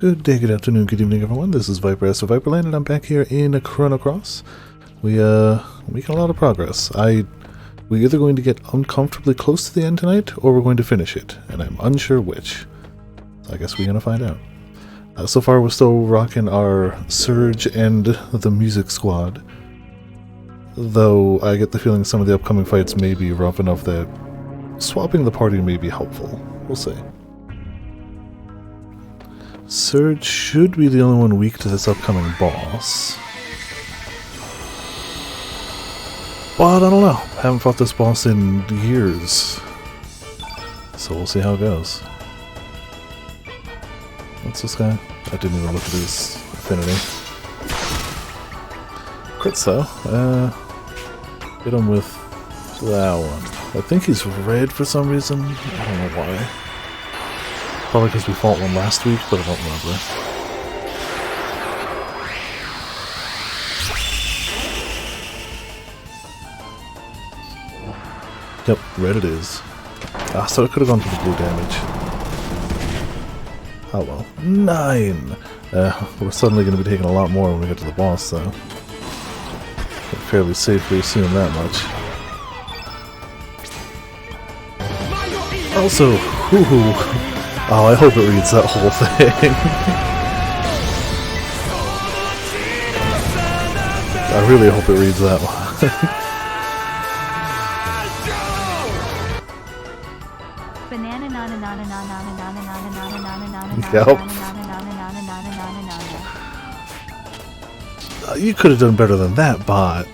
Good day, good afternoon, good evening, everyone. This is Viper of Viperland, and I'm back here in Chrono Cross. Making a lot of progress. We're either going to get uncomfortably close to the end tonight, or we're going to finish it, and I'm unsure which. So I guess we're gonna find out. So far, we're still rocking our Surge and the Music Squad, though I get the feeling some of the upcoming fights may be rough enough that swapping the party may be helpful. We'll see. Surge should be the only one weak to this upcoming boss. But I don't know. Haven't fought this boss in years. So we'll see how it goes. What's this guy? I didn't even look at his affinity. Crits though. Hit him with that one. I think he's red for some reason. I don't know why. Probably because we fought one last week, but I don't remember. Yep, red it is. So it could have gone for the blue damage. Oh well. 9! We're suddenly going to be taking a lot more when we get to the boss, so I can fairly safely assume that much. Also, oh, I hope it reads that whole thing. I really hope it reads that one. Yep. You could have done better than that, bot.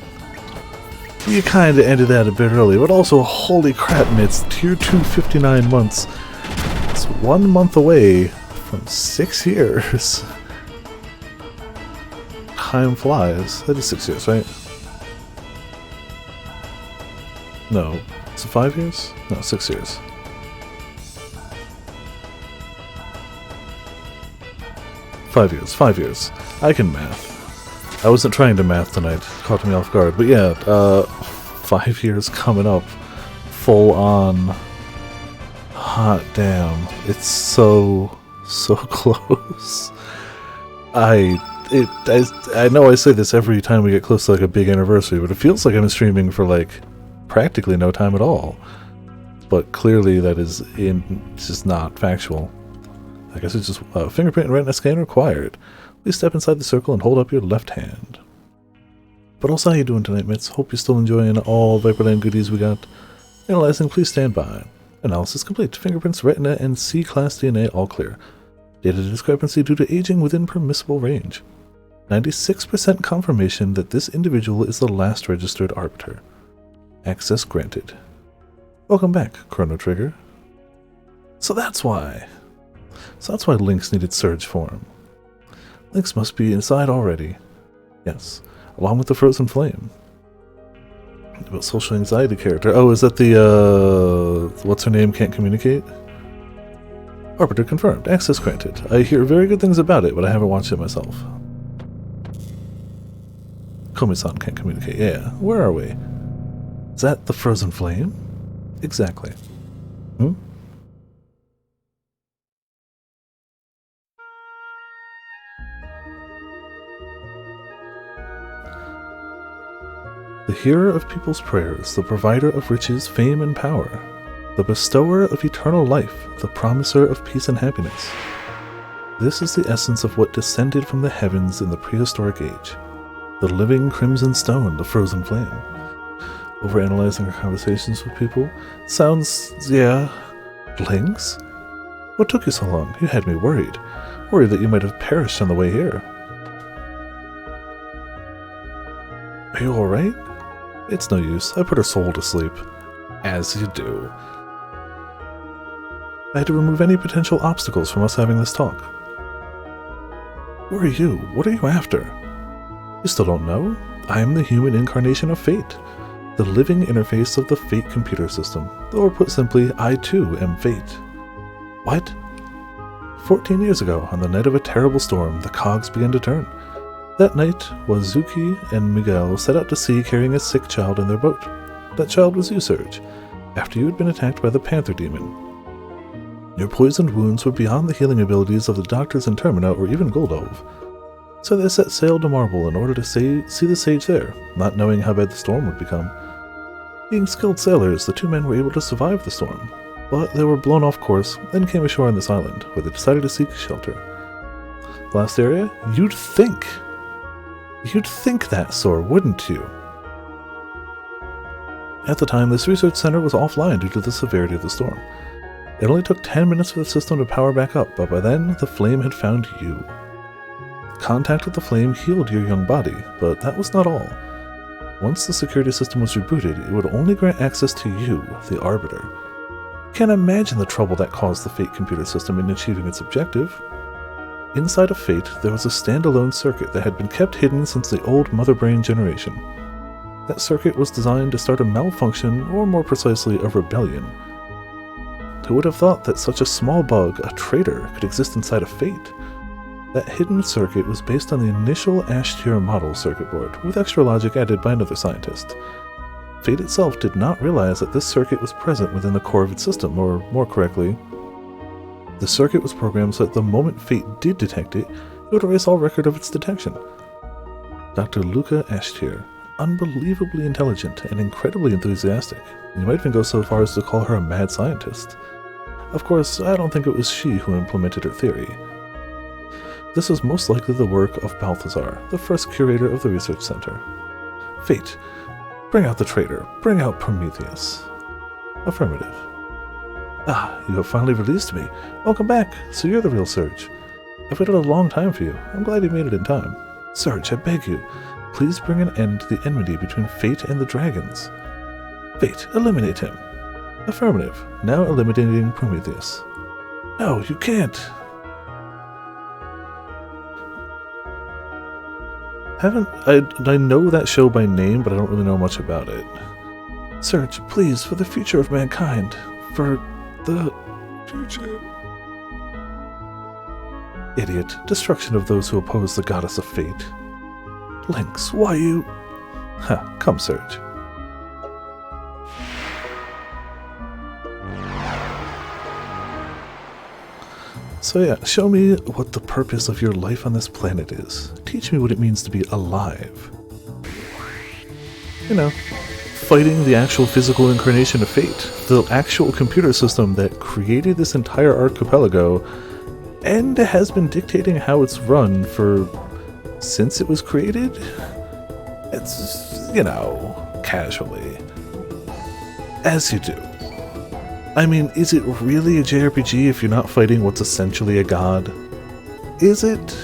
You kinda ended that a bit early, but also, holy crap, Mitz, tier 2 59 months. It's 1 month away from 6 years. Time flies. That is 6 years, right? No. Is it 5 years? No, 6 years. Five years. I can math. I wasn't trying to math tonight. Caught me off guard. But yeah, 5 years coming up. Full on. Hot damn. It's so close. I know I say this every time we get close to like a big anniversary, but it feels like I'm streaming for like practically no time at all. But clearly that is just not factual. I guess it's just fingerprint and retina scan required. Please step inside the circle and hold up your left hand. But also, how you doing tonight, Mitz? Hope you're still enjoying all Viperland goodies we got. Analyzing, please stand by. Analysis complete. Fingerprints, retina, and C-class DNA all clear. Data discrepancy due to aging within permissible range. 96% confirmation that this individual is the last registered arbiter. Access granted. Welcome back, Chrono Trigger. So that's why Lynx needed Surge form. Lynx must be inside already. Yes, along with the Frozen Flame. About social anxiety character. Oh, is that the, what's her name can't communicate? Arbiter confirmed. Access granted. I hear very good things about it, but I haven't watched it myself. Komi-san can't communicate. Yeah, where are we? Is that the Frozen Flame? Exactly. The hearer of people's prayers, the provider of riches, fame, and power, the bestower of eternal life, the promiser of peace and happiness. This is the essence of what descended from the heavens in the prehistoric age. The living crimson stone, the frozen flame. Overanalyzing our conversations with people? Sounds, yeah, Lynx? What took you so long? You had me worried. Worried that you might have perished on the way here. Are you alright? It's no use. I put her soul to sleep. As you do. I had to remove any potential obstacles from us having this talk. Who are you? What are you after? You still don't know? I am the human incarnation of fate. The living interface of the Fate computer system. Or put simply, I too am fate. What? 14 years ago, on the night of a terrible storm, the cogs began to turn. That night, Wazuki and Miguel set out to sea carrying a sick child in their boat. That child was you, Surge, after you had been attacked by the Panther Demon. Your poisoned wounds were beyond the healing abilities of the doctors in Termina or even Goldove. So they set sail to Marble in order to see the sage there, not knowing how bad the storm would become. Being skilled sailors, the two men were able to survive the storm, but they were blown off course and came ashore on this island, where they decided to seek shelter. Last area? You'd think that, Sor, wouldn't you? At the time, this research center was offline due to the severity of the storm. It only took 10 minutes for the system to power back up, but by then, the flame had found you. Contact with the flame healed your young body, but that was not all. Once the security system was rebooted, it would only grant access to you, the Arbiter. Can't imagine the trouble that caused the Fate computer system in achieving its objective. Inside of Fate, there was a standalone circuit that had been kept hidden since the old Mother Brain generation. That circuit was designed to start a malfunction, or more precisely, a rebellion. Who would have thought that such a small bug, a traitor, could exist inside of Fate? That hidden circuit was based on the initial Ash-tier model circuit board, with extra logic added by another scientist. Fate itself did not realize that this circuit was present within the core of its system, or more correctly, the circuit was programmed so that the moment Fate did detect it, it would erase all record of its detection. Dr. Luca Ash-tier, unbelievably intelligent and incredibly enthusiastic. You might even go so far as to call her a mad scientist. Of course, I don't think it was she who implemented her theory. This was most likely the work of Balthazar, the first curator of the research center. Fate, bring out the traitor, bring out Prometheus. Affirmative. Ah, you have finally released me. Welcome back, so you're the real Surge. I've waited a long time for you. I'm glad you made it in time. Surge, I beg you, please bring an end to the enmity between Fate and the dragons. Fate, eliminate him. Affirmative. Now eliminating Prometheus. No, you can't. I know that show by name, but I don't really know much about it. Surge, please, for the future of mankind. For the future. Idiot. Destruction of those who oppose the goddess of fate. Lynx, why you... Ha, come, Surge. So yeah, show me what the purpose of your life on this planet is. Teach me what it means to be alive. You know, fighting the actual physical incarnation of fate. The actual computer system that created this entire archipelago and has been dictating how it's run since it was created. It's, you know, casually. As you do. I mean, is it really a JRPG if you're not fighting what's essentially a god? Is it?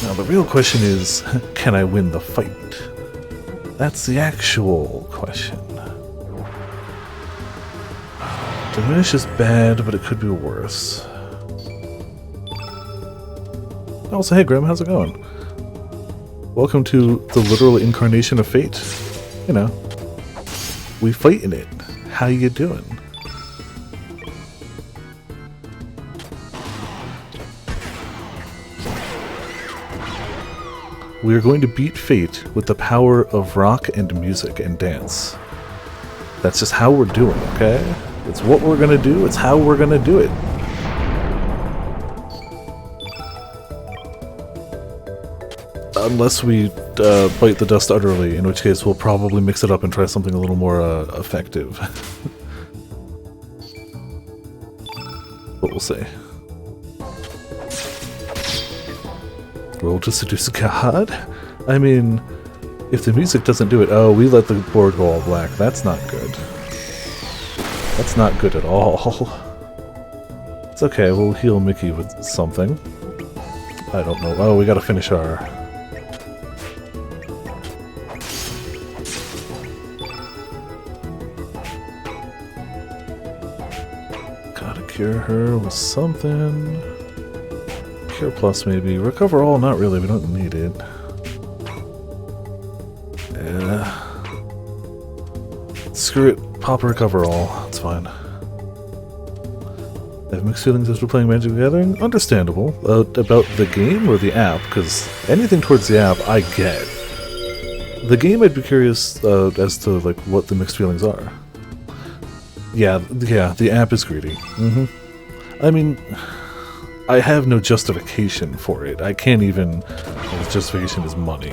Now the real question is, can I win the fight? That's the actual question. Diminish is bad, but it could be worse. Also, hey Grim, how's it going? Welcome to the literal incarnation of fate. You know, we fight in it. How you doing? We are going to beat fate with the power of rock and music and dance. That's just how we're doing, okay? It's what we're gonna do, it's how we're gonna do it. Unless we bite the dust utterly, in which case we'll probably mix it up and try something a little more effective. But we'll see. Roll to seduce God? I mean, if the music doesn't do it... Oh, we let the board go all black. That's not good. That's not good at all. It's okay, we'll heal Mickey with something. I don't know. Oh, we gotta finish our... Gotta cure her with something. Cure plus maybe. Recover all, not really, we don't need it. Yeah. Screw it, pop recover all, it's fine. I have mixed feelings after playing Magic the Gathering. Understandable. About the game or the app, because anything towards the app I get. The game I'd be curious as to like what the mixed feelings are. Yeah, the app is greedy. I mean, I have no justification for it. I can't even... The justification is money.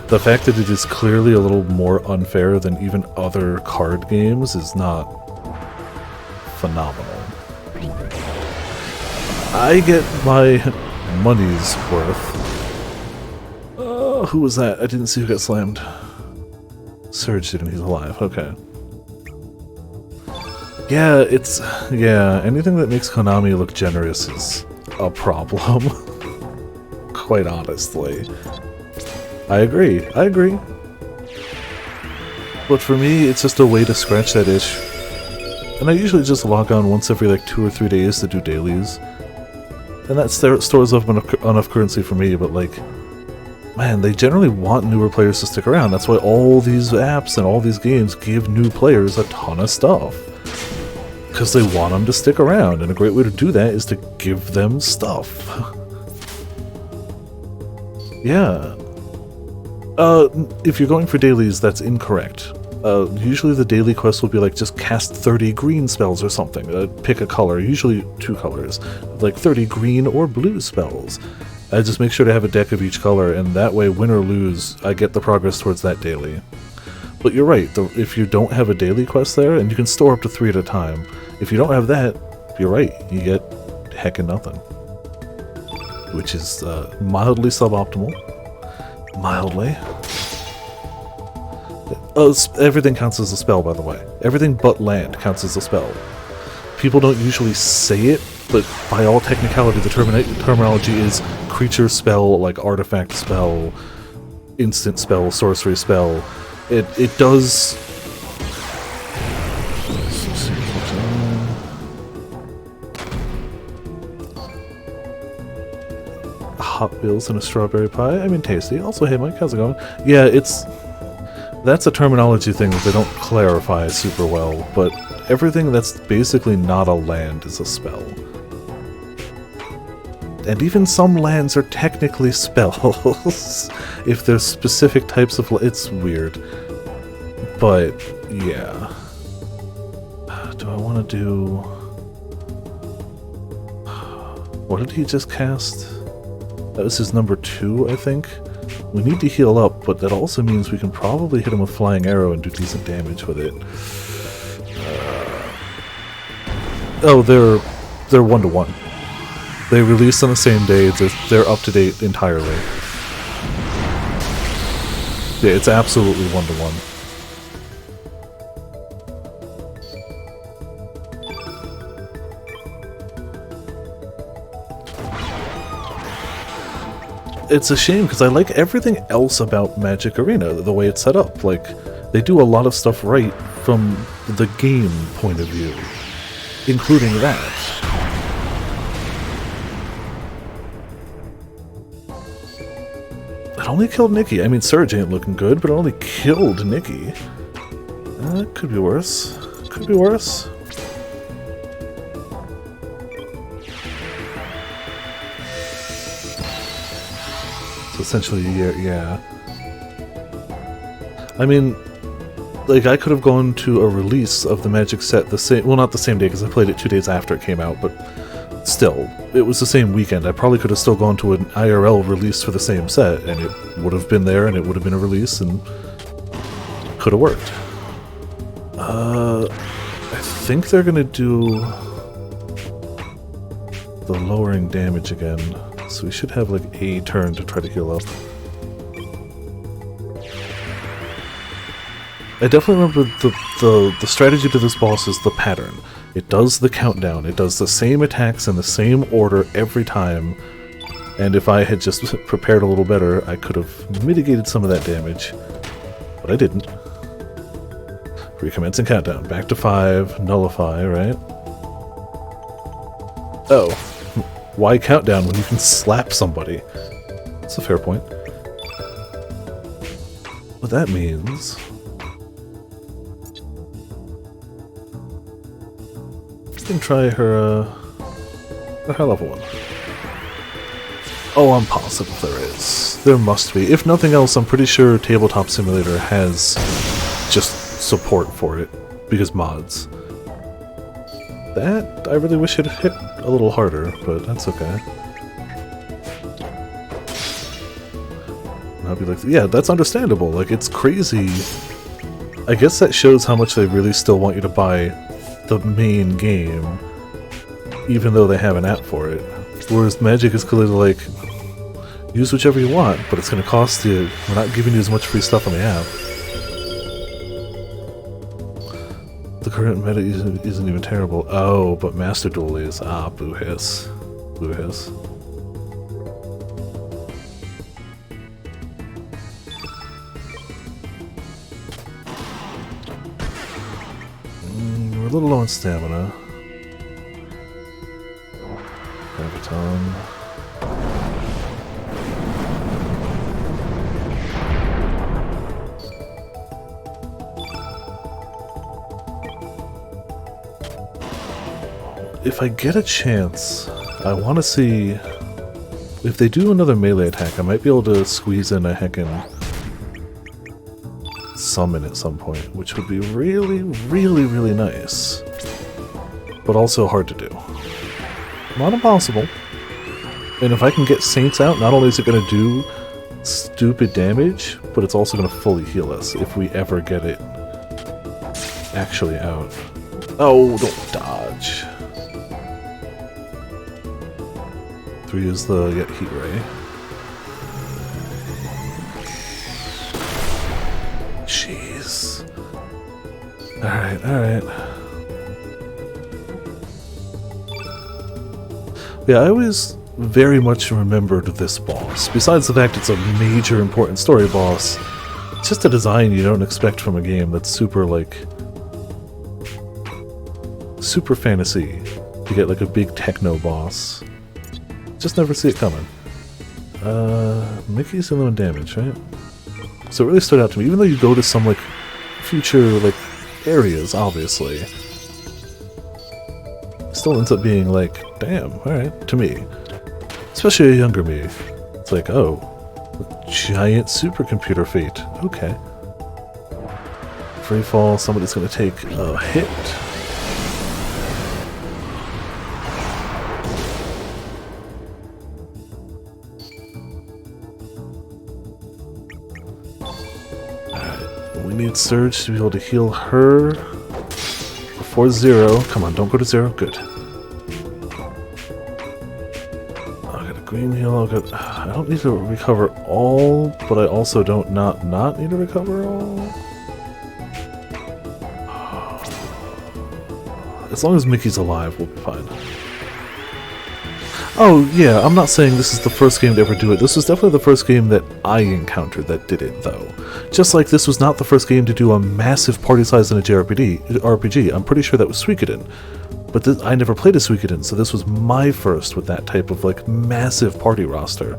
The fact that it is clearly a little more unfair than even other card games is not phenomenal. I get my money's worth. Who was that? I didn't see who got slammed. Surge didn't, he's alive. Okay. Yeah, anything that makes Konami look generous is a problem. Quite honestly. I agree. But for me, it's just a way to scratch that itch. And I usually just log on once every like 2 or 3 days to do dailies. And that stores up enough currency for me, but like, man, they generally want newer players to stick around. That's why all these apps and all these games give new players a ton of stuff. Because they want them to stick around, and a great way to do that is to give them stuff. Yeah. If you're going for dailies, that's incorrect. Usually the daily quest will be like, just cast 30 green spells or something. Pick a color, usually 2 colors. Like 30 green or blue spells. I just make sure to have a deck of each color, and that way, win or lose, I get the progress towards that daily. But you're right, if you don't have a daily quest there, and you can store up to 3 at a time, if you don't have that, you're right, you get heckin' nothing. Which is mildly suboptimal. Mildly. Everything counts as a spell, by the way. Everything but land counts as a spell. People don't usually say it, but by all technicality, the terminology is creature spell, like artifact spell, instant spell, sorcery spell. It does... Hot Wheels and a strawberry pie? I mean, tasty. Also, hey Mike, how's it going? Yeah, that's a terminology thing that they don't clarify super well, but everything that's basically not a land is a spell. And even some lands are technically spells, if there's specific types of... It's weird. But, yeah. Do I want to do... What did he just cast? That was his number 2, I think. We need to heal up, but that also means we can probably hit him with Flying Arrow and do decent damage with it. Oh, they're 1-to-1. They release on the same day. They're up to date entirely. Yeah, it's absolutely 1-to-1. It's a shame, because I like everything else about Magic Arena, the way it's set up. Like, they do a lot of stuff right from the game point of view, including that. It only killed Nikki. I mean, Surge ain't looking good, but it only killed Nikki. Could be worse. Could be worse. Essentially, yeah. I mean, like, I could have gone to a release of the Magic set the same... Well, not the same day, because I played it 2 days after it came out, but still, it was the same weekend. I probably could have still gone to an IRL release for the same set, and it would have been there, and it would have been a release, and could have worked. I think they're gonna do the lowering damage again. So we should have like a turn to try to heal up. I definitely remember the strategy to this boss is the pattern. It does the countdown. It does the same attacks in the same order every time. And if I had just prepared a little better, I could have mitigated some of that damage. But I didn't. Recommencing countdown. Back to 5. Nullify, right? Oh. Why countdown when you can slap somebody? That's a fair point. What that means... We can try her level 1. Oh, I'm positive there is. There must be. If nothing else, I'm pretty sure Tabletop Simulator has just support for it, because mods. That, I really wish it hit a little harder, but that's okay. And I'll be like, yeah, that's understandable. Like, it's crazy. I guess that shows how much they really still want you to buy the main game, even though they have an app for it. Whereas Magic is clearly like, use whichever you want, but it's going to cost you. We're not giving you as much free stuff on the app. The current meta isn't even terrible. Oh, but Master Duel is. Ah, boo hiss. Boo hiss. We're a little low on stamina. Graviton. If I get a chance, I want to see if they do another melee attack. I might be able to squeeze in a heckin' summon at some point, which would be really, really, really nice. But also hard to do. Not impossible. And if I can get Saints out, not only is it going to do stupid damage, but it's also going to fully heal us if we ever get it actually out. Oh, don't dodge. 3 is the heat ray. Jeez. Alright, alright. Yeah, I always very much remembered this boss. Besides the fact it's a major important story boss, it's just a design you don't expect from a game that's super, like, super fantasy. You get, like, a big techno boss. Just never see it coming. Mickey's the one damage, right? So it really stood out to me, even though you go to some, like, future, like, areas, obviously. It still ends up being like, damn, alright, to me. Especially a younger me. It's like, oh, giant supercomputer fate. Okay. Free fall, somebody's gonna take a hit. We need Surge to be able to heal her before 0. Come on, don't go to 0. Good. I got a green heal. I don't need to recover all, but I also don't not need to recover all. As long as Mickey's alive, we'll be fine. Oh, yeah, I'm not saying this is the first game to ever do it. This was definitely the first game that I encountered that did it, though. Just like this was not the first game to do a massive party size in a JRPG. I'm pretty sure that was Suikoden. But I never played a Suikoden, so this was my first with that type of, like, massive party roster.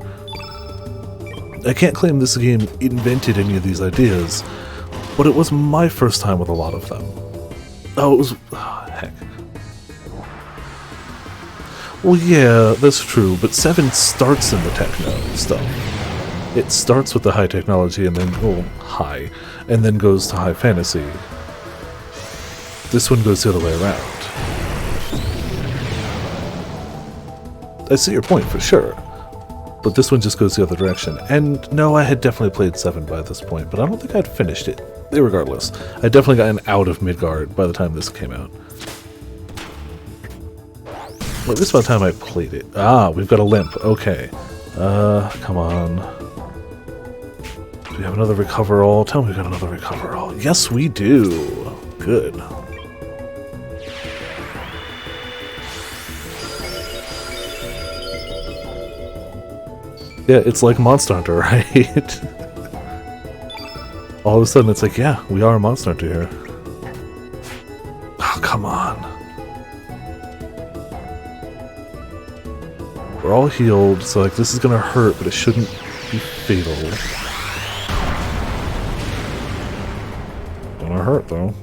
I can't claim this game invented any of these ideas, but it was my first time with a lot of them. Oh, it was... Oh, heck. Well, yeah, that's true, but 7 starts in the techno stuff. It starts with the high technology and then, well, high, and then goes to high fantasy. This one goes the other way around. I see your point, for sure. But this one just goes the other direction. And no, I had definitely played 7 by this point, but I don't think I'd finished it. Regardless, I'd definitely gotten out of Midgard by the time this came out. Well, this is by the time I played it. Ah, we've got a limp. Okay. Come on. Do we have another recover all? Tell me we got another recover all. Yes, we do. Good. Yeah, it's like Monster Hunter, right? All of a sudden it's like, yeah, we are a Monster Hunter here. Oh, come on. We're all healed, so like this is gonna hurt, but it shouldn't be fatal. Gonna hurt though.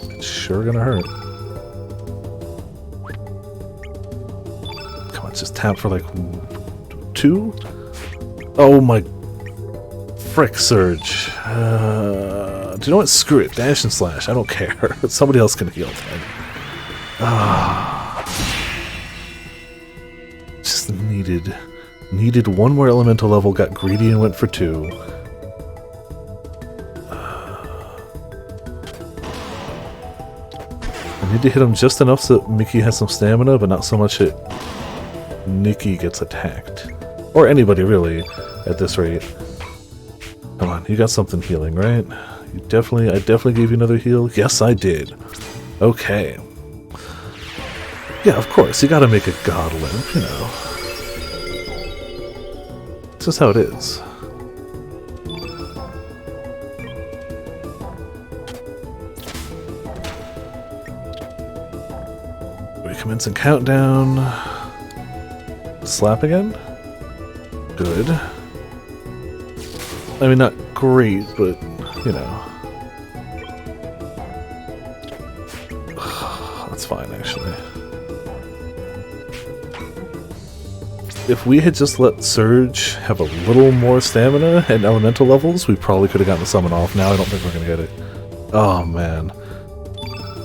It's sure gonna hurt. Come on, just tap for like 2? Oh my frick, Surge. Do you know what? Screw it. Dash and slash. I don't care. Somebody else can heal then. Just needed one more elemental level, got greedy and went for 2. I need to hit him just enough so that Mickey has some stamina, but not so much that Nikki gets attacked. Or anybody, really, at this rate. Come on, you got something healing, right? I definitely gave you another heal. Yes, I did. Okay. Yeah, of course, you gotta make a god limp, you know. It's just how it is. Recommencing countdown. Slap again? Good. I mean, not great, but, you know. That's fine, actually. If we had just let Surge have a little more stamina and elemental levels, we probably could have gotten the summon off. Now I don't think we're going to get it. Oh, man.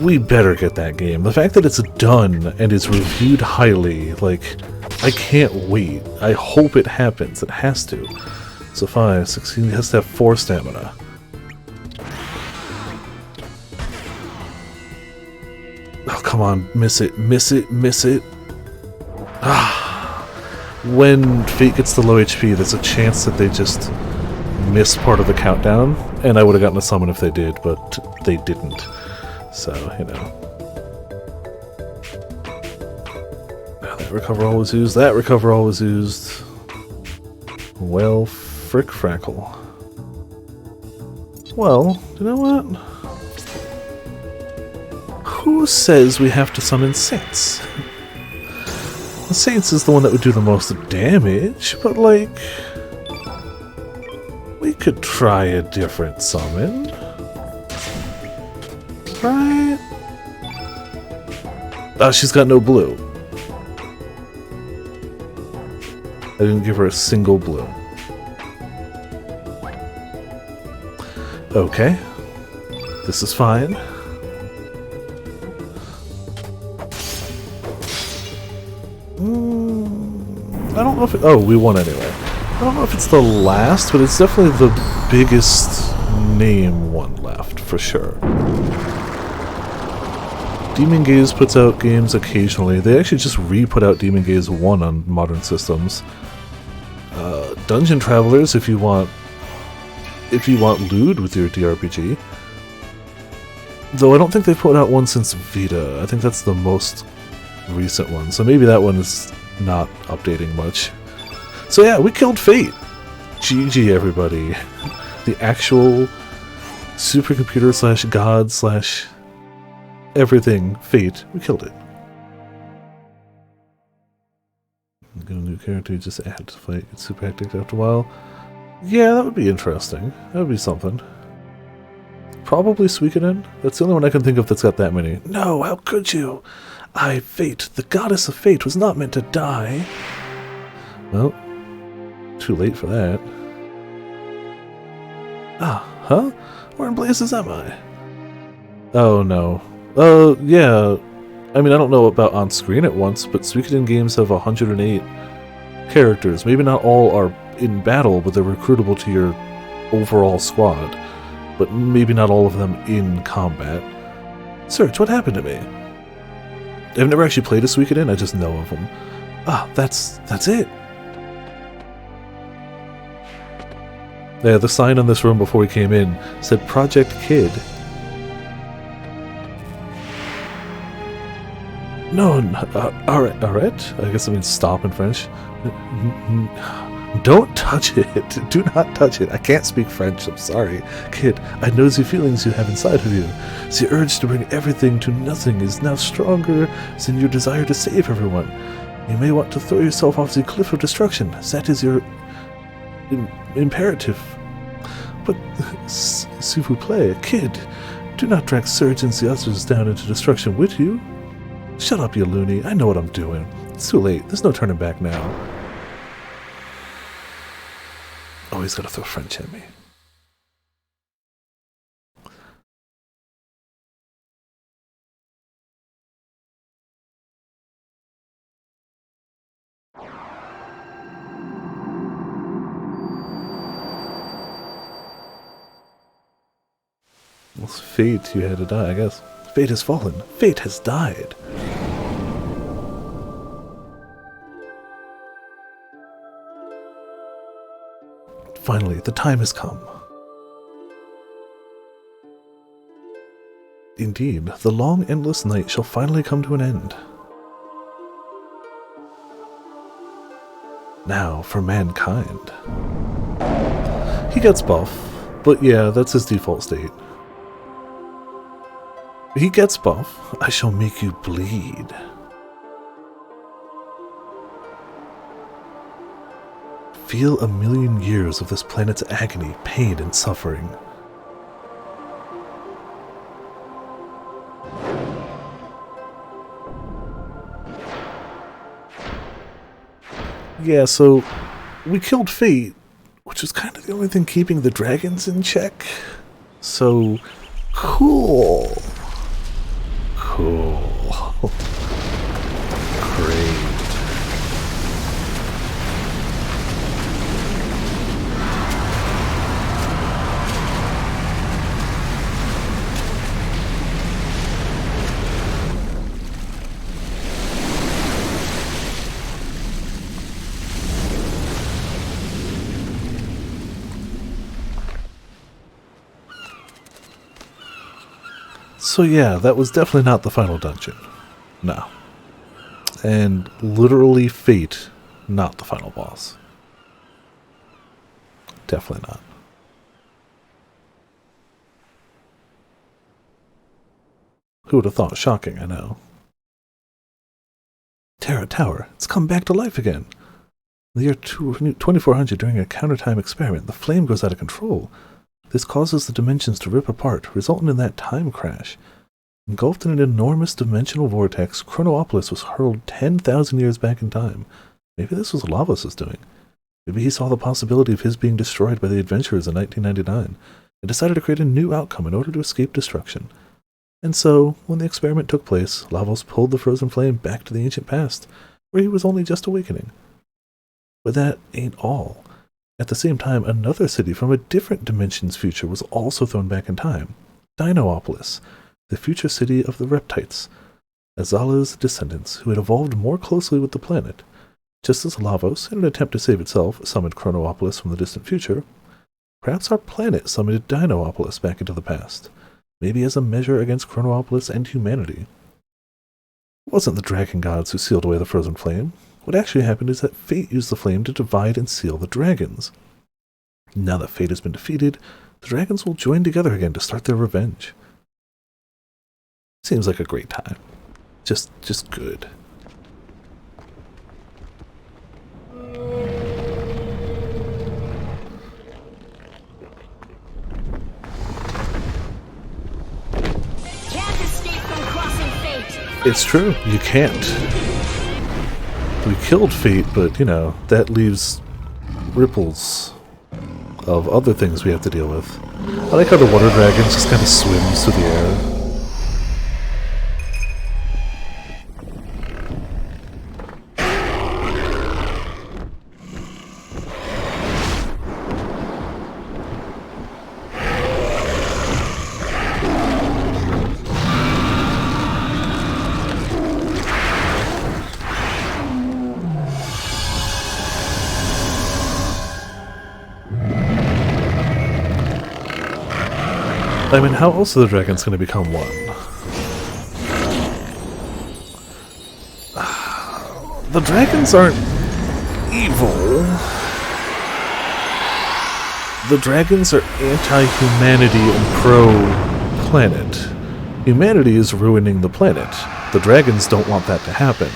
We better get that game. The fact that it's done and is reviewed highly, like, I can't wait. I hope it happens. It has to. So 5, 16, it has to have 4 stamina. Oh, come on. Miss it. Miss it. Miss it. Ah. When Fate gets to low HP, there's a chance that they just miss part of the countdown, and I would have gotten a summon if they did, but they didn't. So, you know. That recover all was used. That recover all was used. Well, frick frackle. Well, you know what? Who says we have to summon Saints? The Saints is the one that would do the most damage, but like... we could try a different summon. Right? Oh, she's got no blue. I didn't give her a single blue. Okay. This is fine. I don't know if it, oh, we won anyway. I don't know if it's the last, but it's definitely the biggest name one left, for sure. Demon Gaze puts out games occasionally. They actually just re-put out Demon Gaze 1 on modern systems. Dungeon Travelers, if you want lewd with your DRPG. Though I don't think they've put out one since Vita. I think that's the most recent one. So maybe that one is not updating much. So yeah, we killed Fate. GG, everybody. The actual supercomputer slash god slash everything Fate. We killed it. Get a new character, just add to fight. It's super hectic after a while. Yeah, that would be interesting. That would be something. Probably Suikoden. That's the only one I can think of that's got that many. No, how could you? I, Fate, the goddess of fate, was not meant to die. Well, too late for that. Ah, huh? Where in blazes am I? Oh, no. Yeah. I mean, I don't know about on screen at once, but Suikoden games have 108 characters. Maybe not all are in battle, but they're recruitable to your overall squad. But maybe not all of them in combat. Search, what happened to me? I've never actually played a Suikoden, I just know of them. Ah, that's it. Yeah, the sign on this room before we came in said Project Kid. No, arrête? I guess it means stop in French. Don't touch it. Do not touch it. I can't speak French, I'm sorry. Kid, I know the feelings you have inside of you. The urge to bring everything to nothing is now stronger than your desire to save everyone. You may want to throw yourself off the cliff of destruction. That is your imperative. But, s'il vous plaît, kid, do not drag Surge and the others down into destruction with you. Shut up, you loony. I know what I'm doing. It's too late. There's no turning back now. Oh, he's got to throw French at me. Fate, you had to die, I guess. Fate has fallen. Fate has died. Finally, the time has come. Indeed, the long, endless night shall finally come to an end. Now for mankind. He gets buff, but yeah, that's his default state. He gets buff. I shall make you bleed. Feel a million years of this planet's agony, pain, and suffering. Yeah, so we killed Fate, which was kind of the only thing keeping the dragons in check. So, cool. Cool. Great. So yeah, that was definitely not the final dungeon. No. And literally Fate, not the final boss. Definitely not. Who would have thought? Shocking, I know. Terra Tower, it's come back to life again. In the year 2400, during a counter-time experiment, the flame goes out of control. This causes the dimensions to rip apart, resulting in that time crash. Engulfed in an enormous dimensional vortex, Chronopolis was hurled 10,000 years back in time. Maybe this was Lavos' doing. Maybe he saw the possibility of his being destroyed by the adventurers in 1999, and decided to create a new outcome in order to escape destruction. And so, when the experiment took place, Lavos pulled the frozen flame back to the ancient past, where he was only just awakening. But that ain't all. At the same time, another city from a different dimension's future was also thrown back in time. Dinopolis, the future city of the Reptites, Azala's descendants, who had evolved more closely with the planet. Just as Lavos, in an attempt to save itself, summoned Chronopolis from the distant future, perhaps our planet summoned Dinopolis back into the past, maybe as a measure against Chronopolis and humanity. It wasn't the dragon gods who sealed away the frozen flame. What actually happened is that Fate used the flame to divide and seal the dragons. Now that Fate has been defeated, the dragons will join together again to start their revenge. Seems like a great time. Just good. Can't escape from crossing Fate. It's true, you can't. We killed Fate, but, you know, that leaves ripples of other things we have to deal with. I like how the water dragon just kind of swims through the air. I mean, how else are the dragons going to become one? The dragons aren't evil. The dragons are anti-humanity and pro-planet. Humanity is ruining the planet. The dragons don't want that to happen.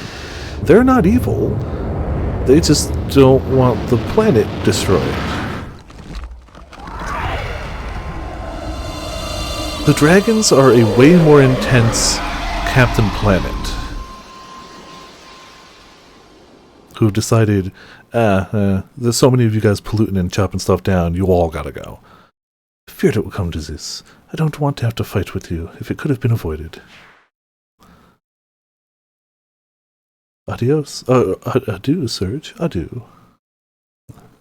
They're not evil. They just don't want the planet destroyed. The dragons are a way more intense Captain Planet, who've decided, there's so many of you guys polluting and chopping stuff down, you all gotta go. I feared it would come to this. I don't want to have to fight with you, if it could have been avoided. Adios. Adieu, Serge. Adieu.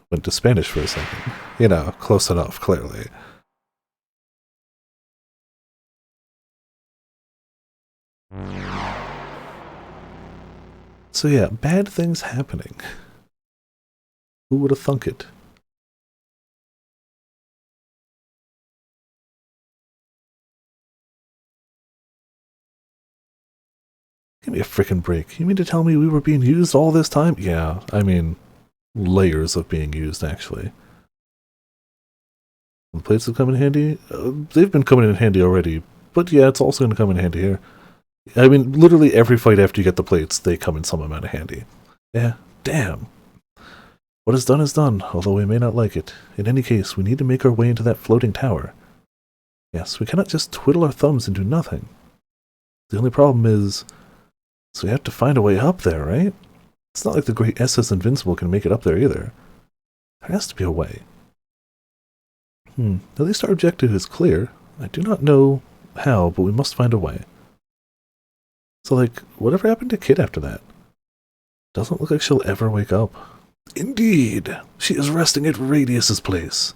Went to Spanish for a second. You know, close enough, clearly. So yeah, bad things happening. Who would have thunk it? Give me a frickin' break. You mean to tell me we were being used all this time? Yeah, I mean, layers of being used, actually. The plates have come in handy? They've been coming in handy already, but yeah, it's also going to come in handy here. I mean, literally every fight after you get the plates, they come in some amount of handy. Yeah, damn. What is done, although we may not like it. In any case, we need to make our way into that floating tower. Yes, we cannot just twiddle our thumbs and do nothing. The only problem is, so we have to find a way up there, right? It's not like the great SS Invincible can make it up there either. There has to be a way. At least our objective is clear. I do not know how, but we must find a way. So, like, whatever happened to Kid after that? Doesn't look like she'll ever wake up. Indeed! She is resting at Radius's place.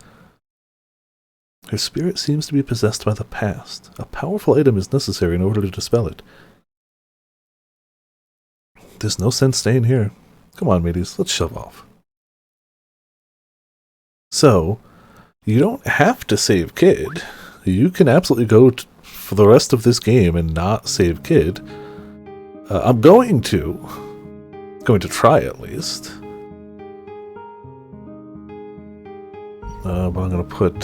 Her spirit seems to be possessed by the past. A powerful item is necessary in order to dispel it. There's no sense staying here. Come on, mateys, let's shove off. So, you don't have to save Kid. You can absolutely go for the rest of this game and not save Kid. I'm going to. Going to try at least. But I'm going to put...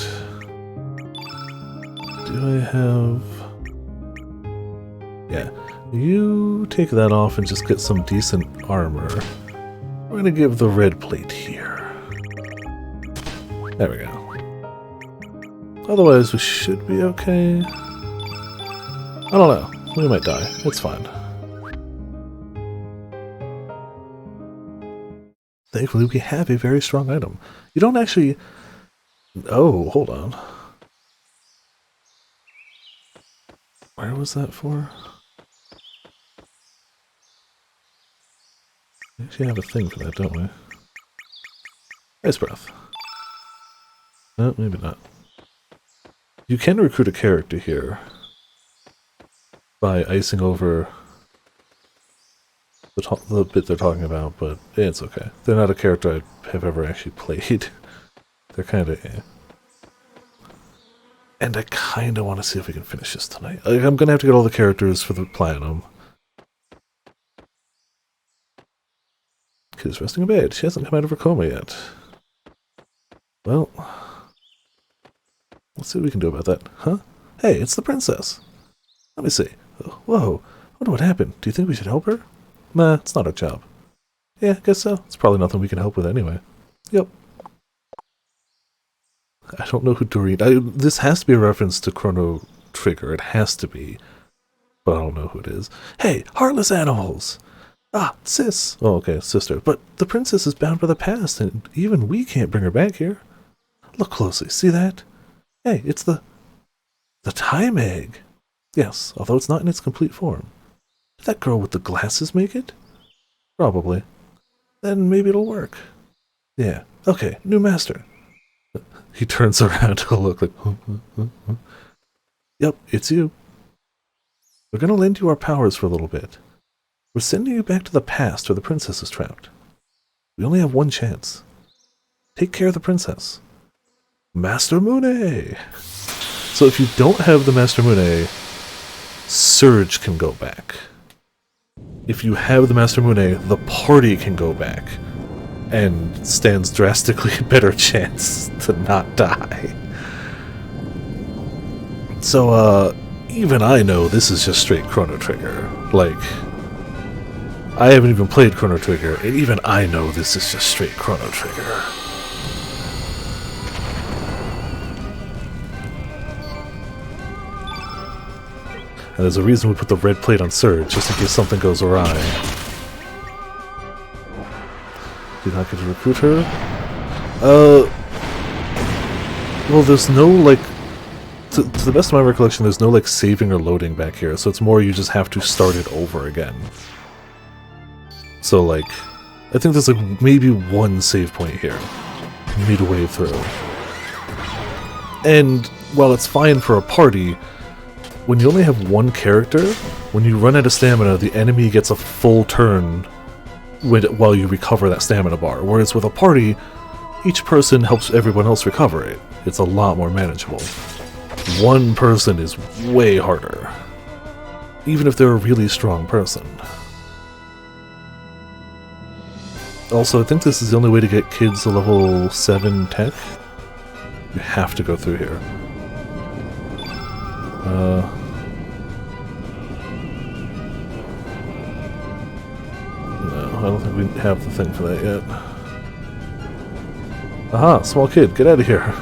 Do I have... Yeah. You take that off and just get some decent armor. We're going to give the red plate here. There we go. Otherwise, we should be okay. I don't know. We might die. It's fine. Thankfully, we have a very strong item. You don't actually... Oh, hold on. Where was that for? We actually have a thing for that, don't we? Ice breath. No, maybe not. You can recruit a character here by icing over the bit they're talking about, but it's okay. They're not a character I have ever actually played. They're kind of eh. And I kind of want to see if we can finish this tonight. I'm going to have to get all the characters for the Platinum. Kid's resting in bed. She hasn't come out of her coma yet. Well, let's see what we can do about that. Huh? Hey, it's the princess. Let me see. Whoa. I wonder what happened. Do you think we should help her? Nah, it's not our job. Yeah, guess so. It's probably nothing we can help with anyway. Yep. I don't know who Doreen... this has to be a reference to Chrono Trigger. It has to be. But I don't know who it is. Hey, heartless animals! Ah, sis! Oh, okay, sister. But the princess is bound by the past, and even we can't bring her back here. Look closely. See that? Hey, it's the time egg. Yes, although it's not in its complete form. Did that girl with the glasses make it? Probably. Then maybe it'll work. Yeah. Okay, new master. He turns around to look like... Yep, it's you. We're going to lend you our powers for a little bit. We're sending you back to the past where the princess is trapped. We only have one chance. Take care of the princess. Master Mune! So if you don't have the Master Mune, Surge can go back. If you have the Master Mune, the party can go back. And stands drastically better chance to not die. So, even I know this is just straight Chrono Trigger. Like, I haven't even played Chrono Trigger, and even I know this is just straight Chrono Trigger. And there's a reason we put the red plate on Surge, just in case something goes awry. Did not get to recruit her? Well, there's no, like... To the best of my recollection, there's no, like, saving or loading back here, so it's more you just have to start it over again. So, like, I think there's, like, maybe one save point here, midway through. And, while it's fine for a party, when you only have one character, when you run out of stamina, the enemy gets a full turn while you recover that stamina bar. Whereas with a party, each person helps everyone else recover it. It's a lot more manageable. One person is way harder, even if they're a really strong person. Also, I think this is the only way to get kids to level 7 tech. You have to go through here. No, I don't think we have the thing for that yet. Aha, small kid, get out of here.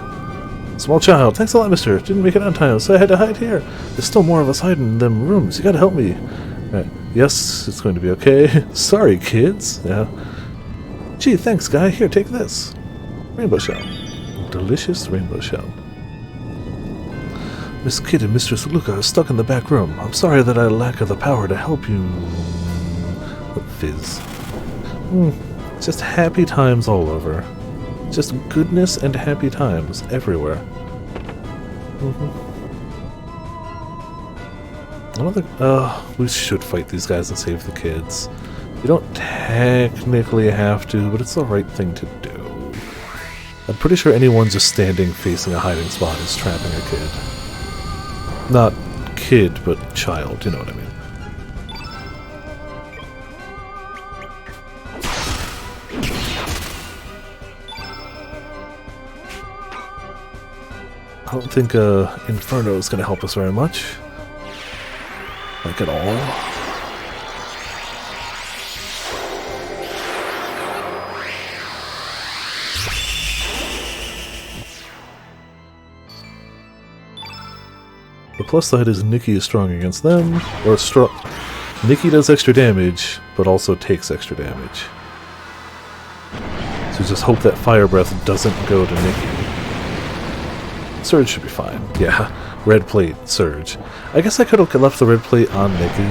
Small child, thanks a lot, mister. Didn't make it on time, so I had to hide here. There's still more of us hiding in them rooms. You gotta help me. Right. Yes, it's going to be okay. Sorry, kids. Yeah. Gee, thanks, guy. Here, take this. Rainbow shell. Delicious rainbow shell. Miss Kid and Mistress Luca are stuck in the back room. I'm sorry that I lack the power to help you. Fizz. Just happy times all over. Just goodness and happy times everywhere. I don't think... we should fight these guys and save the kids. You don't technically have to, but it's the right thing to do. I'm pretty sure anyone just standing facing a hiding spot is trapping a kid. Not kid, but child, you know what I mean. I don't think Inferno is going to help us very much. Like at all. The plus side is Nikki is strong against them, or Nikki does extra damage, but also takes extra damage. So just hope that Fire Breath doesn't go to Nikki. Surge should be fine. Yeah, red plate, Surge. I guess I could have left the red plate on Nikki.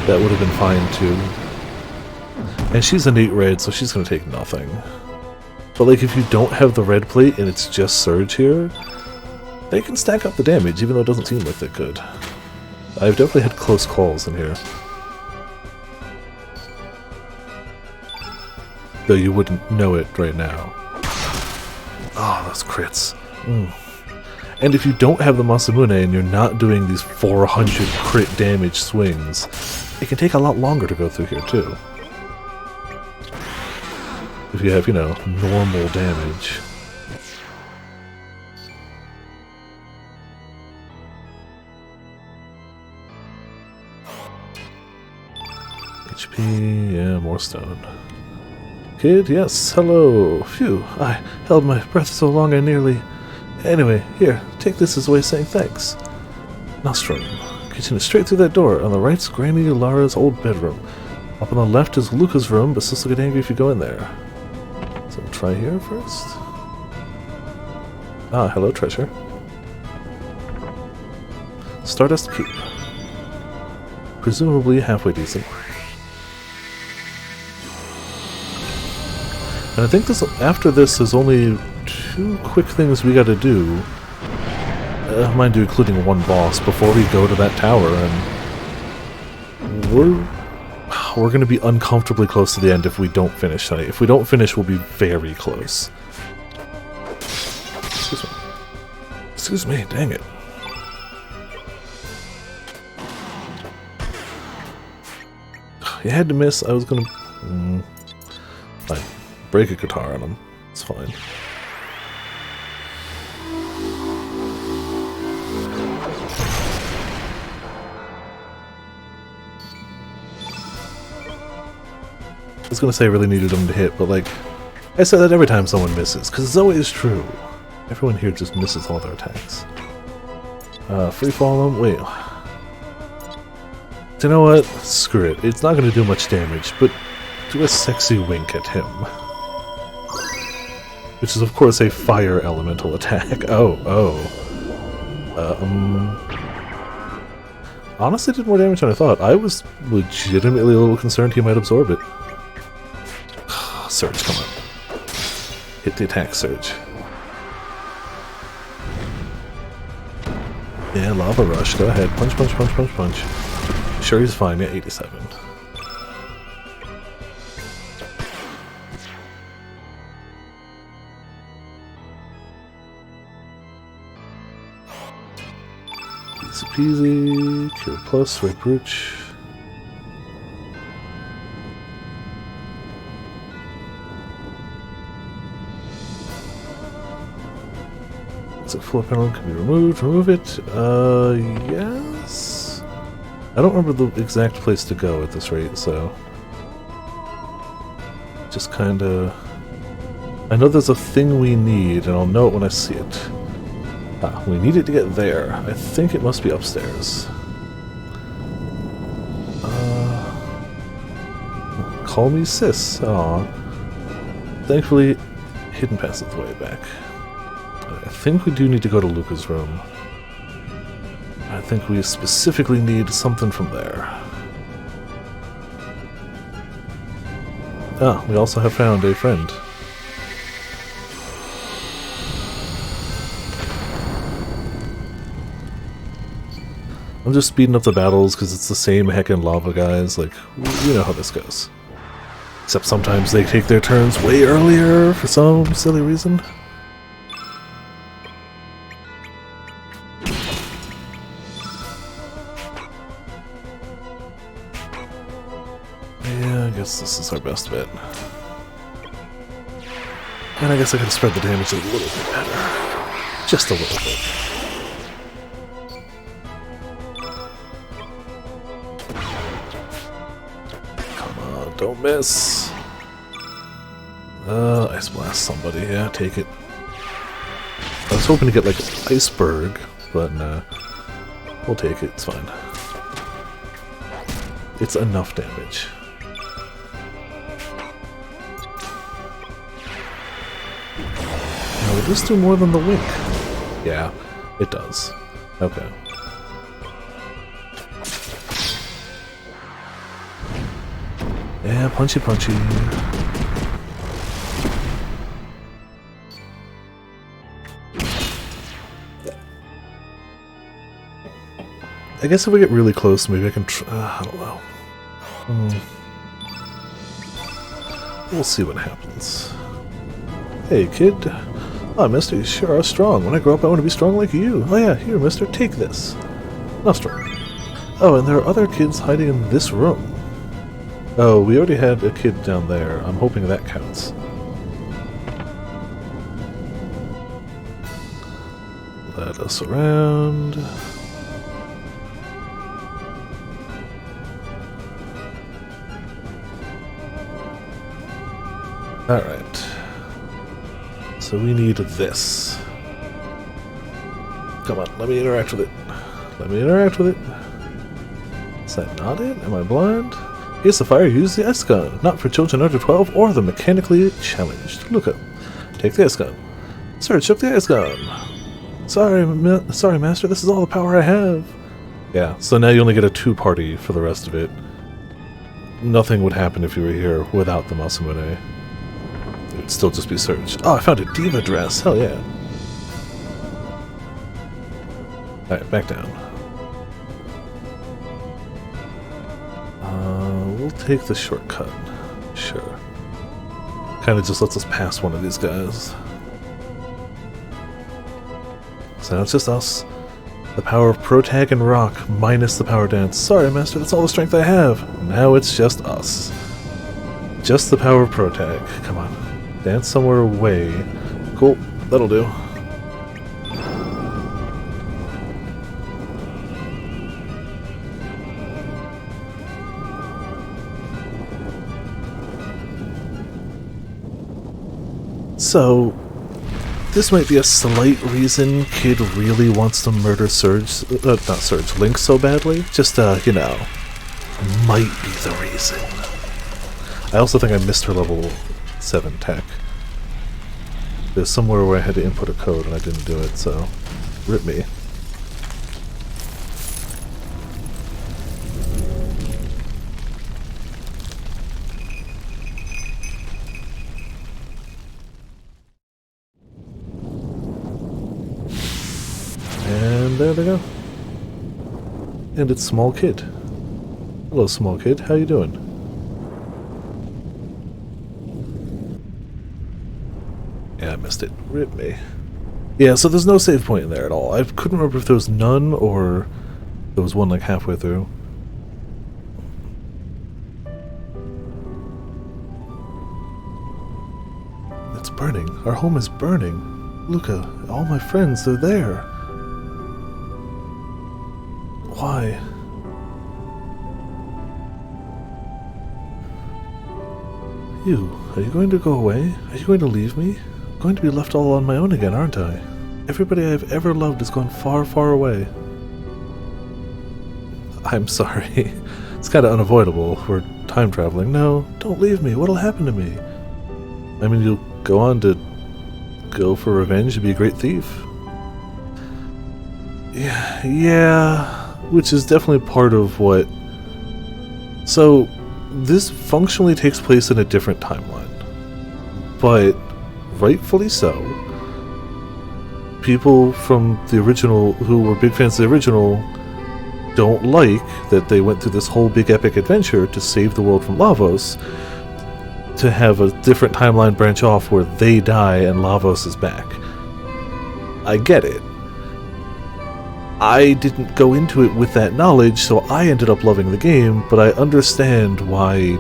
That would have been fine too. And she's innate red, so she's going to take nothing. But like, if you don't have the red plate and it's just Surge here, they can stack up the damage, even though it doesn't seem like they could. I've definitely had close calls in here. Though you wouldn't know it right now. Oh, those crits. And if you don't have the Masamune and you're not doing these 400 crit damage swings, it can take a lot longer to go through here, too. If you have, you know, normal damage. HP, yeah, more stone. Kid, yes, hello. Phew, I held my breath so long I nearly... Anyway, here, take this as a way of saying thanks. Nostrum. Continue straight through that door. On the right's Granny Lara's old bedroom. Up on the left is Luca's room, but Sis will get angry if you go in there. So we'll try here first. Ah, hello, treasure. Stardust Keep. Presumably halfway decent. And I think this, after this, there's only 2 quick things we gotta do. Mind you, including one boss, before we go to that tower, and we're gonna be uncomfortably close to the end if we don't finish tonight. If we don't finish, we'll be very close. Excuse me. Excuse me, dang it. You had to miss, I was gonna... Fine. Break a guitar on him. It's fine. I was gonna say I really needed him to hit, but like, I say that every time someone misses, because it's always true. Everyone here just misses all their attacks. Free fall him? Wait. You know what? Screw it. It's not gonna do much damage, but do a sexy wink at him. Which is, of course, a fire elemental attack. Honestly, did more damage than I thought. I was legitimately a little concerned he might absorb it. Surge, come on. Hit the attack, Surge. Yeah, Lava Rush. Go ahead. Punch, punch, punch, punch, punch. Sure, he's fine. Yeah, 87. Easy peasy. Cure Plus, Red Brooch. So floor panel can be removed. Remove it. Yes. I don't remember the exact place to go at this rate, so just kind of. I know there's a thing we need, and I'll know it when I see it. Ah, we need it to get there. I think it must be upstairs. Call me sis. Aw. Thankfully, hidden passes the way back. I think we do need to go to Luca's room. I think we specifically need something from there. Ah, we also have found a friend. I'm just speeding up the battles because it's the same heckin' lava guys. Like, you know how this goes. Except sometimes they take their turns way earlier for some silly reason. Yeah, I guess this is our best bet. And I guess I could spread the damage a little bit better. Just a little bit. Don't miss. Ice Blast somebody. Yeah, take it. I was hoping to get like Iceberg, but nah. We'll take it. It's fine. It's enough damage. Now, would this do more than the Wink? Yeah, it does. Okay. Yeah, punchy punchy. I guess if we get really close, maybe I can I don't know. We'll see what happens. Hey, kid. Ah, mister, you sure are strong. When I grow up, I want to be strong like you. Oh yeah, here, mister, take this. Nostrum. Oh, and there are other kids hiding in this room. Oh, we already had a kid down there. I'm hoping that counts. Let us around. Alright. So we need this. Come on, let me interact with it. Let me interact with it. Is that not it? Am I blind? Here's the fire, use the ice gun. Not for children under 12 or the mechanically challenged. Look up. Take the ice gun. Sir, chuck the ice gun. Sorry, master, this is all the power I have. Yeah, so now you only get a 2-party for the rest of it. Nothing would happen if you were here without the Masamune. It would still just be searched. Oh, I found a diva dress. Hell yeah. Alright, back down. We'll take the shortcut. Sure. Kinda just lets us pass one of these guys. So now it's just us. The power of Protag and Rock minus the power dance. Sorry, master, that's all the strength I have. Now it's just us. Just the power of Protag. Come on. Dance somewhere away. Cool. That'll do. So, this might be a slight reason Kid really wants to murder Link so badly. Just, you know, might be the reason. I also think I missed her level 7 tech. There's somewhere where I had to input a code and I didn't do it, so rip me. And there they go. And it's Small Kid. Hello, Small Kid. How you doing? Yeah, I missed it. Rip me. Yeah, so there's no save point in there at all. I couldn't remember if there was none or there was one like halfway through. It's burning. Our home is burning. Luca, all my friends, they're there. Why? Are you going to go away? Are you going to leave me? I'm going to be left all on my own again, aren't I? Everybody I've ever loved has gone far, far away. I'm sorry. It's kind of unavoidable. We're time traveling. No, don't leave me. What'll happen to me? I mean, you'll go on to go for revenge and be a great thief. Yeah, which is definitely part of what... So, this functionally takes place in a different timeline. But, rightfully so, people from the original, who were big fans of the original, don't like that they went through this whole big epic adventure to save the world from Lavos, to have a different timeline branch off where they die and Lavos is back. I get it. I didn't go into it with that knowledge, so I ended up loving the game, but I understand why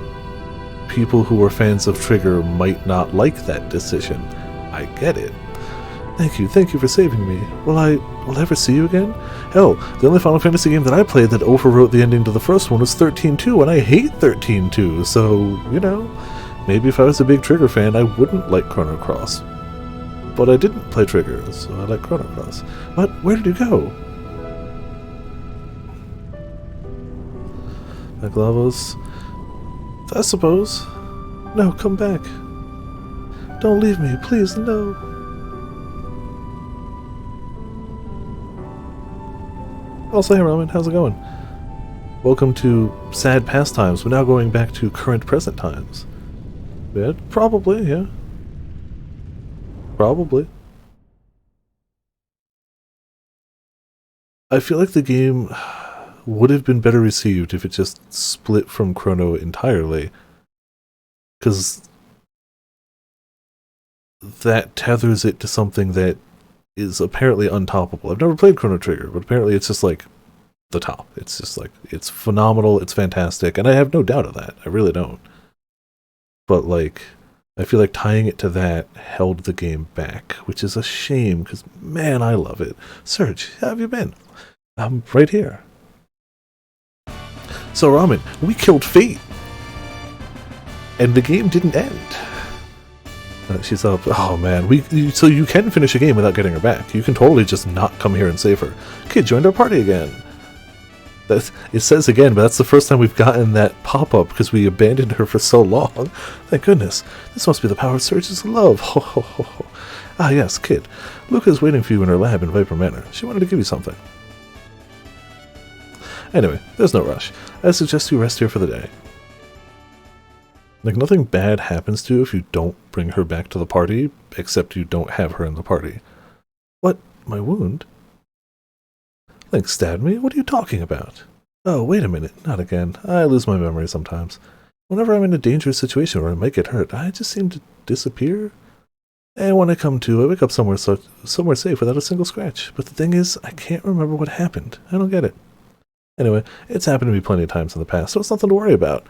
people who were fans of Trigger might not like that decision. I get it. Thank you for saving me. Will I ever see you again? Hell, the only Final Fantasy game that I played that overwrote the ending to the first one was 13-2, and I hate 13-2, so, you know, maybe if I was a big Trigger fan, I wouldn't like Chrono Cross. But I didn't play Trigger, so I like Chrono Cross. But where did you go? Back Lavos? I suppose. No, come back. Don't leave me, please, no. Also, hey Roman, how's it going? Welcome to sad past times. We're now going back to current present times. Yeah, probably, yeah. Probably. I feel like the game would have been better received if it just split from Chrono entirely. Because that tethers it to something that is apparently untoppable. I've never played Chrono Trigger, but apparently it's just like the top. It's just like, it's phenomenal, it's fantastic, and I have no doubt of that. I really don't. But like, I feel like tying it to that held the game back, which is a shame, because man, I love it. Serge, how have you been? I'm right here. So Ramen, we killed Fate! And the game didn't end. She's up. Oh man, so you can finish a game without getting her back. You can totally just not come here and save her. Kid joined our party again. It says again, but that's the first time we've gotten that pop-up because we abandoned her for so long. Thank goodness. This must be the power of Surge's love. Ho ho ho ho. Ah yes, Kid. Luca's waiting for you in her lab in Viper Manor. She wanted to give you something. Anyway, there's no rush. I suggest you rest here for the day. Like, nothing bad happens to you if you don't bring her back to the party, except you don't have her in the party. What? My wound? Link stabbed me? What are you talking about? Oh, wait a minute. Not again. I lose my memory sometimes. Whenever I'm in a dangerous situation where I might get hurt, I just seem to disappear. And when I come to, I wake up somewhere safe without a single scratch. But the thing is, I can't remember what happened. I don't get it. Anyway, it's happened to me plenty of times in the past, so it's nothing to worry about.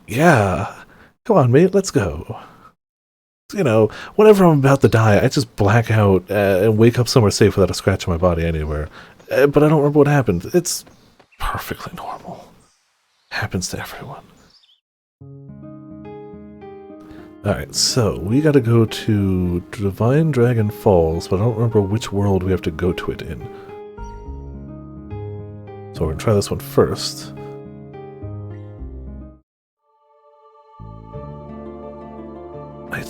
Yeah. Come on, mate, let's go. You know, whenever I'm about to die, I just black out and wake up somewhere safe without a scratch on my body anywhere. But I don't remember what happened. It's perfectly normal. Happens to everyone. Alright, so we gotta go to Divine Dragon Falls, but I don't remember which world we have to go to it in. So we're gonna try this one first. I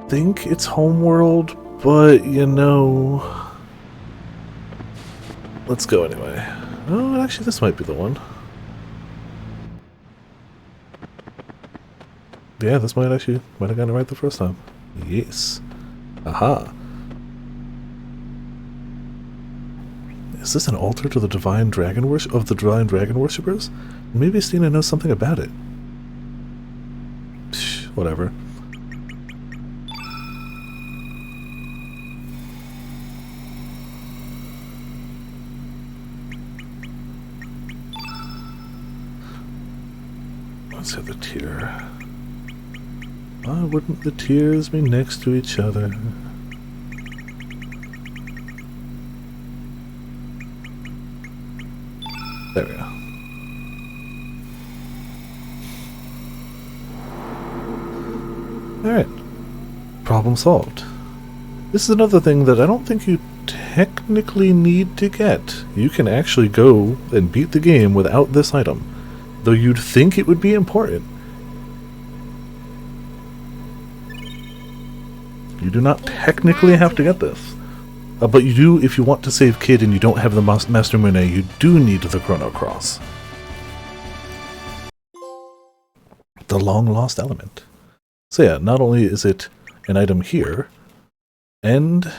think it's Homeworld, but you know... Let's go anyway. Oh, actually this might be the one. Yeah, this might have gotten it right the first time. Yes. Aha. Is this an altar to the divine dragon worshippers? Maybe Stina knows something about it. Psh, whatever. Let's have the tear. Why wouldn't the tears be next to each other? There we go. Alright. Problem solved. This is another thing that I don't think you technically need to get. You can actually go and beat the game without this item, though you'd think it would be important. You do not technically have to get this. But you do, if you want to save Kid and you don't have the Master Monet, you do need the Chrono Cross. The long-lost element. So yeah, not only is it an item here, and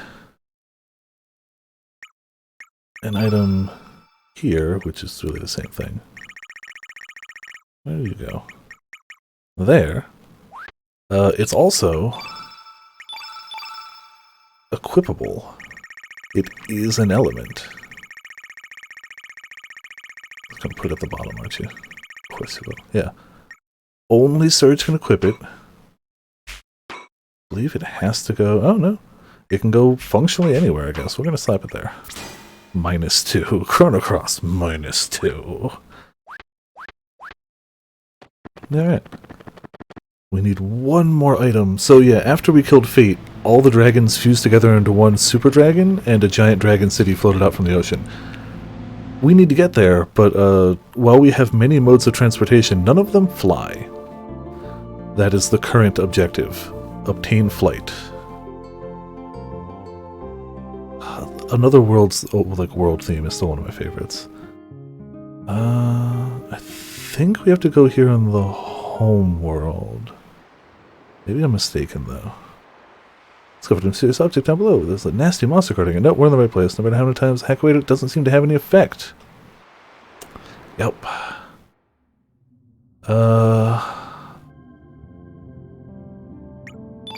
an item here, which is really the same thing. There you go. There. It's also equipable. It is an element. It's gonna put it at the bottom, aren't you? Of course you will. Yeah. Only Surge can equip it. I believe it has to go... Oh, no. It can go functionally anywhere, I guess. We're gonna slap it there. -2. Chrono Cross, -2. Alright. We need one more item. So yeah, after we killed Fate, all the dragons fused together into one super dragon, and a giant dragon city floated out from the ocean. We need to get there, but while we have many modes of transportation, none of them fly. That is the current objective. Obtain flight. Another world theme is still one of my favorites. I think we have to go here in the home world. Maybe I'm mistaken, though. Discovered a mysterious object down below. There's a nasty monster guarding it. Nope, we're in the right place. No matter how many times I hack away, it doesn't seem to have any effect. Yep.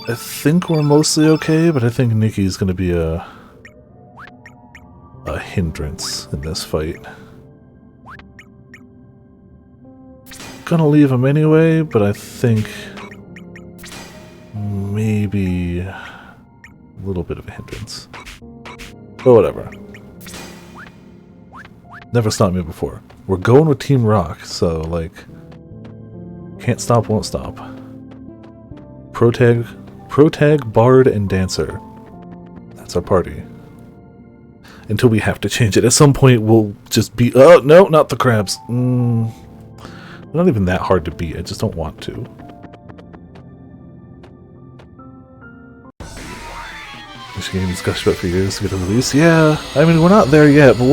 I think we're mostly okay, but I think Nikki's gonna be a hindrance in this fight. Gonna leave him anyway, but I think maybe a little bit of a hindrance. But whatever. Never stopped me before. We're going with Team Rock, so like, can't stop, won't stop. Protag, Bard, and Dancer. That's our party. Until we have to change it. At some point, we'll just be... Oh, no, not the crabs. They're not even that hard to beat. I just don't want to. This game is gushed about for years to get a release. Yeah, I mean, we're not there yet, but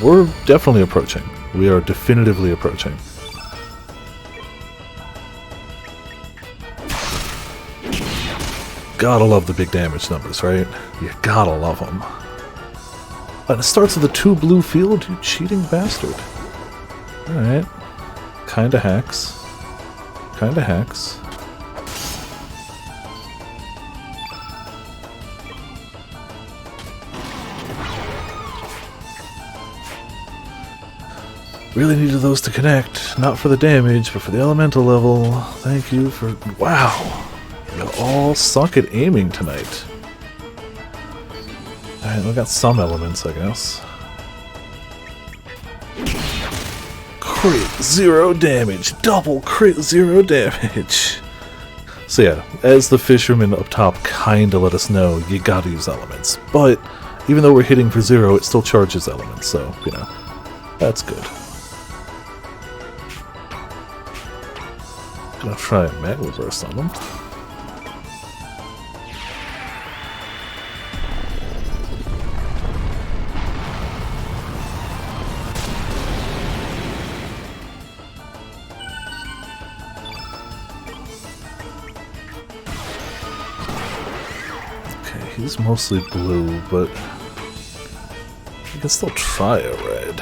we're definitely approaching. We are definitively approaching. Gotta love the big damage numbers, right? You gotta love them. And it starts with a 2 blue field, you cheating bastard. Alright. Kinda hacks. Kinda hacks. Really needed those to connect. Not for the damage, but for the elemental level. Thank you for... Wow! You all suck at aiming tonight. Alright, we got some elements, I guess. Crit 0 damage! Double crit 0 damage! So yeah, as the fisherman up top kinda let us know, you gotta use elements. But, even though we're hitting for 0, it still charges elements, so, you know, that's good. Gonna try a Magma Burst on them. He's mostly blue, but You can still try a red.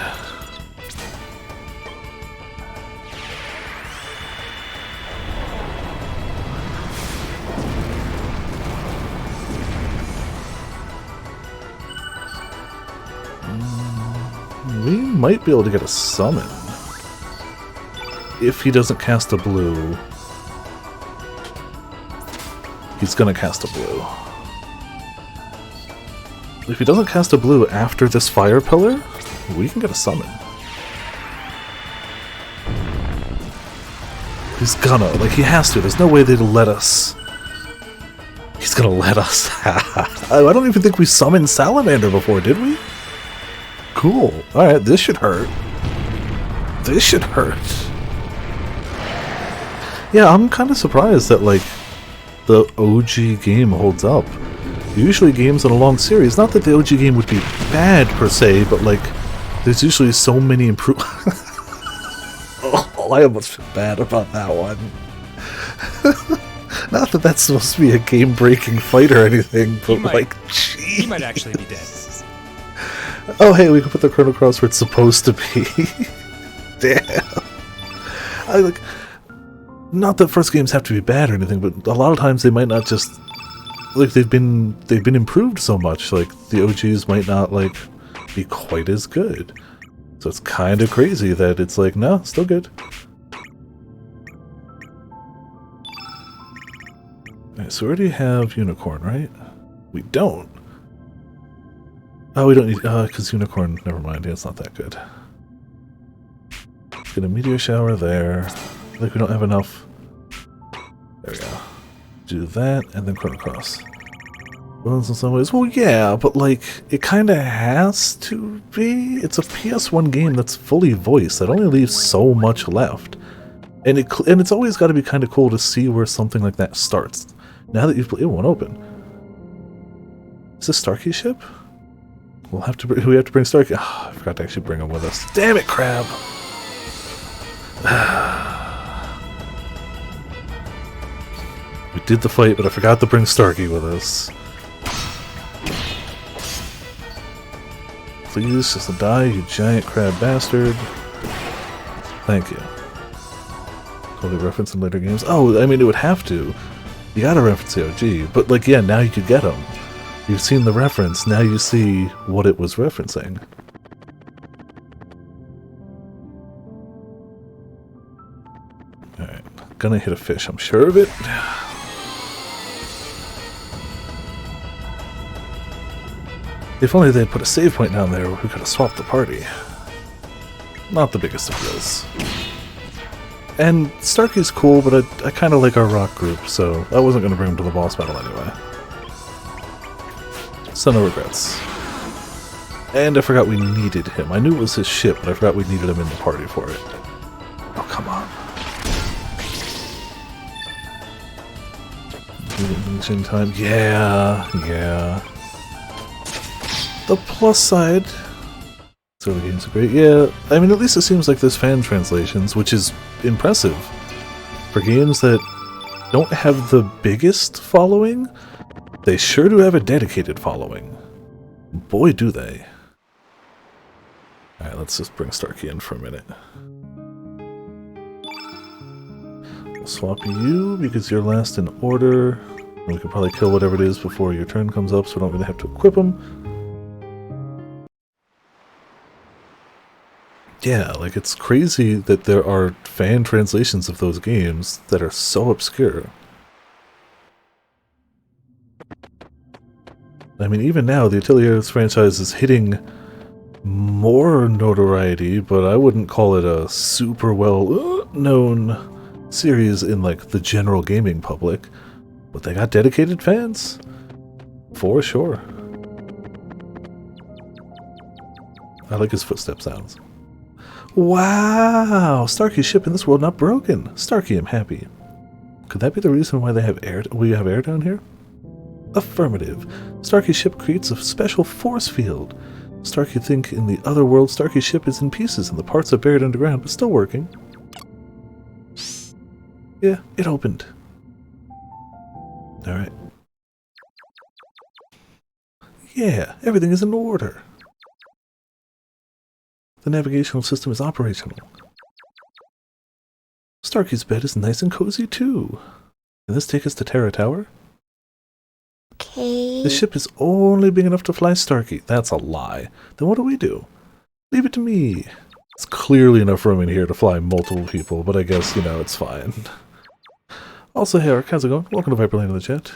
We might be able to get a summon. If he doesn't cast a blue, he's gonna cast a blue. If he doesn't cast a blue after this fire pillar, we can get a summon. He's gonna, like, he has to. There's no way they'd let us. He's gonna let us. I don't even think we summoned Salamander before, did we? Cool. Alright, this should hurt. This should hurt. Yeah, I'm kind of surprised that, like, the OG game holds up. Usually games in a long series, not that the OG game would be bad per se, but, like, there's usually so many oh, I almost feel bad about that one. Not that that's supposed to be a game-breaking fight or anything, but, like, jeez. He might actually be dead. Oh, hey, we can put the Chrono Cross where it's supposed to be. Damn. Not that first games have to be bad or anything, but a lot of times they might not just, like, they've been improved so much, like, the OGs might not, like, be quite as good. So it's kind of crazy that it's like, no, still good. Alright, so we already have Unicorn, right? We don't. Oh, we don't need, because Unicorn, never mind, yeah, it's not that good. Get a Meteor Shower there. Like, we don't have enough. There we go. Do that, and then Chrono Cross. Well, in some ways, well, yeah, but, like, it kind of has to be. It's a PS1 game that's fully voiced, that only leaves so much left. And it's always got to be kind of cool to see where something like that starts. Now that you've played, it won't open. Is this Starkey's ship? We have to bring Starkey. Oh, I forgot to actually bring him with us. Damn it, Crab! We did the fight, but I forgot to bring Starkey with us. Please, just die, you giant crab bastard. Thank you. Totally reference in later games. Oh, I mean, it would have to. You gotta reference the OG, but, like, yeah, now you could get him. You've seen the reference, now you see what it was referencing. Alright, gonna hit a fish, I'm sure of it. If only they'd put a save point down there, we could have swapped the party. Not the biggest of deals. And Starkey's cool, but I kind of like our rock group, so I wasn't going to bring him to the boss battle anyway. So no regrets. And I forgot we needed him. I knew it was his ship, but I forgot we needed him in the party for it. Oh, come on. Ancient time. Yeah. The plus side... So the games are great. Yeah, I mean, at least it seems like there's fan translations, which is impressive. For games that don't have the biggest following, they sure do have a dedicated following. Boy, do they. Alright, let's just bring Starkey in for a minute. We'll swap you, because you're last in order. And we can probably kill whatever it is before your turn comes up, so we don't really have to equip them. Yeah, like, it's crazy that there are fan translations of those games that are so obscure. I mean, even now, the Ateliers franchise is hitting more notoriety, but I wouldn't call it a super well-known series in, like, the general gaming public. But they got dedicated fans. For sure. I like his footstep sounds. Wow! Starkey's ship in this world not broken. Starkey, I'm happy. Could that be the reason why we have air down here? Affirmative. Starkey's ship creates a special force field. Starkey think in the other world Starkey's ship is in pieces and the parts are buried underground, but still working. Yeah, it opened. Alright. Yeah, everything is in order. The navigational system is operational. Starkey's bed is nice and cozy too. Can this take us to Terra Tower? Okay. The ship is only big enough to fly Starkey. That's a lie. Then what do we do? Leave it to me. It's clearly enough room in here to fly multiple people, but I guess, it's fine. Also, hey, Eric, how's it going? Welcome to Viperland in the chat.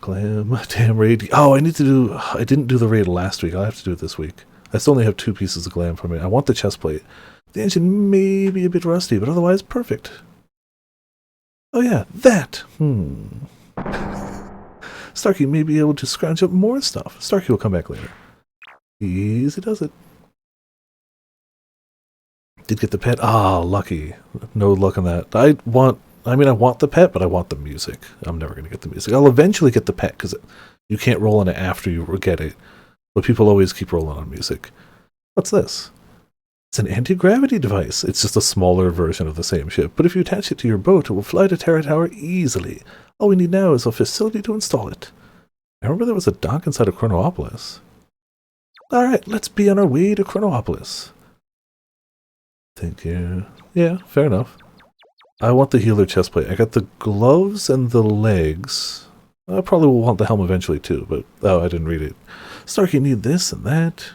Glam, damn raid. Oh, I didn't do the raid last week. I'll have to do it this week. I still only have 2 pieces of glam for me. I want the chest plate. The engine may be a bit rusty, but otherwise perfect. Oh yeah, that! Starkey may be able to scrounge up more stuff. Starkey will come back later. Easy does it. Did get the pet. Ah, lucky. No luck on that. I want the pet, but I want the music. I'm never going to get the music. I'll eventually get the pet, because you can't roll on it after you get it. But people always keep rolling on music. What's this? It's an anti-gravity device. It's just a smaller version of the same ship, but if you attach it to your boat, it will fly to Terra Tower easily. All we need now is a facility to install it. I remember there was a dock inside of Chronopolis. Alright, let's be on our way to Chronopolis. Thank you. Yeah, fair enough. I want the healer chestplate. I got the gloves and the legs. I probably will want the helm eventually too, but oh, I didn't read it. Starkey need this and that.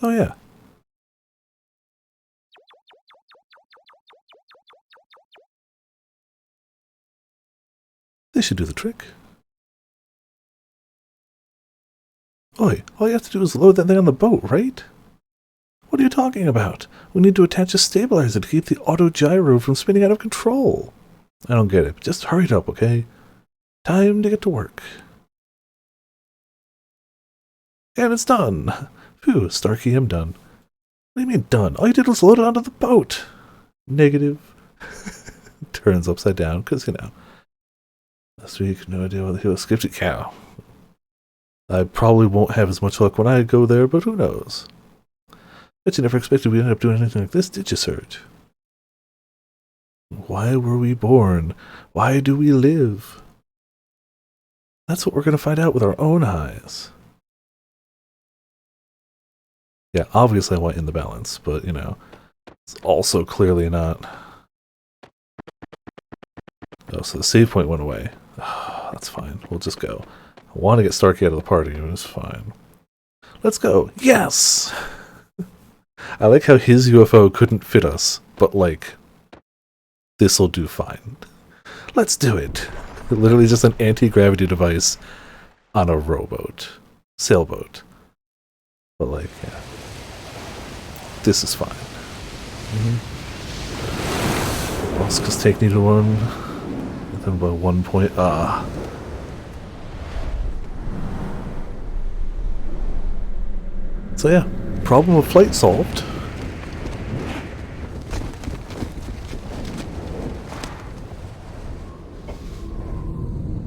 Oh yeah. This should do the trick. Oi, all you have to do is load that thing on the boat, right? What are you talking about? We need to attach a stabilizer to keep the auto gyro from spinning out of control. I don't get it. Just hurry it up, okay? Time to get to work. And it's done. Phew, Starkey, I'm done. What do you mean done? All you did was load it onto the boat. Negative. Turns upside down, because, last week, no idea whether he was skipted cow. I probably won't have as much luck when I go there, but who knows? Bet you never expected we'd end up doing anything like this, did you, Serge? Why were we born? Why do we live? That's what we're going to find out with our own eyes. Yeah, obviously I want in the balance, but, it's also clearly not. Oh, so the save point went away. Oh, that's fine. We'll just go. I want to get Starkey out of the party, but it's fine. Let's go. Yes! I like how his UFO couldn't fit us, but, this'll do fine. Let's do it. Literally just an anti-gravity device on a rowboat. Sailboat. But, yeah. This is fine. Oscar's take needed one. And then by 1 point. So yeah, problem of flight solved.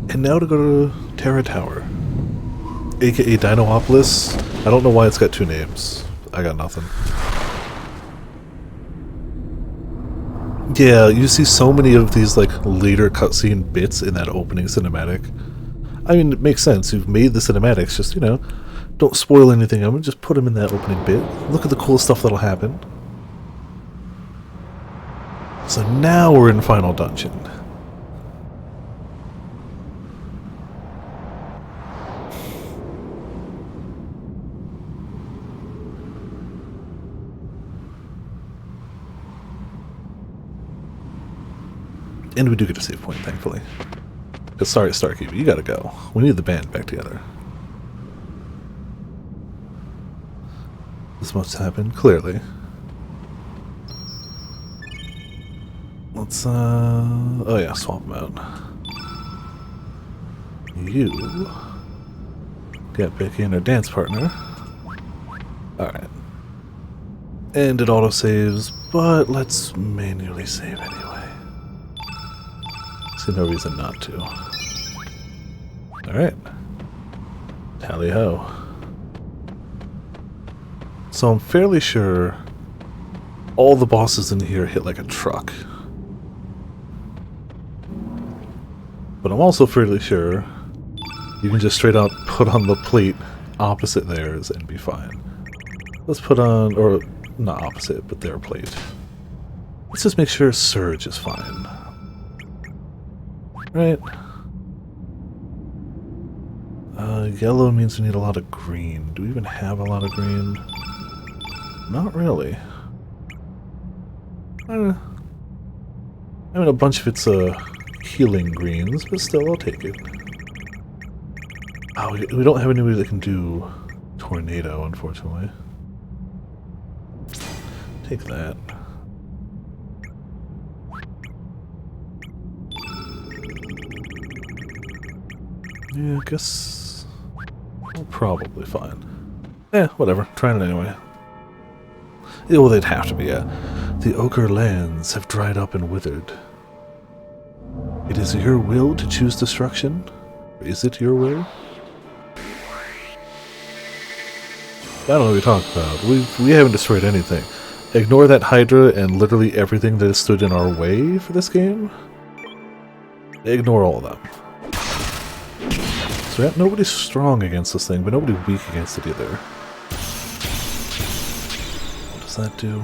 And now to go to Terra Tower, aka Dinopolis. I don't know why it's got 2 names. I got nothing. Yeah, you see so many of these later cutscene bits in that opening cinematic. I mean, it makes sense. You've made the cinematics, just don't spoil anything of them, just put them in that opening bit. Look at the cool stuff that'll happen. So now we're in Final Dungeon. And we do get a save point, thankfully. Because sorry, Starkey, but you gotta go. We need the band back together. This must happen, clearly. Let's, oh yeah, swap them out. You get Becky and her dance partner. Alright. And it auto-saves, but let's manually save anyway. See no reason not to. Alright. Tally-ho. So I'm fairly sure all the bosses in here hit like a truck. But I'm also fairly sure you can just straight out put on the plate opposite theirs and be fine. Let's put on, or not opposite, but their plate. Let's just make sure Surge is fine. Right. Yellow means we need a lot of green. Do we even have a lot of green? Not really. I mean, a bunch of it's healing greens, but still, I'll take it. Oh, we don't have anybody that can do Tornado, unfortunately. Take that. Yeah, I guess we're probably fine. Yeah, whatever. Trying it anyway. Yeah, well, they'd have to be, yeah. The Ochre lands have dried up and withered. It is your will to choose destruction? Is it your will? I don't know what you're talking about. We haven't destroyed anything. Ignore that Hydra and literally everything that has stood in our way for this game. Ignore all of them. So yeah, nobody's strong against this thing, but nobody weak against it either. What does that do?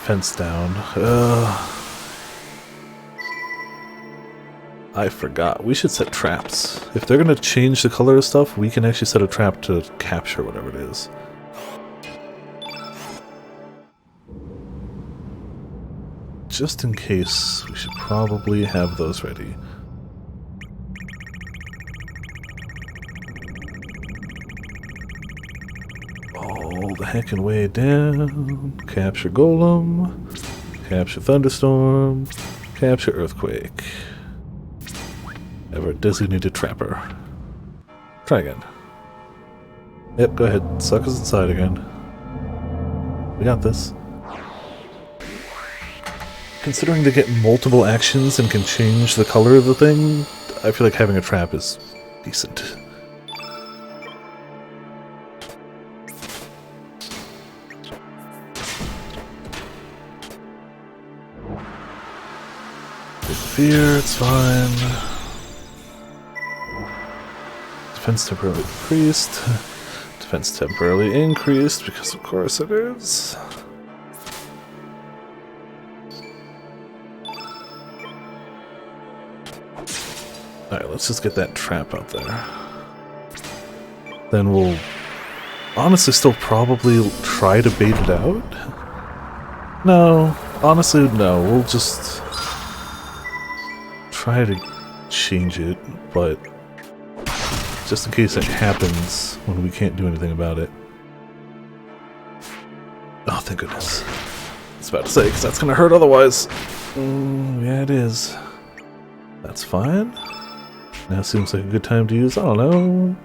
Fence down. I forgot. We should set traps. If they're gonna change the color of stuff, we can actually set a trap to capture whatever it is. Just in case, we should probably have those ready. All the heckin' way down. Capture Golem. Capture Thunderstorm. Capture Earthquake. Ever designated trapper. Try again. Yep, go ahead. Suck us inside again. We got this. Considering they get multiple actions and can change the color of the thing, I feel like having a trap is decent. Big fear, it's fine. Defense temporarily decreased. Defense temporarily increased, because of course it is. Alright, let's just get that trap out there. Then we'll honestly still probably try to bait it out. No, honestly no, we'll just try to change it, but just in case it happens when we can't do anything about it. Oh, thank goodness. I was about to say, because that's going to hurt otherwise. Yeah, it is. That's fine. Now seems like a good time to use, I don't know,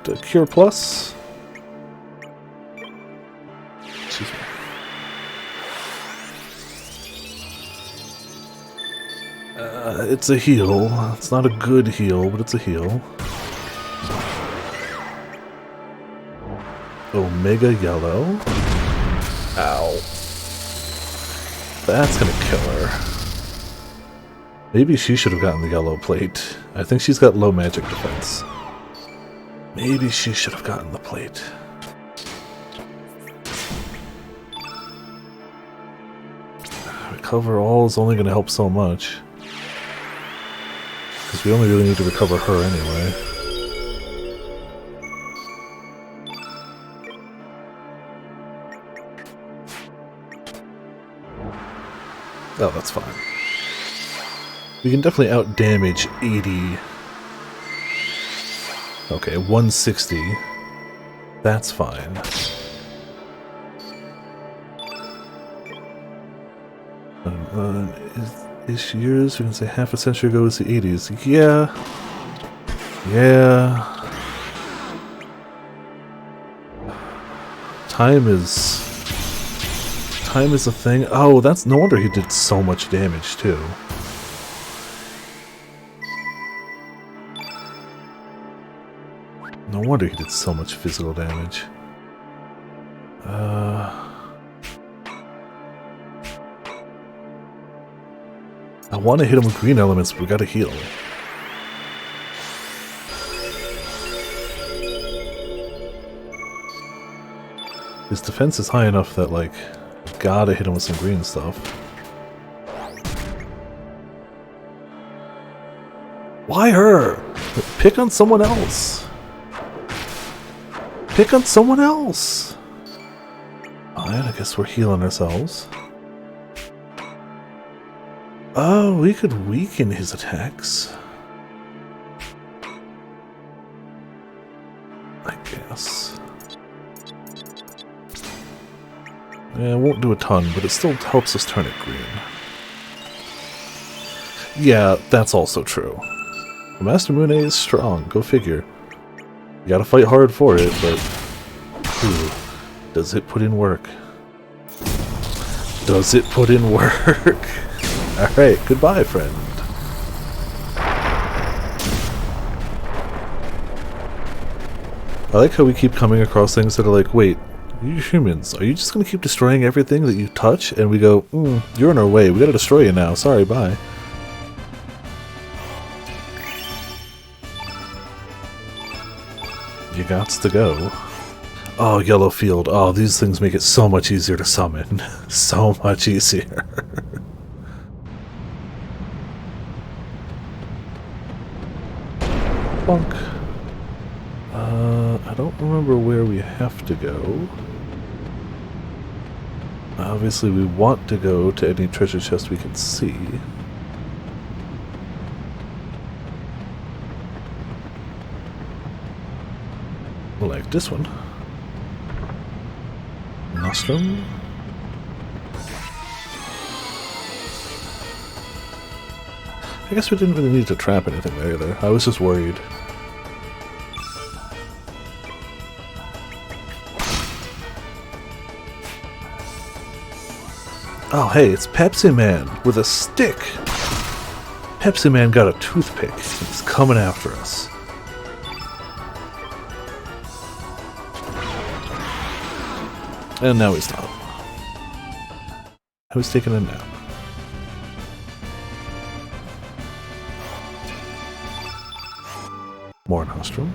the Cure Plus? Excuse me. It's a heal. It's not a good heal, but it's a heal. Omega Yellow. Ow. That's gonna kill her. Maybe she should have gotten the yellow plate. I think she's got low magic defense. Maybe she should have gotten the plate. Recover all is only gonna help so much. Because we only really need to recover her anyway. Oh, that's fine. We can definitely out-damage 80. Okay, 160. That's fine. Is yours? We can say half a century ago was the 80s. Yeah. Yeah. Time is a thing. Oh, that's no wonder he did so much damage too. No wonder he did so much physical damage. I want to hit him with green elements, but we gotta heal. His defense is high enough that, like, gotta hit him with some green stuff. Why her? Pick on someone else. Pick on someone else. Alright, I guess we're healing ourselves. Oh, we could weaken his attacks. I guess. Yeah, it won't do a ton, but it still helps us turn it green. Yeah, that's also true. Master Mune is strong, go figure. You gotta fight hard for it, but... Ooh, does it put in work? Does it put in work? Alright, goodbye, friend. I like how we keep coming across things that are like, wait, you humans, are you just gonna keep destroying everything that you touch? And we go, you're in our way, we gotta destroy you now, sorry, bye. You gots to go. Oh, yellow field. Oh, these things make it so much easier to summon. So much easier. Bonk. I don't remember where we have to go. Obviously, we want to go to any treasure chest we can see. Like this one. Nostrum. I guess we didn't really need to trap anything there either. I was just worried. Oh hey, it's Pepsi Man with a stick! Pepsi Man got a toothpick. He's coming after us. And now he's not. I was taking a nap. More nostrum.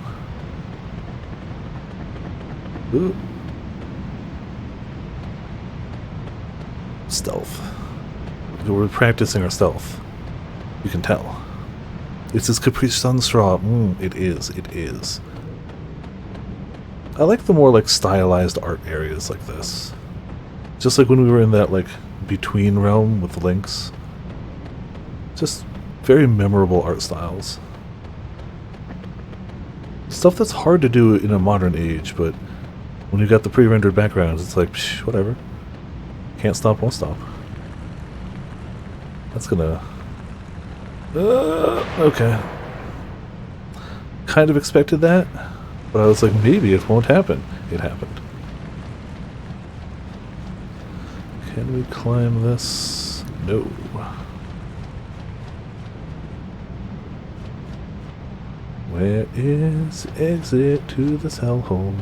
Ooh. Stealth. We're practicing our stealth. You can tell. It's his Caprice Sunstraw. It is. It is. I like the more like stylized art areas like this. Just like when we were in that like between realm with the links. Just very memorable art styles. Stuff that's hard to do in a modern age, but when you've got the pre-rendered backgrounds, it's like, psh, whatever. Can't stop, won't stop. That's gonna... okay. Kind of expected that. But I was like, maybe it won't happen. It happened. Can we climb this? No. Where is exit to this hellhole?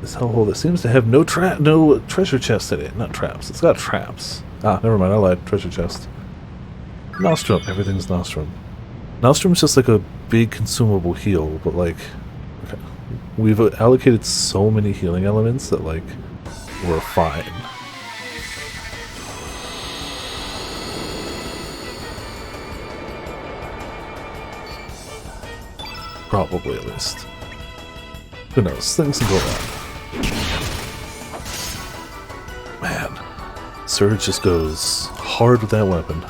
This hellhole that seems to have no treasure chest in it. Not traps. It's got traps. Ah, never mind. I lied. Treasure chest. Nostrum. Everything's Nostrum. Nostrum's just like a big consumable heal, but like, okay. We've allocated so many healing elements that like, we're fine. Probably, at least. Who knows? Things can go wrong. Man. Surge just goes hard with that weapon.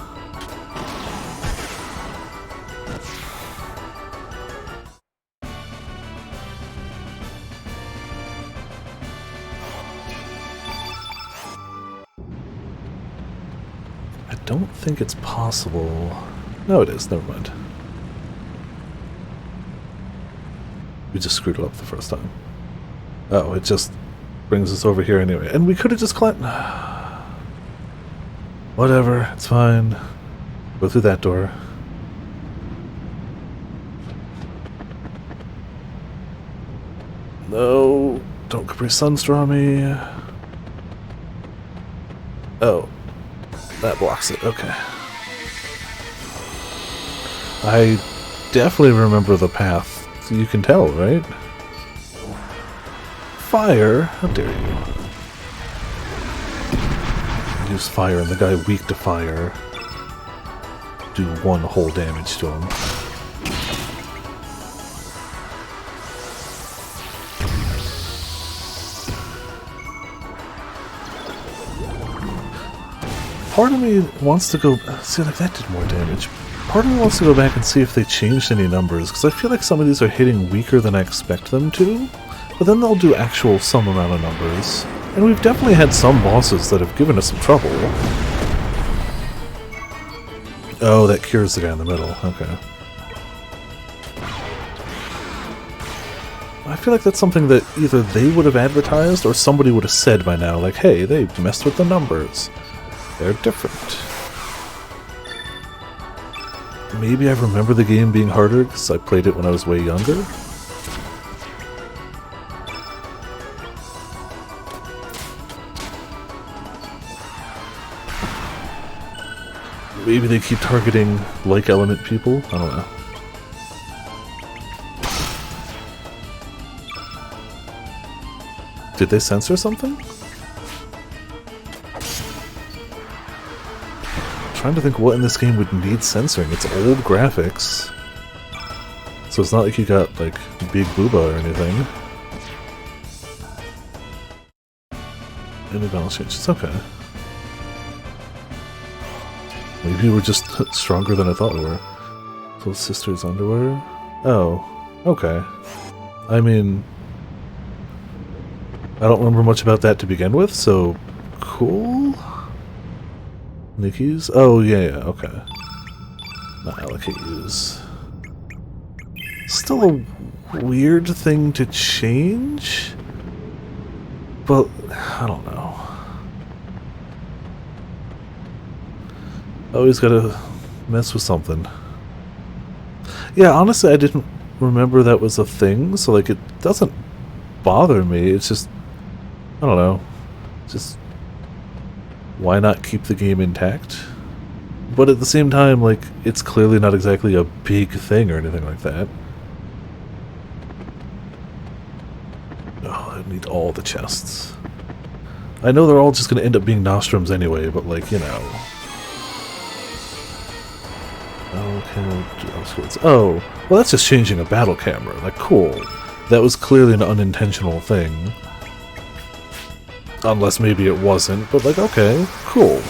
I don't think it's possible. No, it is. Never mind. We just screwed it up the first time. Oh, it just brings us over here anyway. And we could have just climbed. Whatever, it's fine. Go through that door. No, don't Capri Sunstraw me. Oh, that blocks it. Okay. I definitely remember the path. You can tell, right? fire? How dare you? Use fire and the guy weak to fire. Do 1 whole damage to him. Part of me wants to go... See, like, that did more damage. Part of me wants to go back and see if they changed any numbers, because I feel like some of these are hitting weaker than I expect them to, but then they'll do actual some amount of numbers. And we've definitely had some bosses that have given us some trouble. Oh, that cures the guy in the middle. Okay. I feel like that's something that either they would have advertised or somebody would have said by now, like, hey, they messed with the numbers. They're different. Maybe I remember the game being harder because I played it when I was way younger. Maybe they keep targeting like element people? I don't know. Did they censor something? I'm trying to think what in this game would need censoring. It's old graphics. So it's not like you got, like, big booba or anything. Any balance changes, okay. Maybe we're just stronger than I thought we were. Little sister's underwear? Oh, okay. I mean, I don't remember much about that to begin with, so cool. Nikki's? Oh, yeah, okay. Not allocate use. Still a weird thing to change, but I don't know. Always gotta mess with something. Yeah, honestly, I didn't remember that was a thing, so like it doesn't bother me. It's just, I don't know, just why not keep the game intact? But at the same time, like, it's clearly not exactly a big thing or anything like that. Oh, I need all the chests. I know they're all just gonna end up being nostrums anyway, but like, you know. Oh, well that's just changing a battle camera. Like, cool. That was clearly an unintentional thing. Unless maybe it wasn't, but like, okay, cool.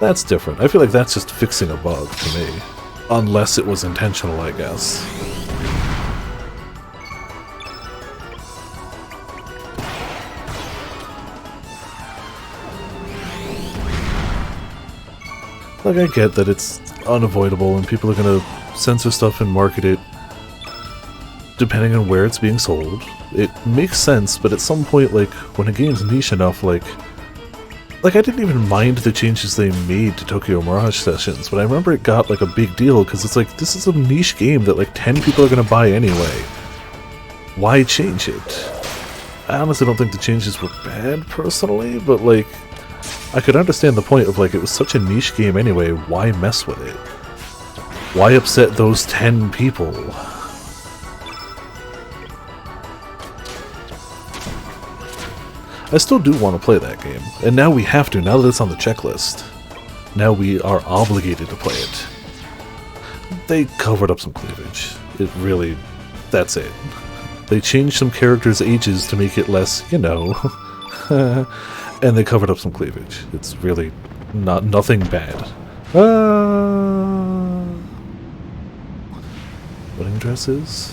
That's different. I feel like that's just fixing a bug to me. Unless it was intentional, I guess. Like, I get that it's unavoidable and people are gonna censor stuff and market it depending on where it's being sold. It makes sense, but at some point, like, when a game's niche enough, like I didn't even mind the changes they made to Tokyo Mirage Sessions, but I remember it got, like, a big deal, because it's like, this is a niche game that, like, 10 people are gonna buy anyway. Why change it? I honestly don't think the changes were bad, personally, but, like, I could understand the point of, like, it was such a niche game anyway, why mess with it? Why upset those 10 people? I still do want to play that game, and now we have to, now that it's on the checklist. Now we are obligated to play it. They covered up some cleavage. It really... that's it. They changed some characters' ages to make it less, you know... and they covered up some cleavage. It's really nothing bad. Wedding dresses?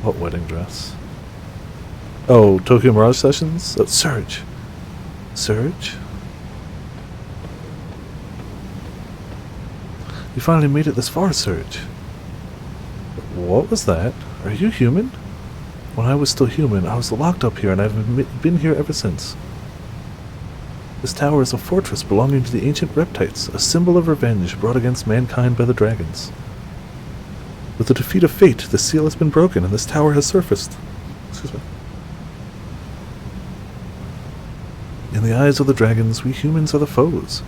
What wedding dress? Oh, Tokyo Mirage Sessions? Surge. Surge? You finally made it this far, Surge. What was that? Are you human? When I was still human, I was locked up here and I've been here ever since. This tower is a fortress belonging to the ancient reptites, a symbol of revenge brought against mankind by the dragons. With the defeat of fate, the seal has been broken and this tower has surfaced. Excuse me. In the eyes of the dragons, we humans are the foes.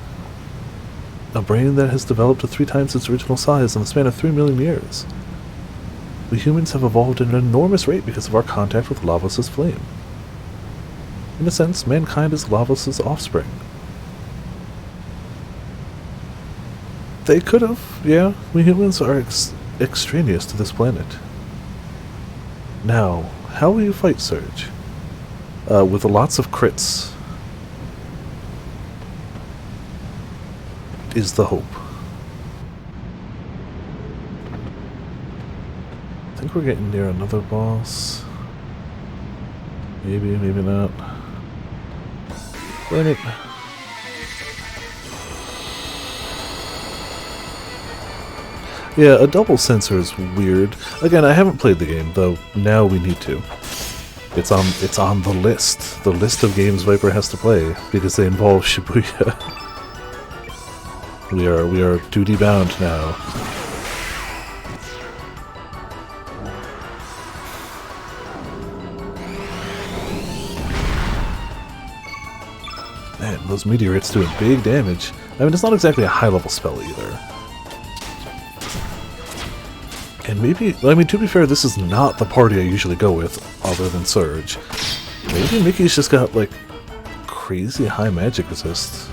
A brain that has developed to 3 times its original size in the span of 3 million years. We humans have evolved at an enormous rate because of our contact with Lavos' flame. In a sense, mankind is Lavos' offspring. They could have, yeah. We humans are extraneous to this planet. Now, how will you fight Surge? With lots of crits. Is the hope. I think we're getting near another boss. Maybe, maybe not. Burn it. Yeah, a double sensor is weird. Again, I haven't played the game, though now we need to. It's on the list of games Viper has to play, because they involve Shibuya. We are duty bound now. Man, those meteorites doing big damage. I mean, it's not exactly a high-level spell either. And maybe, I mean, to be fair, this is not the party I usually go with, other than Surge. Maybe Mickey's just got, like, crazy high magic resist.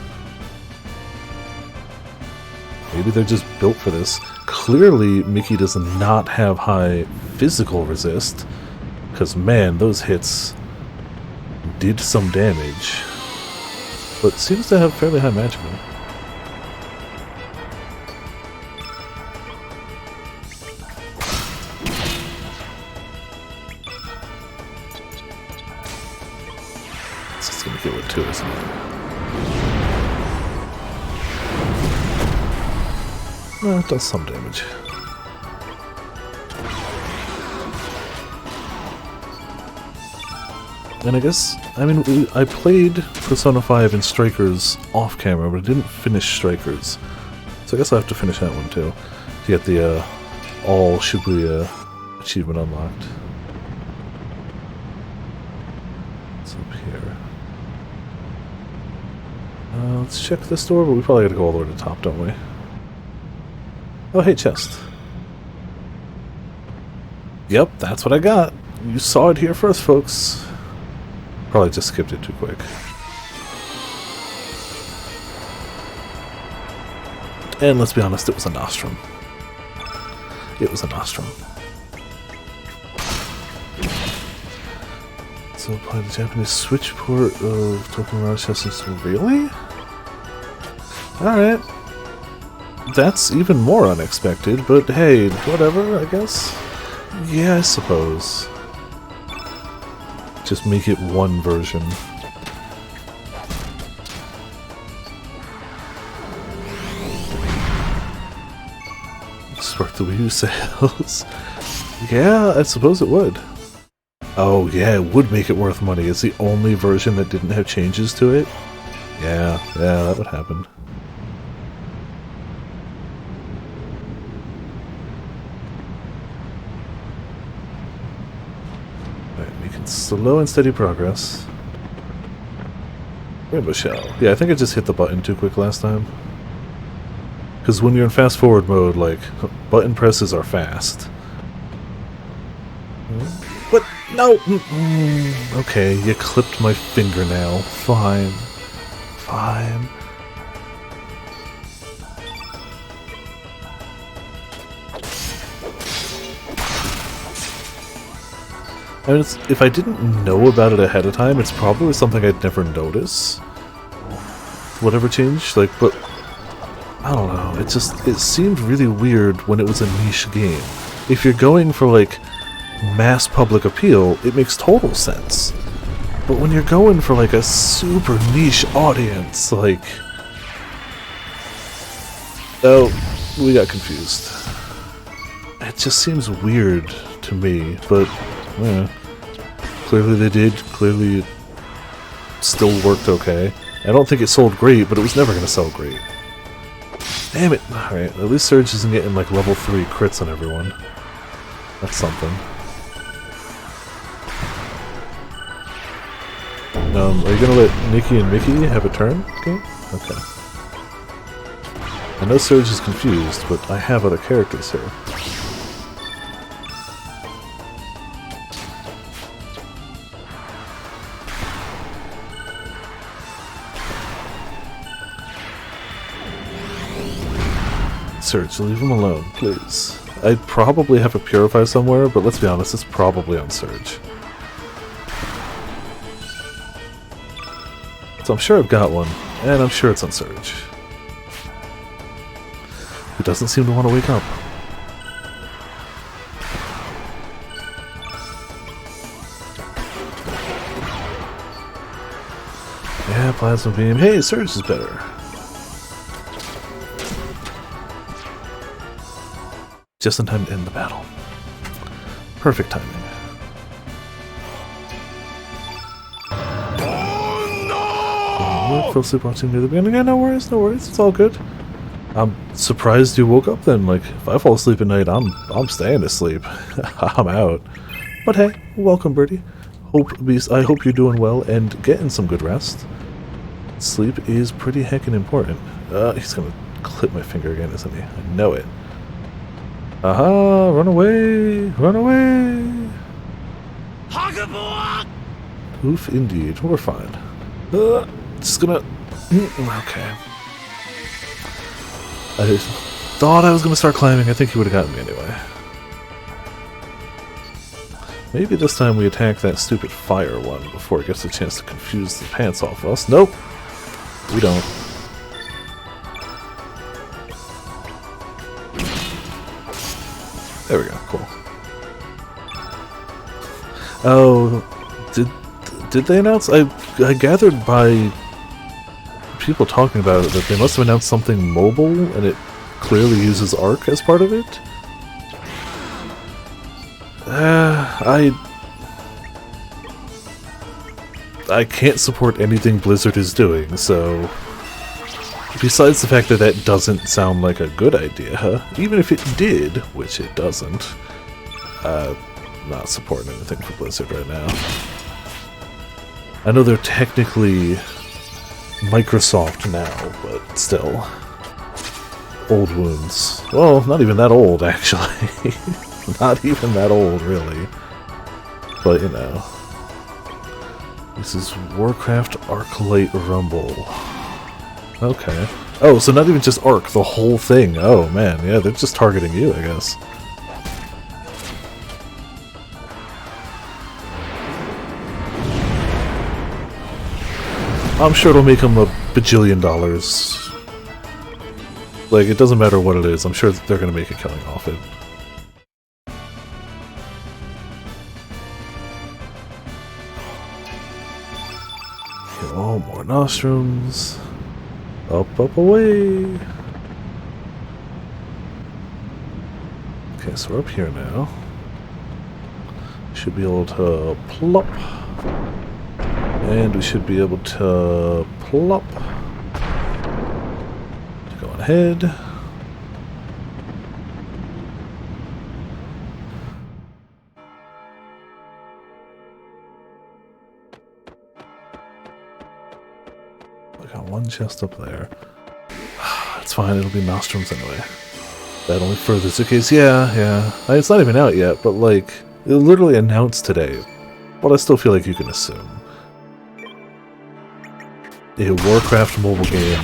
Maybe they're just built for this. Clearly, Mickey does not have high physical resist, because, man, those hits did some damage. But seems to have fairly high magical. It's gonna kill it too, isn't it? Well, it does some damage. And I guess, I mean, I played Persona 5 and Strikers off camera, but I didn't finish Strikers. So I guess I have to finish that one too, to get the all Shibuya achievement unlocked. What's up here? Let's check this door, but we probably gotta go all the way to the top, don't we? Oh, hey, chest. Yep, that's what I got. You saw it here first, folks. Probably just skipped it too quick. And let's be honest, it was a Nostrum. It was a Nostrum. So apply the Japanese switch port of Tokyo Mirage Essence. Really? Alright. That's even more unexpected, but hey, whatever, I guess. Yeah, I suppose. Just make it one version. Spark the Wii U sales. Yeah, I suppose it would. Oh yeah, it would make it worth money. It's the only version that didn't have changes to it. Yeah, that would happen. Slow and steady progress. Rainbow Shell. Yeah, I think I just hit the button too quick last time. Because when you're in fast forward mode, like, button presses are fast. What? No! Okay, you clipped my fingernail. Fine. Fine. I mean, if I didn't know about it ahead of time, it's probably something I'd never notice. Whatever changed, like, but I don't know. It seemed really weird when it was a niche game. If you're going for like mass public appeal, it makes total sense. But when you're going for like a super niche audience, like, oh, we got confused. It just seems weird to me, but yeah. Clearly they did. Clearly it still worked okay. I don't think it sold great, but it was never going to sell great. Damn it! Alright, at least Surge isn't getting like level 3 crits on everyone. That's something. Are you going to let Nikki and Mickey have a turn? Okay. Okay. I know Surge is confused, but I have other characters here. Surge, leave him alone, please. I probably have a Purify somewhere, but let's be honest, it's probably on Surge. So I'm sure I've got one, and I'm sure it's on Surge. He doesn't seem to want to wake up. Yeah, Plasma Beam. Hey, Surge is better. Just in time to end the battle. Perfect timing. Oh no! Fell asleep watching near the beginning. Yeah, no worries, it's all good. I'm surprised you woke up then. Like, if I fall asleep at night, I'm staying asleep. I'm out. But hey, welcome, Birdie. I hope you're doing well and getting some good rest. Sleep is pretty heckin' important. He's gonna clip my finger again, isn't he? I know it. Aha! Run away! Run away! Oof, indeed. We're fine. Just gonna... Okay. I thought I was gonna start climbing. I think he would have gotten me anyway. Maybe this time we attack that stupid fire one before it gets a chance to confuse the pants off us. Nope! We don't. There we go, cool. Oh, did they announce? I gathered by people talking about it that they must have announced something mobile, and it clearly uses Arc as part of it. I can't support anything Blizzard is doing, so... Besides the fact that that doesn't sound like a good idea, even if it did, which it doesn't, not supporting anything for Blizzard right now. I know they're technically Microsoft now, but still. Old wounds. Well, not even that old, actually. Not even that old, really. But, you know. This is Warcraft Arclight Rumble. Okay. Oh, so not even just Arc, the whole thing. Oh, man. Yeah, they're just targeting you, I guess. I'm sure it'll make them $1 bajillion. Like, it doesn't matter what it is. I'm sure they're going to make a killing off it. Oh, more nostrums. Up, up, away. Okay, so we're up here now. Should be able to plop. And we should be able to plop. Go ahead. I got one chest up there. It's fine, it'll be nostrums anyway. That only furthers the case. Yeah. It's not even out yet, but like, it literally announced today. But I still feel like you can assume. A Warcraft mobile game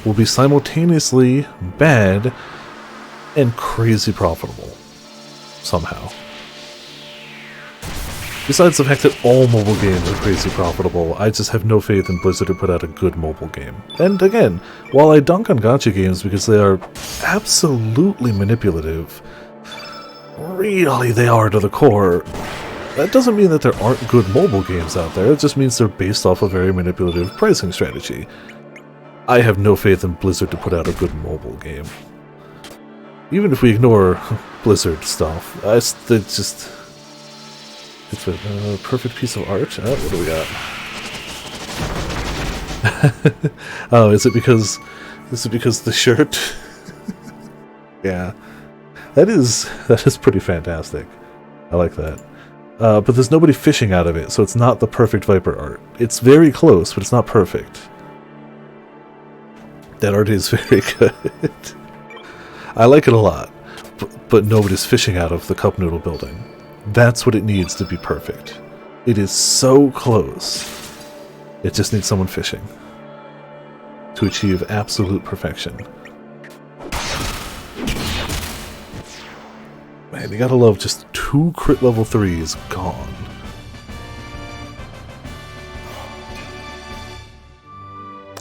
will be simultaneously bad and crazy profitable. Somehow. Besides the fact that all mobile games are crazy profitable, I just have no faith in Blizzard to put out a good mobile game. And again, while I dunk on gacha games because they are absolutely manipulative, really they are to the core, that doesn't mean that there aren't good mobile games out there, it just means they're based off a very manipulative pricing strategy. I have no faith in Blizzard to put out a good mobile game. Even if we ignore Blizzard stuff, it's a perfect piece of art. What do we got? Oh, is it because the shirt? Yeah, that is pretty fantastic. I like that. But there's nobody fishing out of it, so it's not the perfect Viper art. It's very close, but it's not perfect. That art is very good. I like it a lot, but nobody's fishing out of the Cup Noodle building. That's what it needs to be perfect. It is so close. It just needs someone fishing to achieve absolute perfection. Man, you gotta love just 2 crit level 3s gone.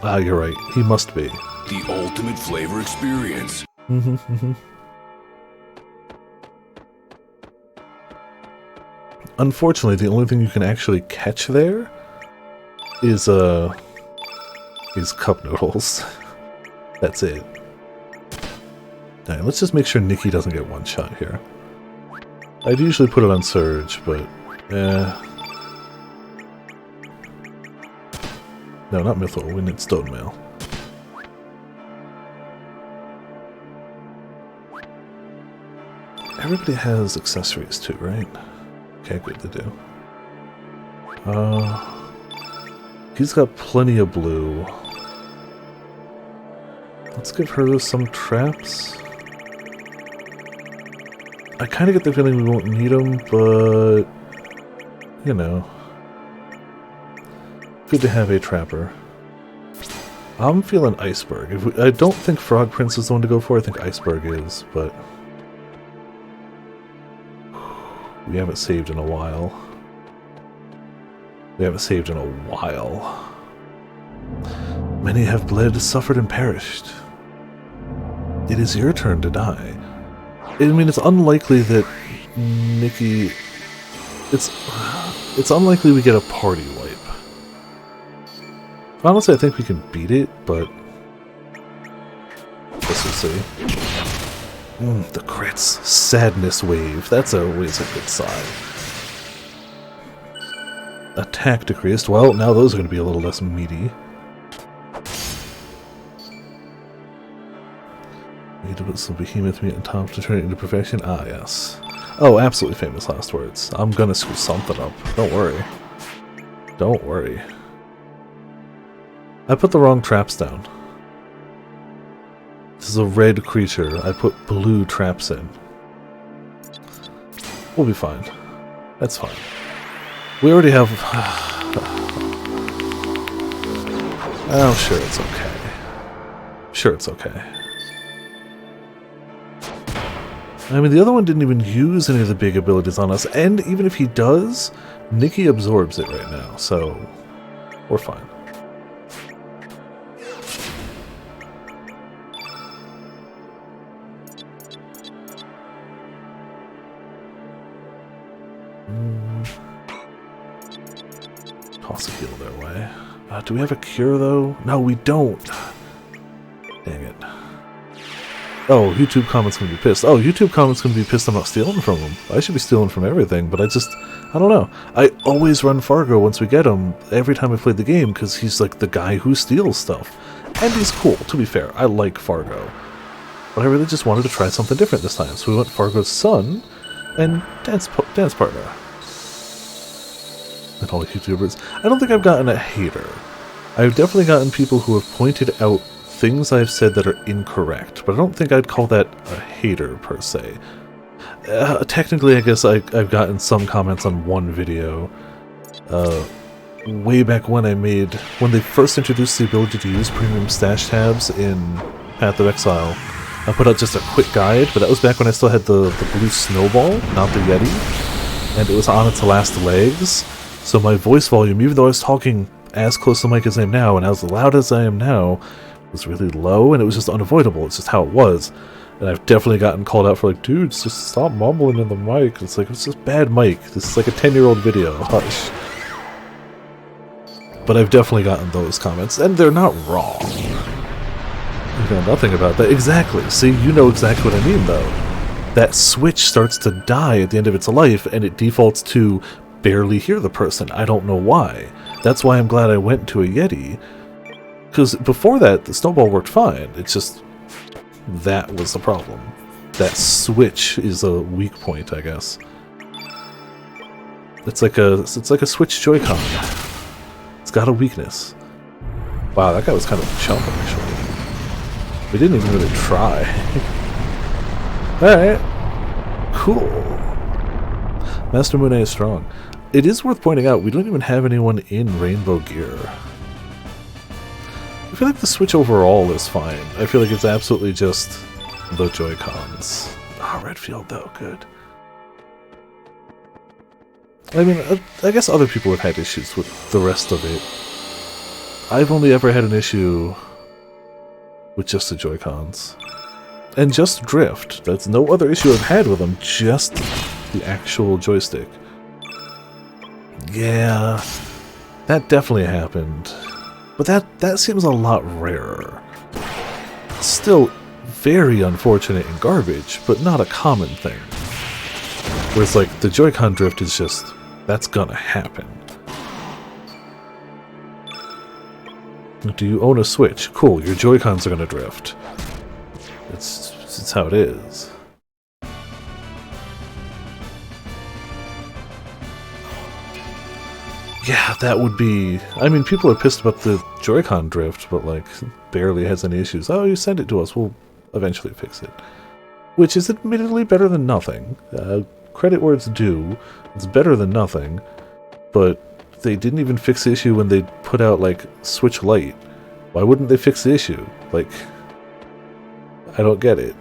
Ah, you're right. He must be. The ultimate flavor experience. Unfortunately, the only thing you can actually catch there is cup noodles. That's it. Alright, let's just make sure Nikki doesn't get one shot here. I'd usually put it on Surge, but no, not Mythol, we need Stone Mail. Everybody has accessories too, right? Okay, good, they do. He's got plenty of blue. Let's give her some traps. I kind of get the feeling we won't need them, but you know, good to have a trapper. I'm feeling Iceberg. I don't think Frog Prince is the one to go for. I think Iceberg is, but we haven't saved in a while. Many have bled, suffered, and perished. It is your turn to die. I mean, it's unlikely that Nikki... It's unlikely we get a party wipe. Honestly, I think we can beat it, but... Guess we'll see. The crits. Sadness wave. That's always a good sign. Attack decreased. Well, now those are going to be a little less meaty. Need to put some behemoth meat on top to turn it into perfection? Ah, yes. Oh, absolutely famous last words. I'm gonna screw something up. Don't worry. Don't worry. I put the wrong traps down. This is a red creature. I put blue traps in. We'll be fine. That's fine. We already have... Oh, sure, it's okay. Sure, it's okay. I mean, the other one didn't even use any of the big abilities on us, and even if he does, Nikki absorbs it right now, so we're fine. Toss a heal their way. Do we have a cure, though? No, we don't. Dang it. Oh, YouTube comments gonna be pissed. Oh, YouTube comments gonna be pissed I'm not stealing from them. I should be stealing from everything, but I don't know. I always run Fargo once we get him, every time I play the game, because he's like the guy who steals stuff. And he's cool, to be fair. I like Fargo. But I really just wanted to try something different this time, so we went Fargo's son and dance partner. And all YouTubers. I don't think I've gotten a hater. I've definitely gotten people who have pointed out things I've said that are incorrect, but I don't think I'd call that a hater, per se. Technically, I guess I've gotten some comments on one video. Way back when when they first introduced the ability to use premium stash tabs in Path of Exile, I put out just a quick guide, but that was back when I still had the blue snowball, not the Yeti, and it was on its last legs, so my voice volume, even though I was talking as close to the mic as I am now, and as loud as I am now, was really low, and it was just unavoidable. It's just how it was. And I've definitely gotten called out for like, dude, just stop mumbling in the mic. It's like, it's just bad mic. This is like a 10-year-old video. Hush. But I've definitely gotten those comments, and they're not wrong. You know nothing about that. Exactly. See, you know exactly what I mean, though. That switch starts to die at the end of its life, and it defaults to barely hear the person. I don't know why. That's why I'm glad I went to a Yeti. Because before that, the snowball worked fine. It's just that was the problem. That switch is a weak point, I guess. It's like a Switch Joy-Con. It's got a weakness. Wow, that guy was kind of a chump, actually. We didn't even really try. Alright. Cool. Master Moon is strong. It is worth pointing out, we don't even have anyone in rainbow gear. I feel like the Switch overall is fine. I feel like it's absolutely just the Joy-Cons. Ah, Redfield though, good. I mean, I guess other people have had issues with the rest of it. I've only ever had an issue with just the Joy-Cons. And just drift. That's no other issue I've had with them, just the actual joystick. Yeah, that definitely happened. But that seems a lot rarer. Still very unfortunate and garbage, but not a common thing. Whereas like the Joy-Con drift is just, that's gonna happen. Do you own a Switch? Cool, your Joy-Cons are gonna drift. It's how it is. Yeah, that would be... I mean, people are pissed about the Joy-Con drift, but like, barely has any issues. Oh, you send it to us, we'll eventually fix it. Which is admittedly better than nothing. Credit where it's due. It's better than nothing. But they didn't even fix the issue when they put out, like, Switch Lite. Why wouldn't they fix the issue? Like, I don't get it.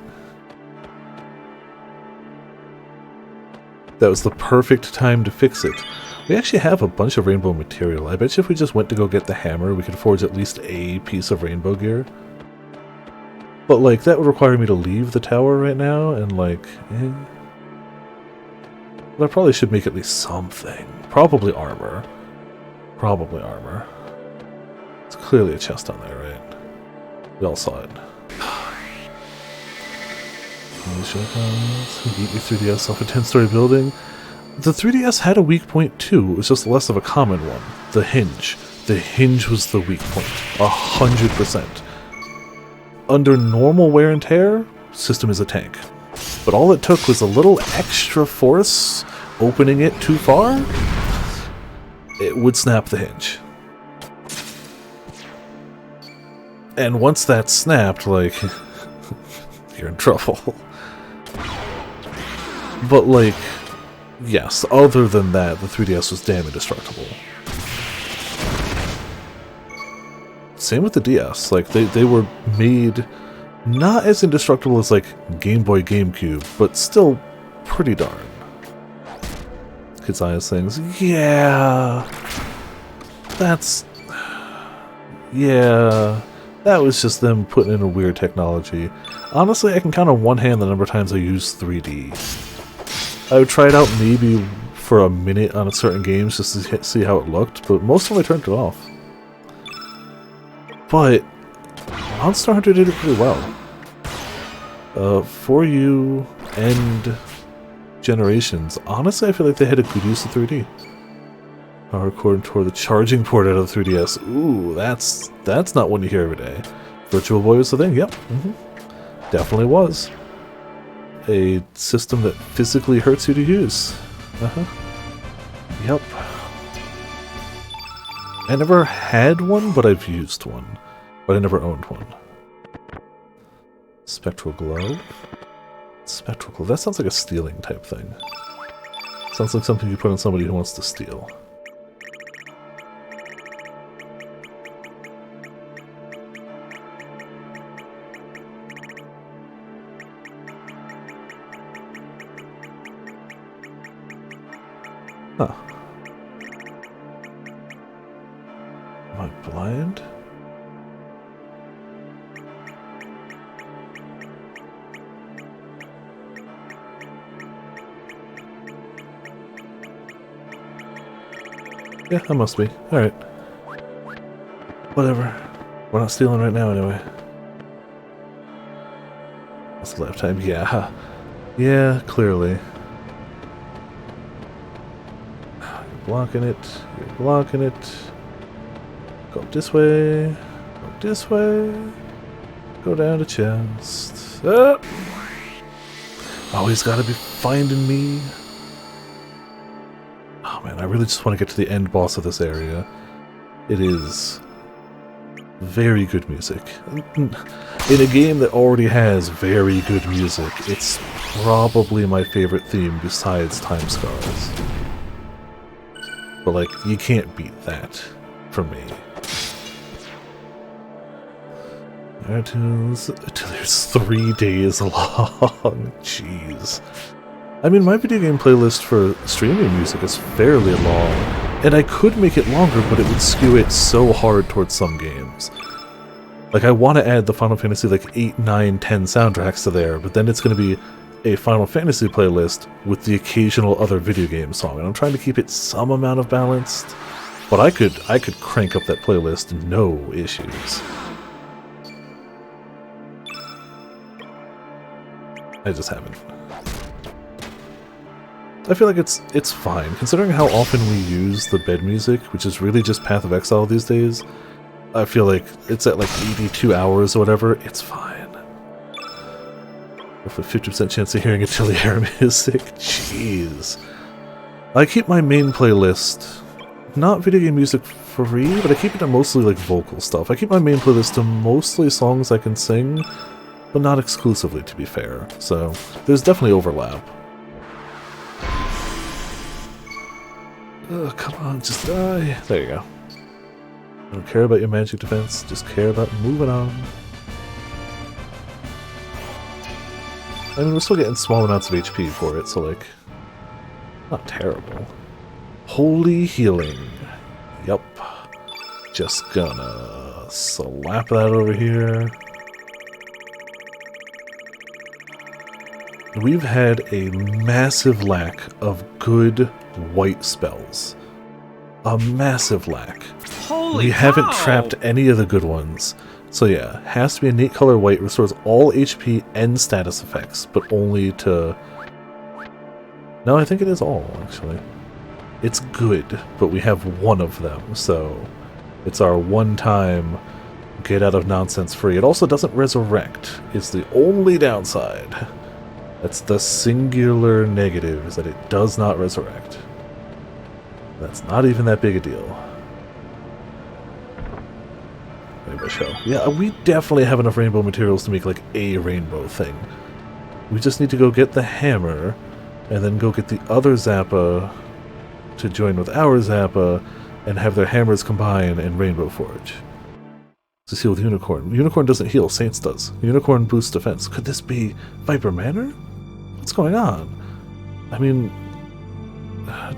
That was the perfect time to fix it. We actually have a bunch of rainbow material. I bet you if we just went to go get the hammer, we could forge at least a piece of rainbow gear. But, like, that would require me to leave the tower right now, and, like, But I probably should make at least something. Probably armor. Probably armor. It's clearly a chest on there, right? We all saw it. Beat your 3DS off a 10-story building. The 3DS had a weak point too, it was just less of a common one. The hinge. The hinge was the weak point. 100%. Under normal wear and tear, system is a tank. But all it took was a little extra force opening it too far, it would snap the hinge. And once that snapped, like, you're in trouble. But, like, yes, other than that, the 3DS was damn indestructible. Same with the DS. Like, they were made not as indestructible as, like, Game Boy, GameCube, but still pretty darn. Kids' Eyes things. Yeah. That's... Yeah. That was just them putting in a weird technology. Honestly, I can count on one hand the number of times I used 3D. I would try it out maybe for a minute on certain games just to see how it looked, but most of them I turned it off. But Monster Hunter did it pretty well. For you and Generations, honestly I feel like they had a good use of 3D. Power cord toward the charging port out of the 3DS. Ooh, that's not one you hear every day. Virtual Boy was the thing, yep. Definitely was. A system that physically hurts you to use. Yep. I never had one, but I've used one. But I never owned one. Spectral Glow? Spectral Glow. That sounds like a stealing type thing. Sounds like something you put on somebody who wants to steal. Huh. Am I blind? Yeah, I must be. Alright. Whatever. We're not stealing right now anyway. That's the lifetime. Yeah. Yeah, clearly. Blocking it, you're blocking it. Go up this way, go up this way, go down to chest. Oh! Always gotta be finding me. Oh man, I really just want to get to the end boss of this area. It is very good music. In a game that already has very good music, it's probably my favorite theme besides Time Scars. But, like, you can't beat that for me. Until there's 3 days long. Jeez. I mean, my video game playlist for streaming music is fairly long, and I could make it longer, but it would skew it so hard towards some games. Like, I want to add the Final Fantasy, like, 8, 9, 10 soundtracks to there, but then it's going to be a Final Fantasy playlist with the occasional other video game song, and I'm trying to keep it some amount of balanced, but I could crank up that playlist, no issues. I just haven't. I feel like it's fine, considering how often we use the bed music, which is really just Path of Exile these days. I feel like it's at like 82 hours or whatever, it's fine. With a 50% chance of hearing Atelier music, jeez. I keep my main playlist, not video game music free, but I keep it to mostly like vocal stuff. I keep my main playlist to mostly songs I can sing, but not exclusively, to be fair. So there's definitely overlap. Ugh, come on, just die. There you go. I don't care about your magic defense, just care about moving on. I mean, we're still getting small amounts of HP for it, so like, not terrible. Holy healing. Yup. Just gonna slap that over here. We've had a massive lack of good white spells. A massive lack. Holy we haven't cow. trapped any of the good ones. So yeah, has to be innate color white, restores all HP and status effects, but only to... No, I think it is all, actually. It's good, but we have one of them, so it's our one-time get out of nonsense free. It also doesn't resurrect. It's the only downside. That's the singular negative, is that it does not resurrect. That's not even that big a deal. Rainbow shell. Yeah, we definitely have enough rainbow materials to make like a rainbow thing. We just need to go get the hammer, and then go get the other Zappa to join with our Zappa, and have their hammers combine in Rainbow Forge. To heal with Unicorn. Unicorn doesn't heal, Saints does. Unicorn boosts defense. Could this be Viper Manor? What's going on? I mean,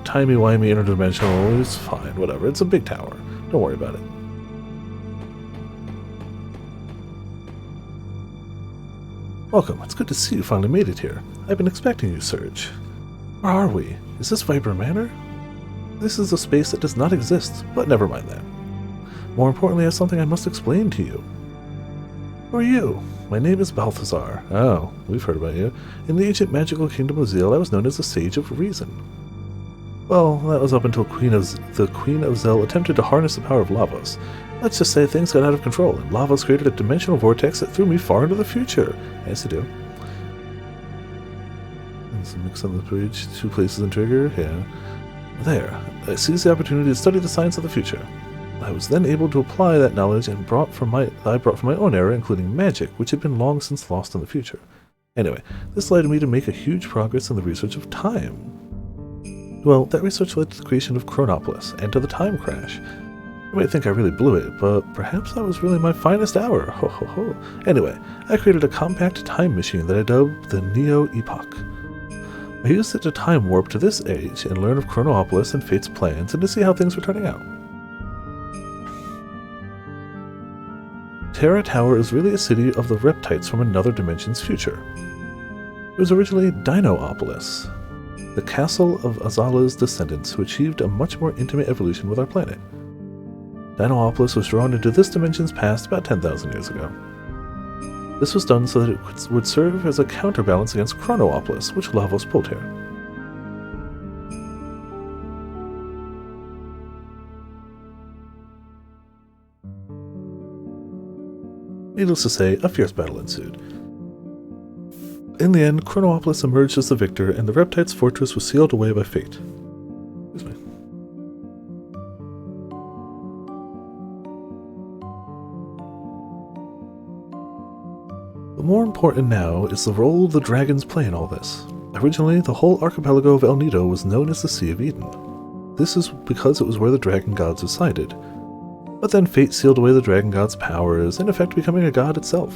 timey-wimey interdimensional is fine, whatever. It's a big tower. Don't worry about it. Welcome. It's good to see you finally made it here. I've been expecting you, Surge. Where are we? Is this Viper Manor? This is a space that does not exist, but never mind that. More importantly, I have something I must explain to you. Who are you? My name is Balthazar. Oh, we've heard about you. In the ancient magical kingdom of Zeal, I was known as the Sage of Reason. Well, that was up until the Queen of Zel attempted to harness the power of Lavos. Let's just say things got out of control, and Lavos created a dimensional vortex that threw me far into the future. As you do. There's a mix on the bridge, 2 places and trigger, yeah. There, I seized the opportunity to study the science of the future. I was then able to apply that knowledge and brought from my own era, including magic, which had been long since lost in the future. Anyway, this led me to make a huge progress in the research of time. Well, that research led to the creation of Chronopolis, and to the time crash. You might think I really blew it, but perhaps that was really my finest hour, ho ho ho. Anyway, I created a compact time machine that I dubbed the Neo-Epoch. I used it to time warp to this age and learn of Chronopolis and Fate's plans and to see how things were turning out. Terra Tower is really a city of the Reptites from another dimension's future. It was originally Dinopolis, the castle of Azala's descendants who achieved a much more intimate evolution with our planet. Dinopolis was drawn into this dimension's past about 10,000 years ago. This was done so that it would serve as a counterbalance against Chronopolis, which Lavos pulled here. Needless to say, a fierce battle ensued. In the end, Chronopolis emerged as the victor, and the Reptites' fortress was sealed away by fate. Excuse me. More important now is the role the dragons play in all this. Originally, the whole archipelago of El Nido was known as the Sea of Eden. This is because it was where the dragon gods resided. But then fate sealed away the dragon god's powers, in effect becoming a god itself.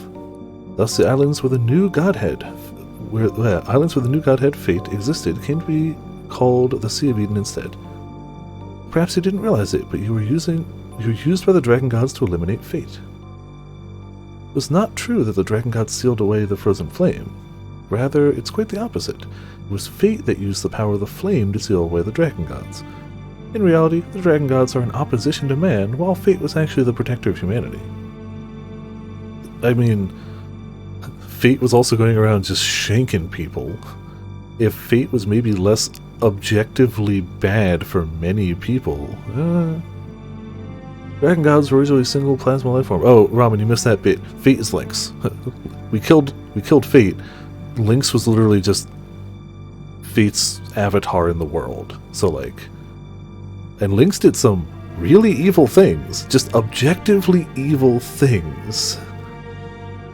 Thus the islands were the new godhead, islands where the new godhead Fate existed came to be called the Sea of Eden instead. Perhaps you didn't realize it, but you were used by the dragon gods to eliminate Fate. It was not true that the dragon gods sealed away the frozen flame. Rather, it's quite the opposite. It was Fate that used the power of the flame to seal away the dragon gods. In reality, the dragon gods are in opposition to man, while Fate was actually the protector of humanity. I mean, Fate was also going around just shanking people. If Fate was maybe less objectively bad for many people, dragon gods were originally single plasma life form. Oh, Ramen, you missed that bit. Fate is Lynx. we killed Fate. Lynx was literally just Fate's avatar in the world. So like, and Lynx did some really evil things, just objectively evil things.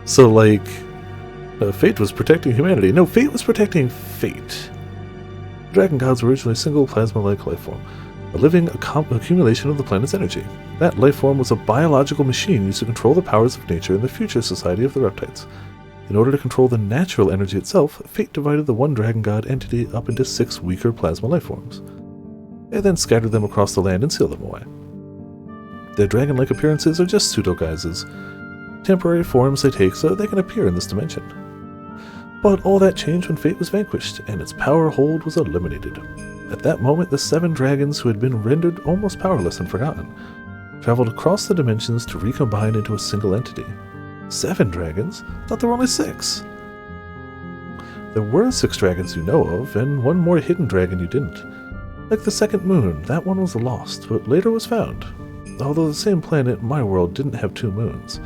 So like, Fate was protecting humanity. No, Fate was protecting Fate. Dragon gods were originally a single plasma-like life form, a living accumulation of the planet's energy. That life form was a biological machine used to control the powers of nature in the future society of the Reptites. In order to control the natural energy itself, Fate divided the one dragon god entity up into 6 weaker plasma life forms. They then scattered them across the land and sealed them away. Their dragon-like appearances are just pseudo-guises, temporary forms they take so they can appear in this dimension. But all that changed when Fate was vanquished, and its power hold was eliminated. At that moment, the 7 dragons who had been rendered almost powerless and forgotten traveled across the dimensions to recombine into a single entity. 7 dragons? I thought there were only 6. There were 6 dragons you know of, and one more hidden dragon you didn't. Like the second moon, that one was lost, but later was found. Although the same planet, my world, didn't have 2 moons.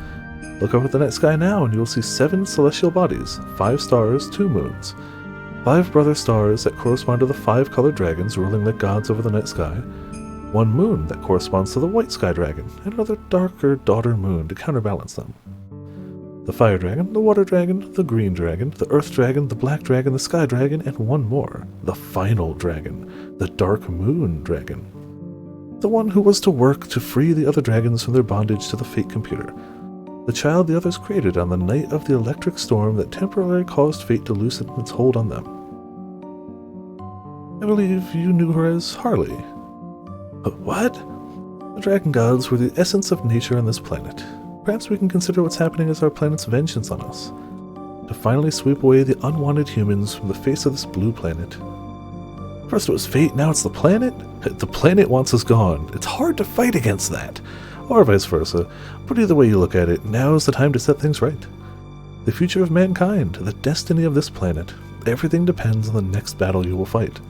Look up at the night sky now and you will see 7 celestial bodies, 5 stars, 2 moons. 5 brother stars that correspond to the 5 colored dragons ruling like gods over the night sky. 1 moon that corresponds to the white sky dragon, and another darker daughter moon to counterbalance them. The fire dragon, the water dragon, the green dragon, the earth dragon, the black dragon, the sky dragon, and 1 more, the final dragon, the dark moon dragon. The one who was to work to free the other dragons from their bondage to the Fate computer. The child the others created on the night of the electric storm that temporarily caused Fate to loosen its hold on them. I believe you knew her as Harley. But what? The dragon gods were the essence of nature on this planet. Perhaps we can consider what's happening as our planet's vengeance on us, to finally sweep away the unwanted humans from the face of this blue planet. First it was Fate, now it's the planet? The planet wants us gone. It's hard to fight against that. Or vice versa. But either way you look at it, now is the time to set things right. The future of mankind, the destiny of this planet, everything depends on the next battle you will fight.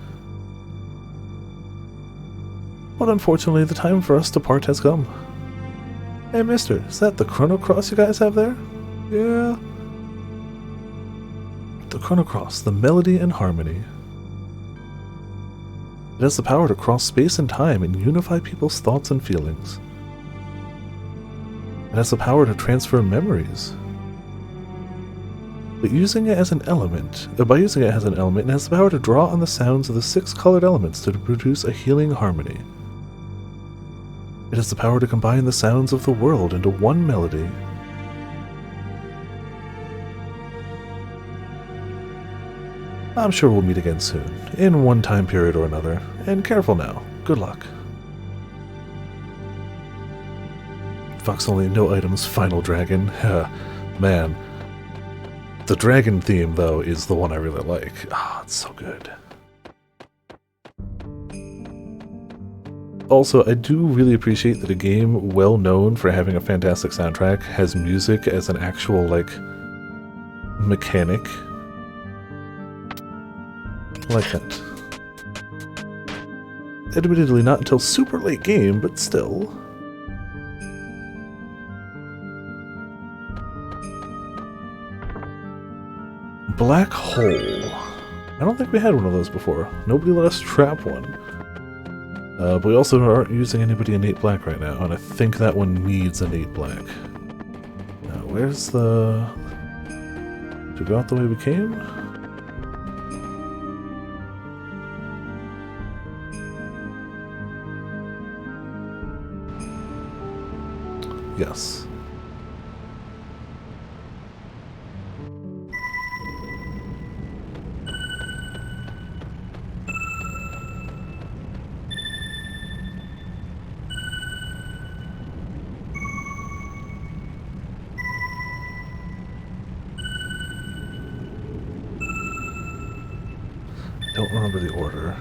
But unfortunately, the time for us to part has come. Hey mister, is that the Chrono Cross you guys have there? Yeah. The Chrono Cross, the melody and harmony. It has the power to cross space and time and unify people's thoughts and feelings. It has the power to transfer memories. By using it as an element, it has the power to draw on the sounds of the 6 colored elements to produce a healing harmony. It has the power to combine the sounds of the world into one melody. I'm sure we'll meet again soon, in one time period or another, and careful now. Good luck. Fox only, no items, final dragon. Man. The dragon theme, though, is the one I really like. It's so good. Also, I do really appreciate that a game well known for having a fantastic soundtrack has music as an actual, mechanic. I like that. Admittedly, not until super late game, but still. Black hole. I don't think we had one of those before. Nobody let us trap one. But we also aren't using anybody innate black right now, and I think that one needs innate black. Now, where's the... Did we go out the way we came? Yes. don't remember the order.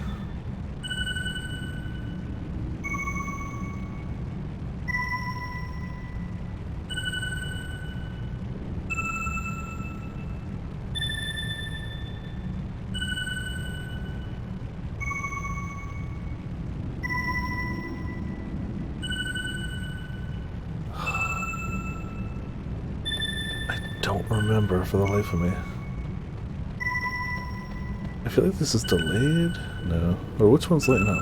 Don't remember for the life of me. I feel like this is delayed? No. Or which one's lighting up?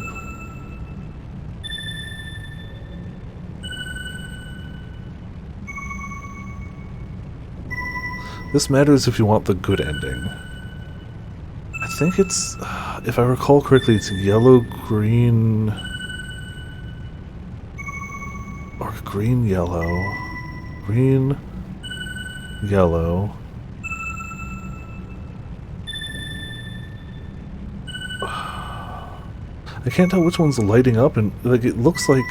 This matters if you want the good ending. I think it's, if I recall correctly, it's yellow, green, or green, yellow, green, yellow. I can't tell which one's lighting up, and like it looks like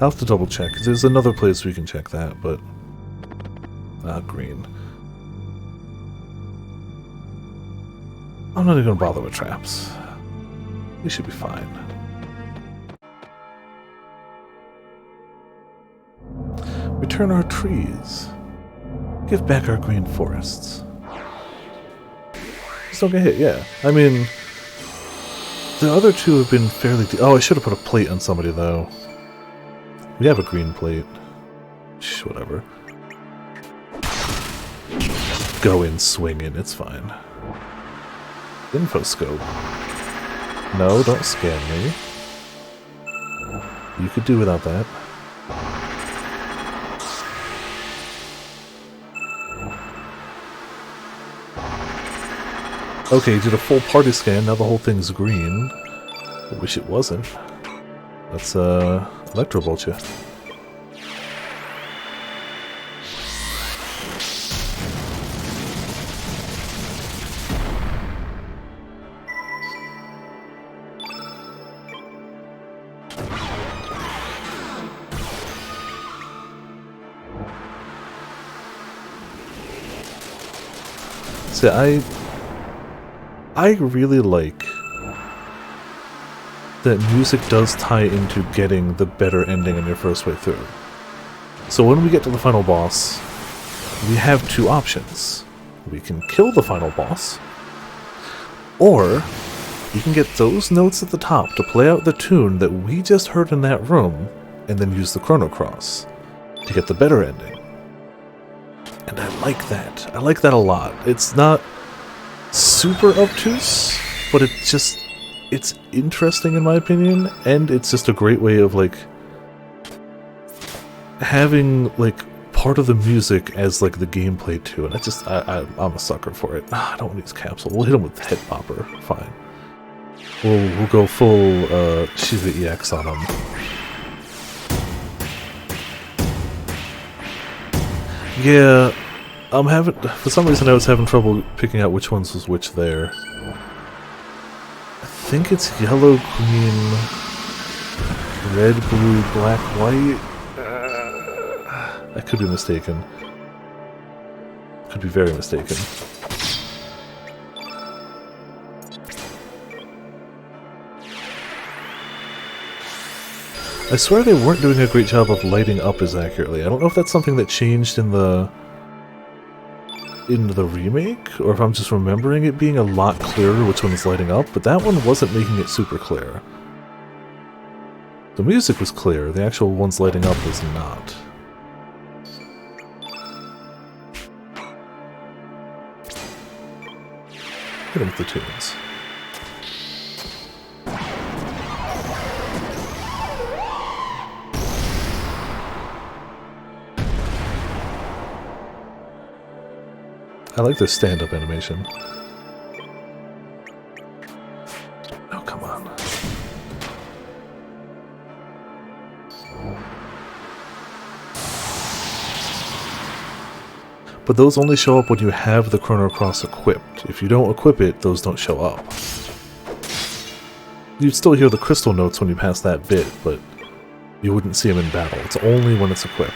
I'll have to double check. There's another place we can check that, but green. I'm not even gonna bother with traps. We should be fine. Return our trees. Give back our green forests. Just don't get hit, yeah. I mean, the other two have been fairly... Oh, I should have put a plate on somebody, though. We have a green plate. Shh, whatever. Go in swinging, it's fine. Infoscope. No, don't scan me. You could do without that. Okay, did a full party scan, now the whole thing's green. I wish it wasn't. Let's, Electrobolt you. See, I really like that music does tie into getting the better ending on your first way through. So when we get to the final boss, we have two options. We can kill the final boss, or you can get those notes at the top to play out the tune that we just heard in that room, and then use the Chrono Cross to get the better ending. And I like that. I like that a lot. It's not super obtuse, but it's interesting in my opinion, and it's just a great way of like having like part of the music as like the gameplay too, and I'm a sucker for it. I don't want to use capsule. We'll hit him with the head popper. Fine. We'll go full Shiva EX on him. Yeah, for some reason I was having trouble picking out which ones was which there. I think it's yellow, green, red, blue, black, white. I could be mistaken. Could be very mistaken. I swear they weren't doing a great job of lighting up as accurately. I don't know if that's something that changed in the remake, or if I'm just remembering it being a lot clearer which one is lighting up, but that one wasn't making it super clear. The music was clear, the actual ones lighting up was not. Hit him with the tunes. I like their stand-up animation. Oh, come on. but those only show up when you have the Chrono Cross equipped. If you don't equip it, those don't show up. You'd still hear the crystal notes when you pass that bit, but you wouldn't see them in battle. It's only when it's equipped.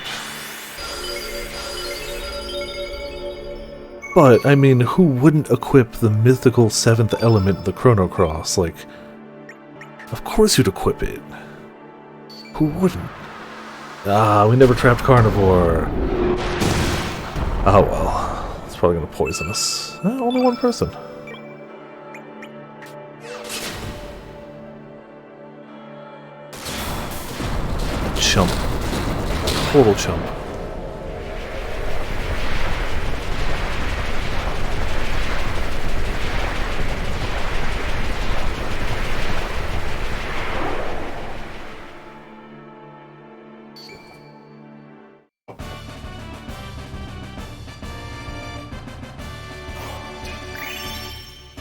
But, I mean, who wouldn't equip the mythical 7th element, the Chrono Cross? Like, of course you'd equip it. Who wouldn't? Ah, we never trapped Carnivore. Oh well. It's probably gonna poison us. Only one person. Chump. Total chump.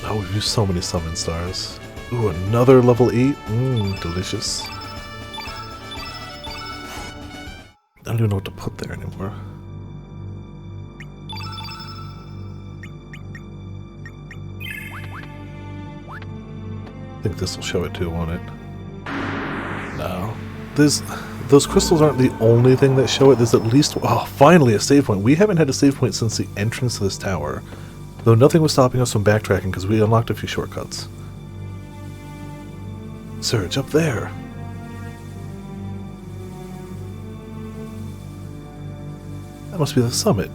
Oh, we've used so many summon stars. Ooh, another level 8? Delicious. I don't even know what to put there anymore. I think this will show it too, won't it? No. Those crystals aren't the only thing that show it. There's at least... Oh, finally a save point. We haven't had a save point since the entrance to this tower. Though nothing was stopping us from backtracking because we unlocked a few shortcuts. Surge, up there! That must be the summit.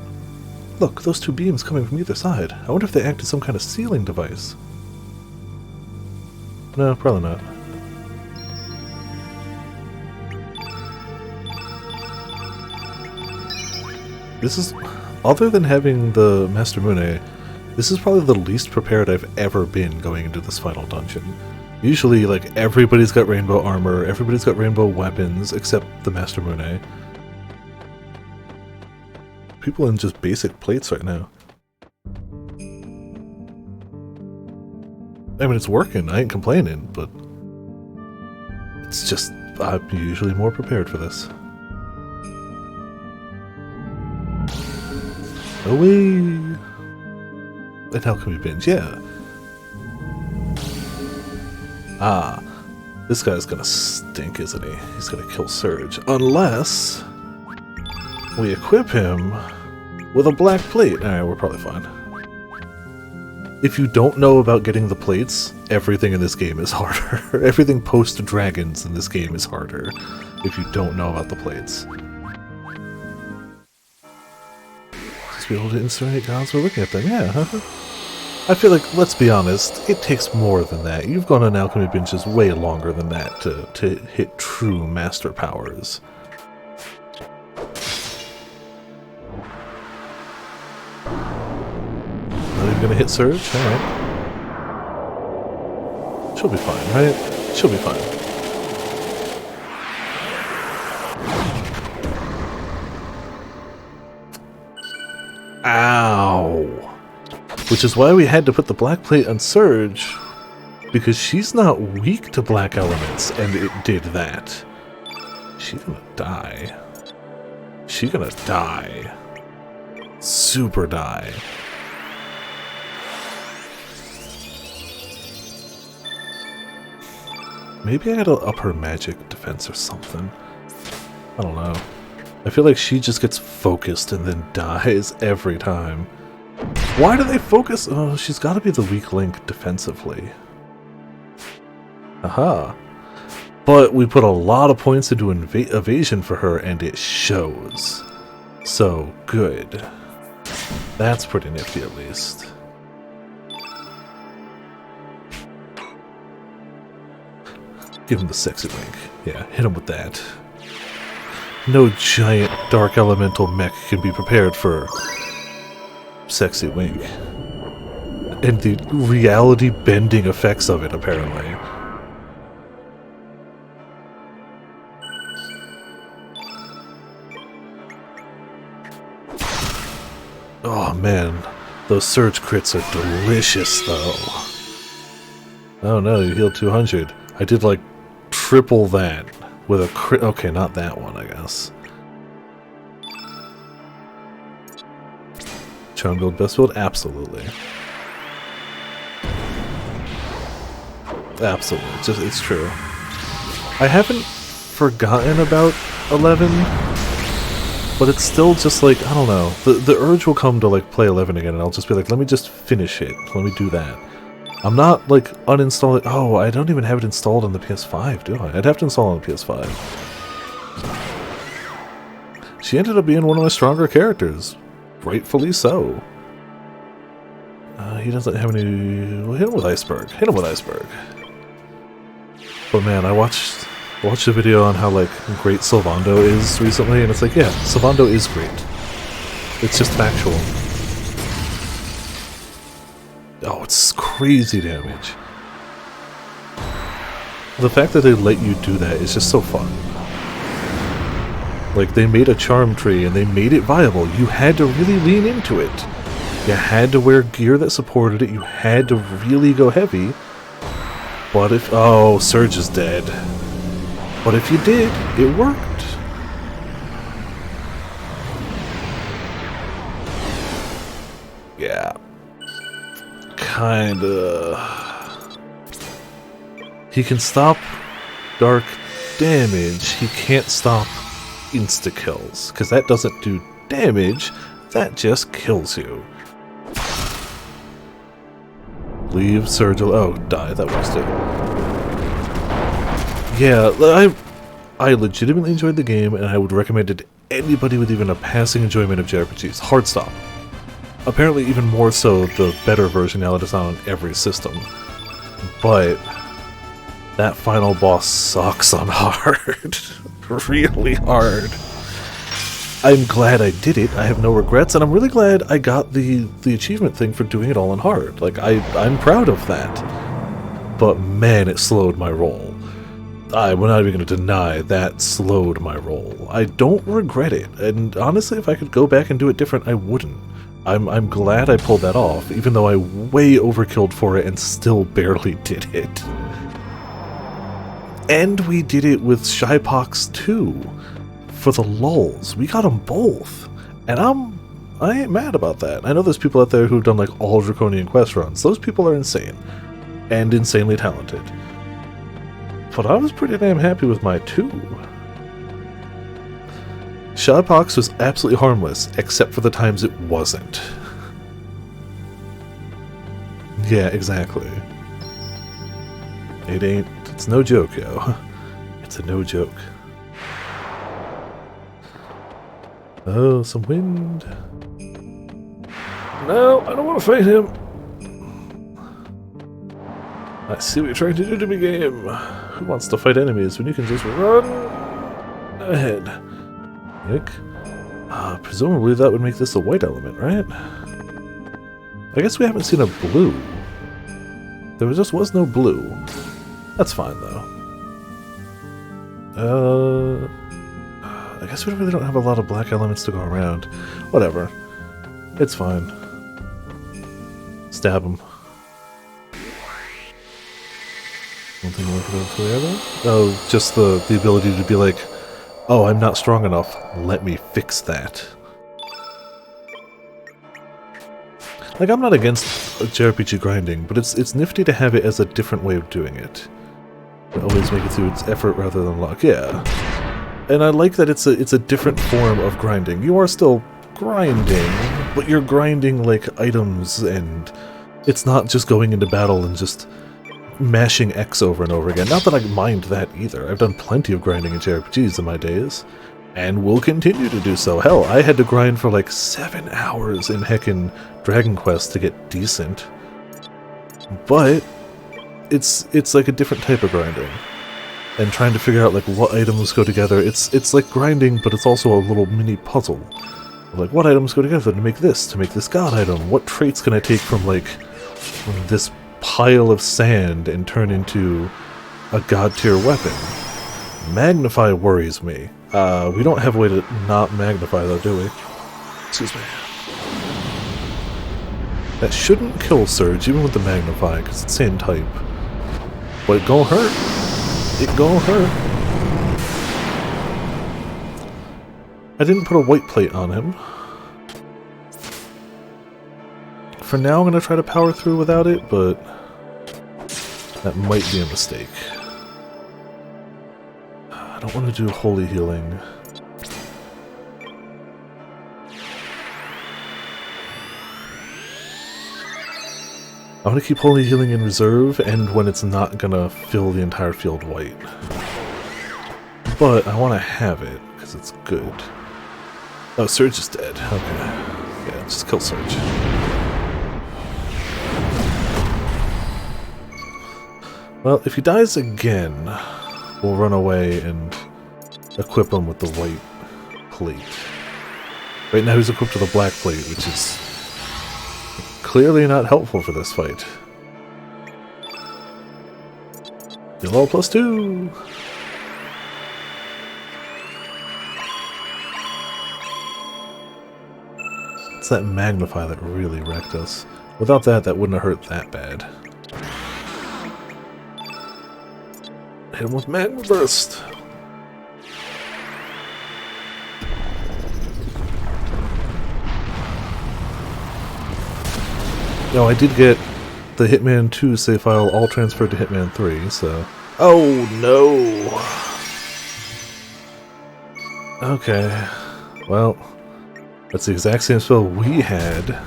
Look, those two beams coming from either side. I wonder if they act as some kind of sealing device. No, probably not. This is... Other than having the Master Mune, this is probably the least prepared I've ever been going into this final dungeon. Usually, like, everybody's got rainbow armor, everybody's got rainbow weapons, except the Master Mune. People in just basic plates right now. I mean, it's working, I ain't complaining, but... It's just, I'm usually more prepared for this. Away! And how can we binge? Yeah. Ah. This guy's gonna stink, isn't he? He's gonna kill Surge. Unless... we equip him with a black plate. Alright, we're probably fine. If you don't know about getting the plates, everything in this game is harder. Everything post-dragons in this game is harder. If you don't know about the plates. Be able to incinerate gods while looking at them, yeah. I feel like, let's be honest, it takes more than that. You've gone on alchemy binges way longer than that to hit true master powers. Not even gonna hit Surge? Alright. She'll be fine, right? She'll be fine. Ow! Which is why we had to put the black plate on Surge, because she's not weak to black elements, and it did that. She's gonna die. She's gonna die. Super die. Maybe I gotta up her magic defense or something. I don't know. I feel like she just gets focused and then dies every time. Why do they focus? Oh, she's got to be the weak link defensively. Aha. But we put a lot of points into evasion for her, and it shows. So, good. That's pretty nifty, at least. Give him the sexy wink. Yeah, hit him with that. No giant dark elemental mech can be prepared for sexy wink. And the reality bending effects of it, apparently. Oh man, those surge crits are delicious though. Oh no, you healed 200. I did like triple that. With a crit. Okay, not that one, I guess. charm build, best build? Absolutely. Absolutely. It's true. I haven't forgotten about 11, but it's still just like, I don't know. The urge will come to like play 11 again, and I'll just be like, let me just finish it. Let me do that. I'm not like uninstalling. Oh, I don't even have it installed on the PS5, do I? I'd have to install on the PS5. She ended up being one of my stronger characters. Rightfully so. He doesn't have any... Well, hit him with Iceberg. Hit him with Iceberg. But man, I watched a video on how like great Sylvando is recently, and it's like, yeah, Sylvando is great. It's just factual. Oh, it's crazy damage. The fact that they let you do that is just so fun. Like, they made a charm tree and they made it viable. You had to really lean into it. You had to wear gear that supported it. You had to really go heavy. But if... Oh, Surge is dead. But if you did, it worked. Yeah. Kinda. He can stop dark damage. He can't stop insta-kills, because that doesn't do damage, that just kills you. Leave Surge. Oh, die. That works too. Yeah, I legitimately enjoyed the game, and I would recommend it to anybody with even a passing enjoyment of JRPGs. Hard stop. Apparently even more so the better version now that it's on every system. But that final boss sucks on hard. Really hard. I'm glad I did it. I have no regrets, and I'm really glad I got the achievement thing for doing it all on hard. Like, I'm proud of that. But man, it slowed my roll. I'm not even going to deny that slowed my roll. I don't regret it, and honestly, if I could go back and do it different, I wouldn't. I'm glad I pulled that off, even though I way overkilled for it and still barely did it. And we did it with Shypox too. For the lulz. We got them both. And I ain't mad about that. I know there's people out there who've done like all Draconian quest runs. Those people are insane. And insanely talented. But I was pretty damn happy with my 2. Shypox was absolutely harmless, except for the times it wasn't. Yeah, exactly. It's no joke, yo. It's a no joke. Oh, some wind. No, I don't want to fight him. I see what you're trying to do to me, game. Who wants to fight enemies when you can just run ahead? Nick? Presumably that would make this a white element, right? I guess we haven't seen a blue. There just was no blue. That's fine, though. I guess we really don't have a lot of black elements to go around. Whatever. It's fine. Stab him. One thing like for the other? Oh, just the ability to be like, oh, I'm not strong enough. Let me fix that. Like, I'm not against JRPG grinding, but it's nifty to have it as a different way of doing it. Always make it through its effort rather than luck. Yeah. And I like that it's a different form of grinding. You are still grinding, but you're grinding like items, and it's not just going into battle and just mashing X over and over again. Not that I mind that either. I've done plenty of grinding in JRPGs in my days, and will continue to do so. Hell, I had to grind for like 7 hours in heckin' Dragon Quest to get decent. But it's like a different type of grinding. And trying to figure out like what items go together. It's like grinding, but it's also a little mini puzzle. Like, what items go together to make this god item? What traits can I take from like this pile of sand and turn into a god tier weapon? Magnify worries me. We don't have a way to not magnify though, do we? Excuse me. That shouldn't kill Surge, even with the magnify, because it's sand type. But it gon' hurt. It gon' hurt. I didn't put a white plate on him. For now, I'm going to try to power through without it, but that might be a mistake. I don't want to do holy healing. I want to keep holy healing in reserve and when it's not going to fill the entire field white. But I want to have it because it's good. Oh, Surge is dead. Okay. Yeah, just kill Surge. Well, if he dies again, we'll run away and equip him with the white plate. Right now he's equipped with a black plate, which is clearly not helpful for this fight. You're level +2! It's that magnify that really wrecked us. Without that, that wouldn't have hurt that bad. Hit him with Magma Burst! No, I did get the Hitman 2 save file all transferred to Hitman 3, so... Oh, no! Okay. Well, that's the exact same spell we had.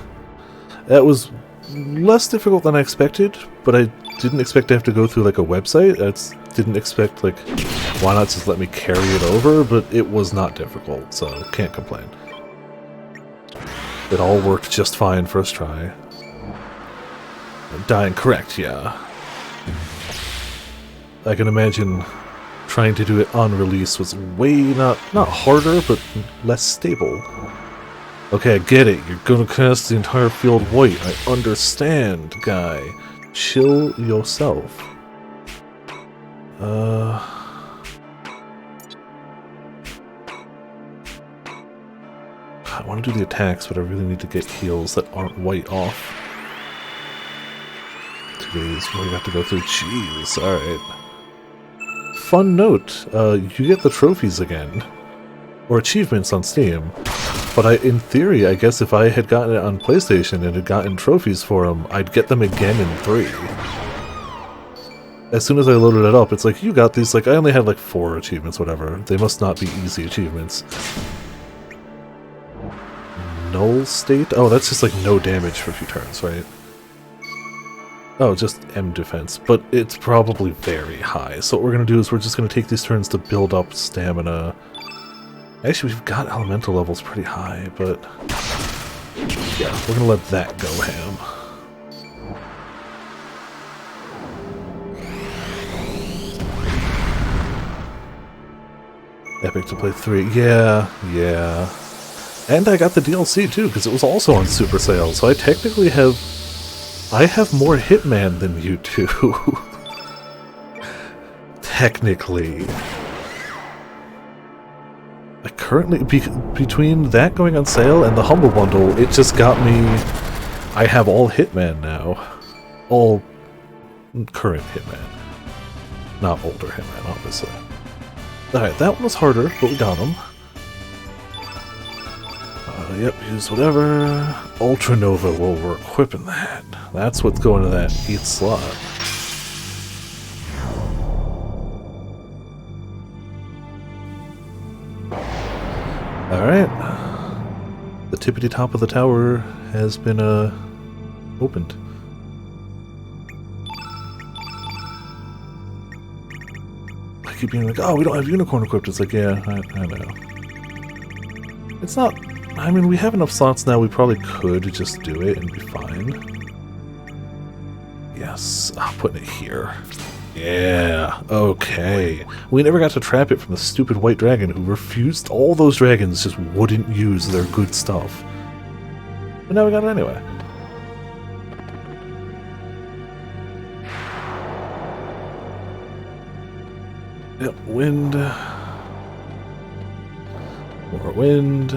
That was less difficult than I expected, but I didn't expect to have to go through, like, a website. I didn't expect, like, why not just let me carry it over, but it was not difficult, so can't complain. It all worked just fine first try. Dying correct, yeah. I can imagine trying to do it on release was way not harder, but less stable. Okay, I get it. You're gonna cast the entire field white. I understand, guy. Chill yourself. I want to do the attacks, but I really need to get heals that aren't white off. Today's where we have to go through. Jeez, alright. Fun note, you get the trophies again. Or achievements on Steam. But in theory, I guess if I had gotten it on PlayStation and had gotten trophies for them, I'd get them again in 3. As soon as I loaded it up, it's like, you got these, like, I only had like 4 achievements, whatever. They must not be easy achievements. Null state? Oh, that's just like no damage for a few turns, right? Oh, just M defense, but it's probably very high. So what we're going to do is we're just going to take these turns to build up stamina. Actually, we've got elemental levels pretty high, but yeah, we're going to let that go ham. Epic to play 3. Yeah. And I got the DLC too, because it was also on Super Sale, so I technically have... I have more Hitman than you do. Technically. I currently... between that going on sale and the Humble Bundle, it just got me... I have all Hitman now. All current Hitman. Not older Hitman, obviously. Alright, that one was harder, but we got him. Yep, use whatever. Ultra Nova, well, we're equipping that. That's what's going to that 8th slot. Alright. The tippity top of the tower has been, opened. I keep being like, oh, we don't have Unicorn equipped. It's like, yeah, I know. It's not... I mean, we have enough slots now, we probably could just do it and be fine. Yes, I'm putting it here. Yeah, okay. We never got to trap it from the stupid white dragon who refused. All those dragons just wouldn't use their good stuff. But now we got it anyway. Yep, wind. More wind.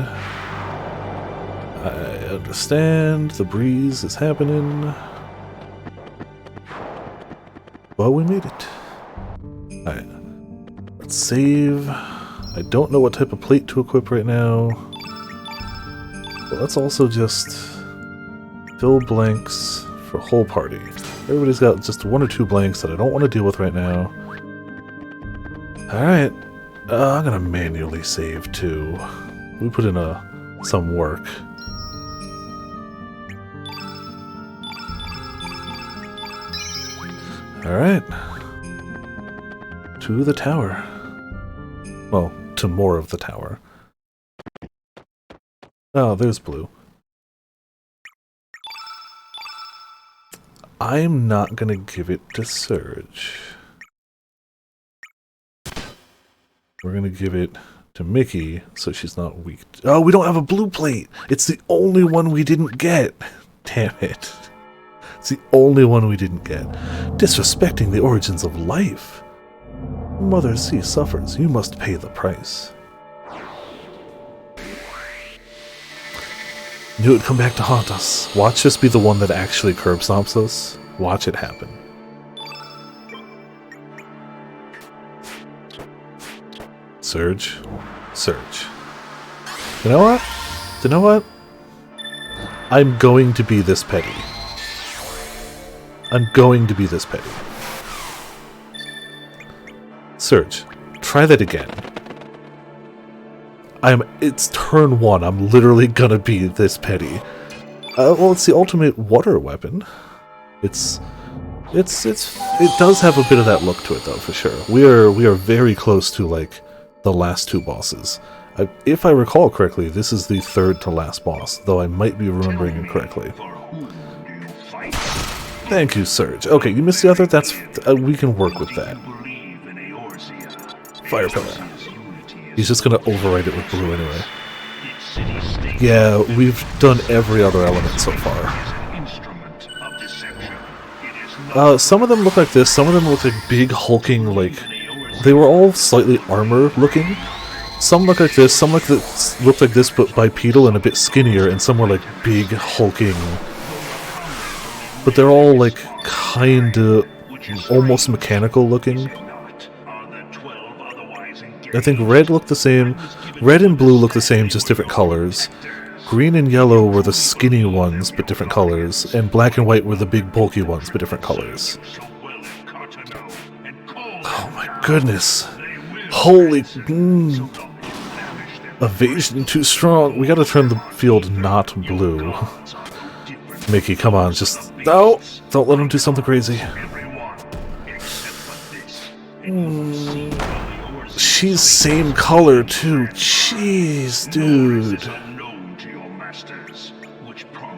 I understand, the breeze is happening. Well, we made it. Alright. Let's save. I don't know what type of plate to equip right now. But let's also just Still blanks for whole party. Everybody's got just 1 or 2 blanks that I don't want to deal with right now. Alright. I'm gonna manually save too. We put in some work. Alright. To the tower. Well, to more of the tower. Oh, there's blue. I'm not gonna give it to Surge. We're gonna give it to Mickey so she's not weak. Oh, we don't have a blue plate! It's the only one we didn't get! Damn it. It's the only one we didn't get. Disrespecting the origins of life. Mother Sea suffers. You must pay the price. Knew it'd come back to haunt us. Watch this be the one that actually curb stomps us. Watch it happen. Surge. Surge. You know what? You know what? I'm going to be this petty. I'm going to be this petty. Surge. Try that again. It's turn 1. I'm literally gonna be this petty. Well, it's the ultimate water weapon. It does have a bit of that look to it, though, for sure. We are very close to, like, the last 2 bosses. If I recall correctly, this is the 3rd to last boss, though I might be remembering incorrectly. Thank you, Surge. Okay, you missed the other? That's... we can work with that. Fire Pillar. He's just gonna overwrite it with blue anyway. Yeah, we've done every other element so far. Some of them look like this, some of them look like big hulking, like... They were all slightly armor looking. Some look like this, some looked like this but bipedal and a bit skinnier, and some were like big hulking. But they're all like kinda almost mechanical looking. I think red looked the same. Red and blue look the same, just different colors. Green and yellow were the skinny ones, but different colors. And black and white were the big bulky ones, but different colors. Oh my goodness. Holy... Evasion too strong. We gotta turn the field not blue. Mickey, come on, just... No! Don't let him do something crazy. She's same color, too. Jeez, dude.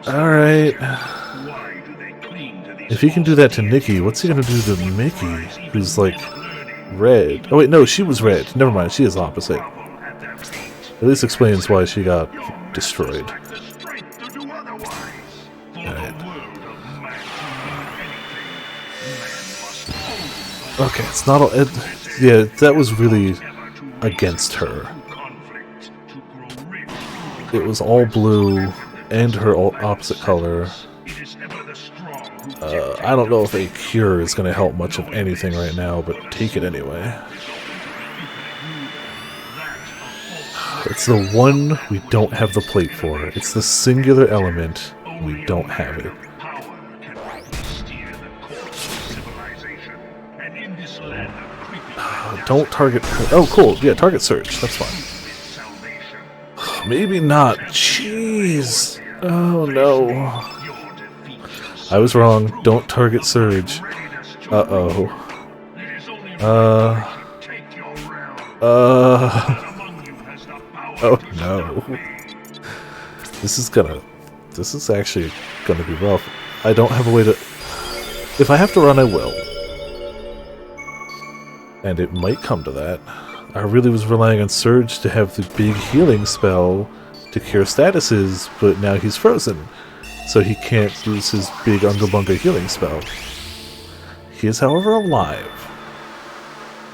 Alright. If he can do that to Nikki, what's he gonna do to Mickey, who's, like, red? Oh, wait, no, she was red. Never mind, she is opposite. At least explains why she got destroyed. Alright. Okay, it's not all... yeah, that was really against her. It was all blue and her opposite color. I don't know if a cure is going to help much of anything right now, but take it anyway. It's the one we don't have the plate for. It's the singular element. We don't have it. Don't target her. Oh, cool. Yeah, target Surge. That's fine. Maybe not. Jeez. Oh, no. I was wrong. Don't target Surge. Uh-oh. Oh, no. This is actually gonna be rough. I don't have a way to... If I have to run, I will. And it might come to that. I really was relying on Surge to have the big healing spell to cure statuses, but now he's frozen. So he can't use his big Unga Bunga healing spell. He is, however, alive.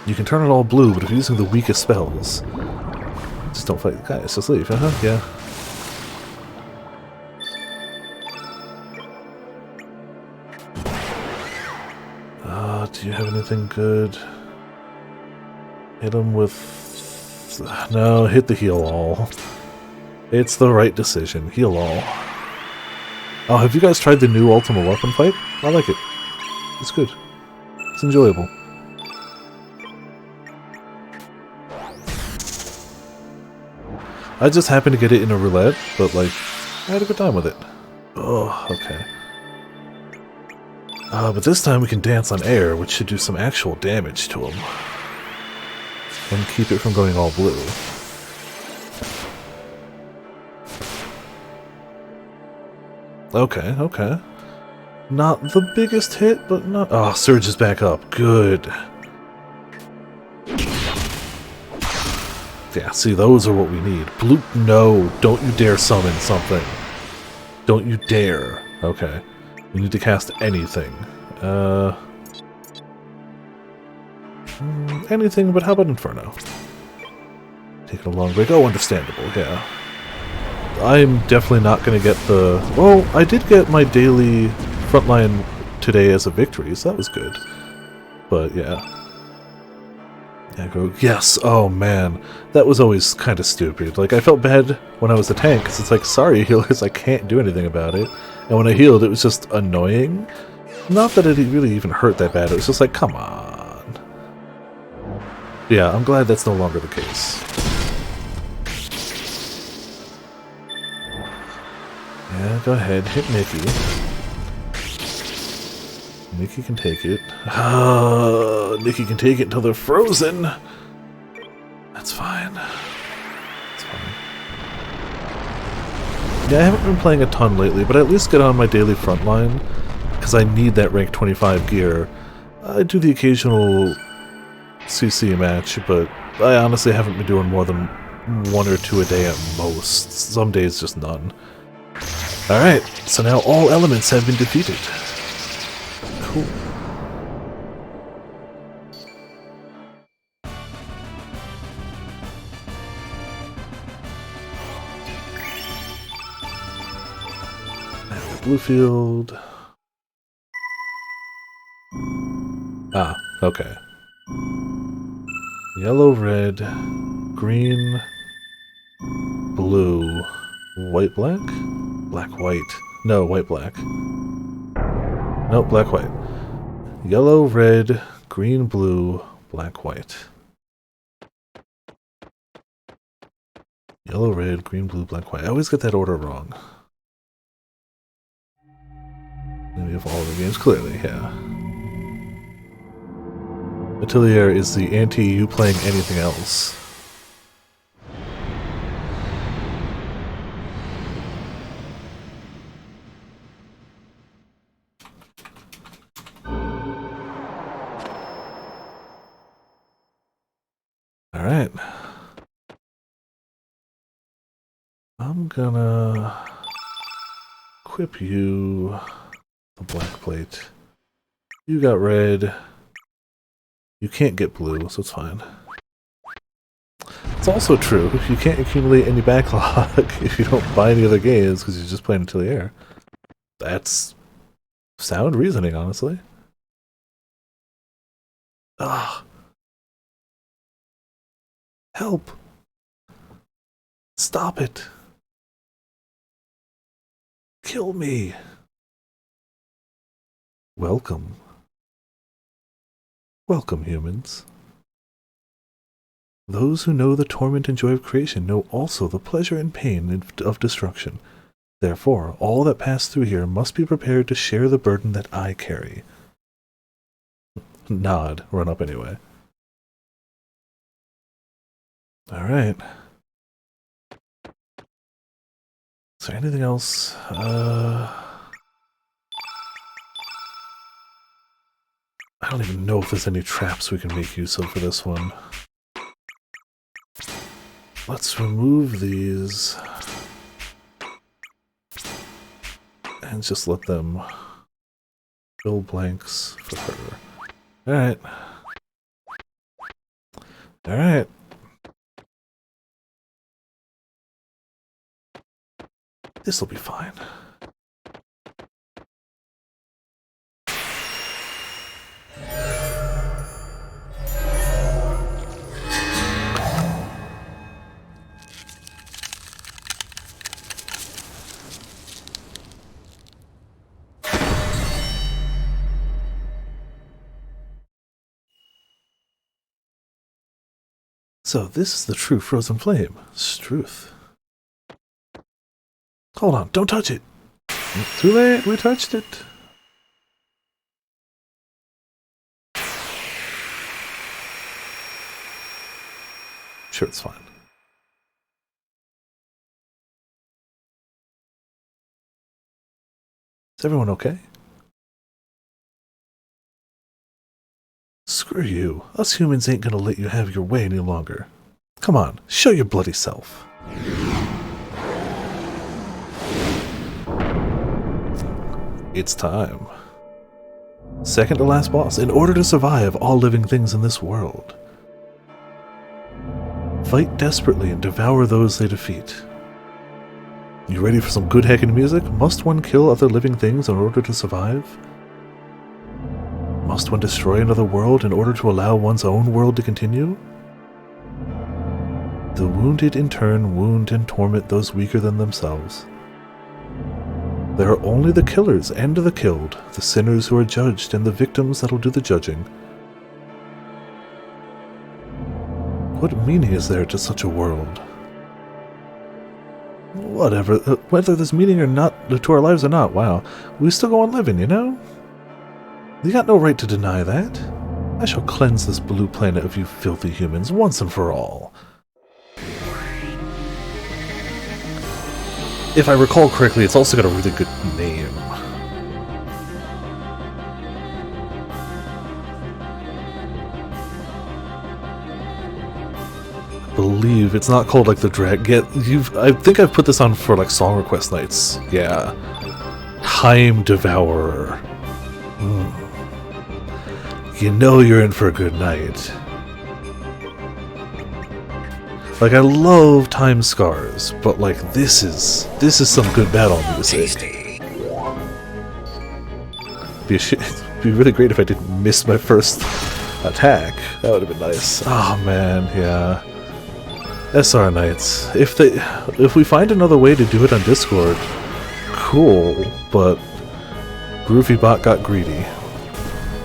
You can turn it all blue, but if you're using the weakest spells... Just don't fight the guys, just leave, yeah. Do you have anything good? Hit him with... No, hit the heal all. It's the right decision. Heal all. Oh, have you guys tried the new Ultimate Weapon fight? I like it. It's good. It's enjoyable. I just happened to get it in a roulette, but like, I had a good time with it. Oh, okay. But this time we can dance on air, which should do some actual damage to him. And keep it from going all blue. Okay, okay. Not the biggest hit, but not... Oh, Surge is back up. Good. Yeah, see, those are what we need. Blue... No, don't you dare summon something. Don't you dare. Okay. You need to cast anything. Anything, but how about Inferno? Taking a long break. Oh, understandable, yeah. I'm definitely not going to get the... Well, I did get my daily frontline today as a victory, so that was good. But, yeah. Aggro. Yes! Oh, man. That was always kind of stupid. Like, I felt bad when I was the tank, because it's like, sorry, healers, I can't do anything about it. And when I healed, it was just annoying. Not that it really even hurt that bad, it was just like, come on. Yeah, I'm glad that's no longer the case. Yeah, go ahead, hit Nikki. Nikki can take it. Nikki can take it until they're frozen. That's fine. That's fine. Yeah, I haven't been playing a ton lately, but I at least get on my daily frontline, because I need that rank 25 gear. I do the occasional CC match, but I honestly haven't been doing more than 1 or 2 a day at most. Some days just none. Alright, so now all elements have been defeated. Cool. Now blue field. Ah, okay. Yellow, red, green, blue, white, black? Black, white. No, white, black. No, black, white. Yellow, red, green, blue, black, white. Yellow, red, green, blue, black, white. I always get that order wrong. Maybe of all the games, clearly, yeah. Atelier is the anti-you playing anything else. Alright. I'm gonna equip you the black plate. You got red. You can't get blue, so it's fine. It's also true, you can't accumulate any backlog if you don't buy any other games because you're just playing Atelier. That's sound reasoning, honestly. Ah. Help! Stop it! Kill me! Welcome. Welcome, humans. Those who know the torment and joy of creation know also the pleasure and pain of destruction. Therefore, all that pass through here must be prepared to share the burden that I carry. Nod. Run up anyway. Alright. Is there anything else? I don't even know if there's any traps we can make use of for this one. Let's remove these. And just let them fill blanks for her. Alright. Alright. This'll be fine. So this is the true frozen flame. Struth. Hold on, don't touch it! Too late, we touched it! Sure, it's fine. Is everyone okay? Screw you. Us humans ain't gonna let you have your way any longer. Come on, show your bloody self. It's time. Second to last boss. In order to survive all living things in this world, fight desperately and devour those they defeat. You ready for some good heckin' music? Must one kill other living things in order to survive? Must one destroy another world in order to allow one's own world to continue? The wounded in turn wound and torment those weaker than themselves. There are only the killers and the killed, the sinners who are judged, and the victims that'll do the judging. What meaning is there to such a world? Whatever, whether there's meaning or not to our lives or not, wow, we still go on living, you know? You got no right to deny that. I shall cleanse this blue planet of you filthy humans once and for all. If I recall correctly, it's also got a really good name. I believe it's not called like the drag. I think I've put this on for like song request nights. Yeah, Time Devourer. You know you're in for a good night. Like, I love Time Scars, but like this is some good battle music. It'd be really great if I didn't miss my first attack. That would have been nice. Oh man, yeah. SR Nights. If we find another way to do it on Discord, cool. But GroovyBot got greedy.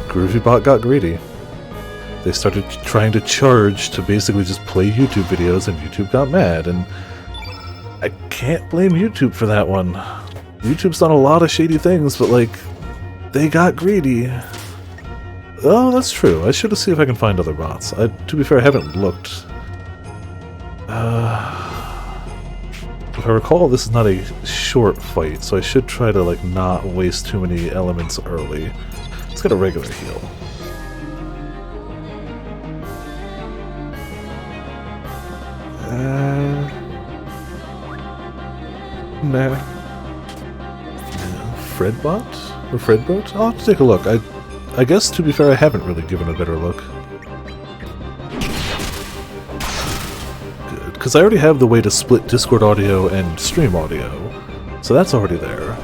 GroovyBot got greedy. They started trying to charge to basically just play YouTube videos, and YouTube got mad, and I can't blame YouTube for that one. YouTube's done a lot of shady things, but like, they got greedy. Oh, that's true. I should have seen if I can find other bots. To be fair, I haven't looked. If I recall, this is not a short fight, so I should try to like not waste too many elements early. Let's get a regular heal. Nah. Fredbot? Or Fredbot? I'll have to take a look. I guess, to be fair, I haven't really given a better look. Good, because I already have the way to split Discord audio and stream audio, so that's already there.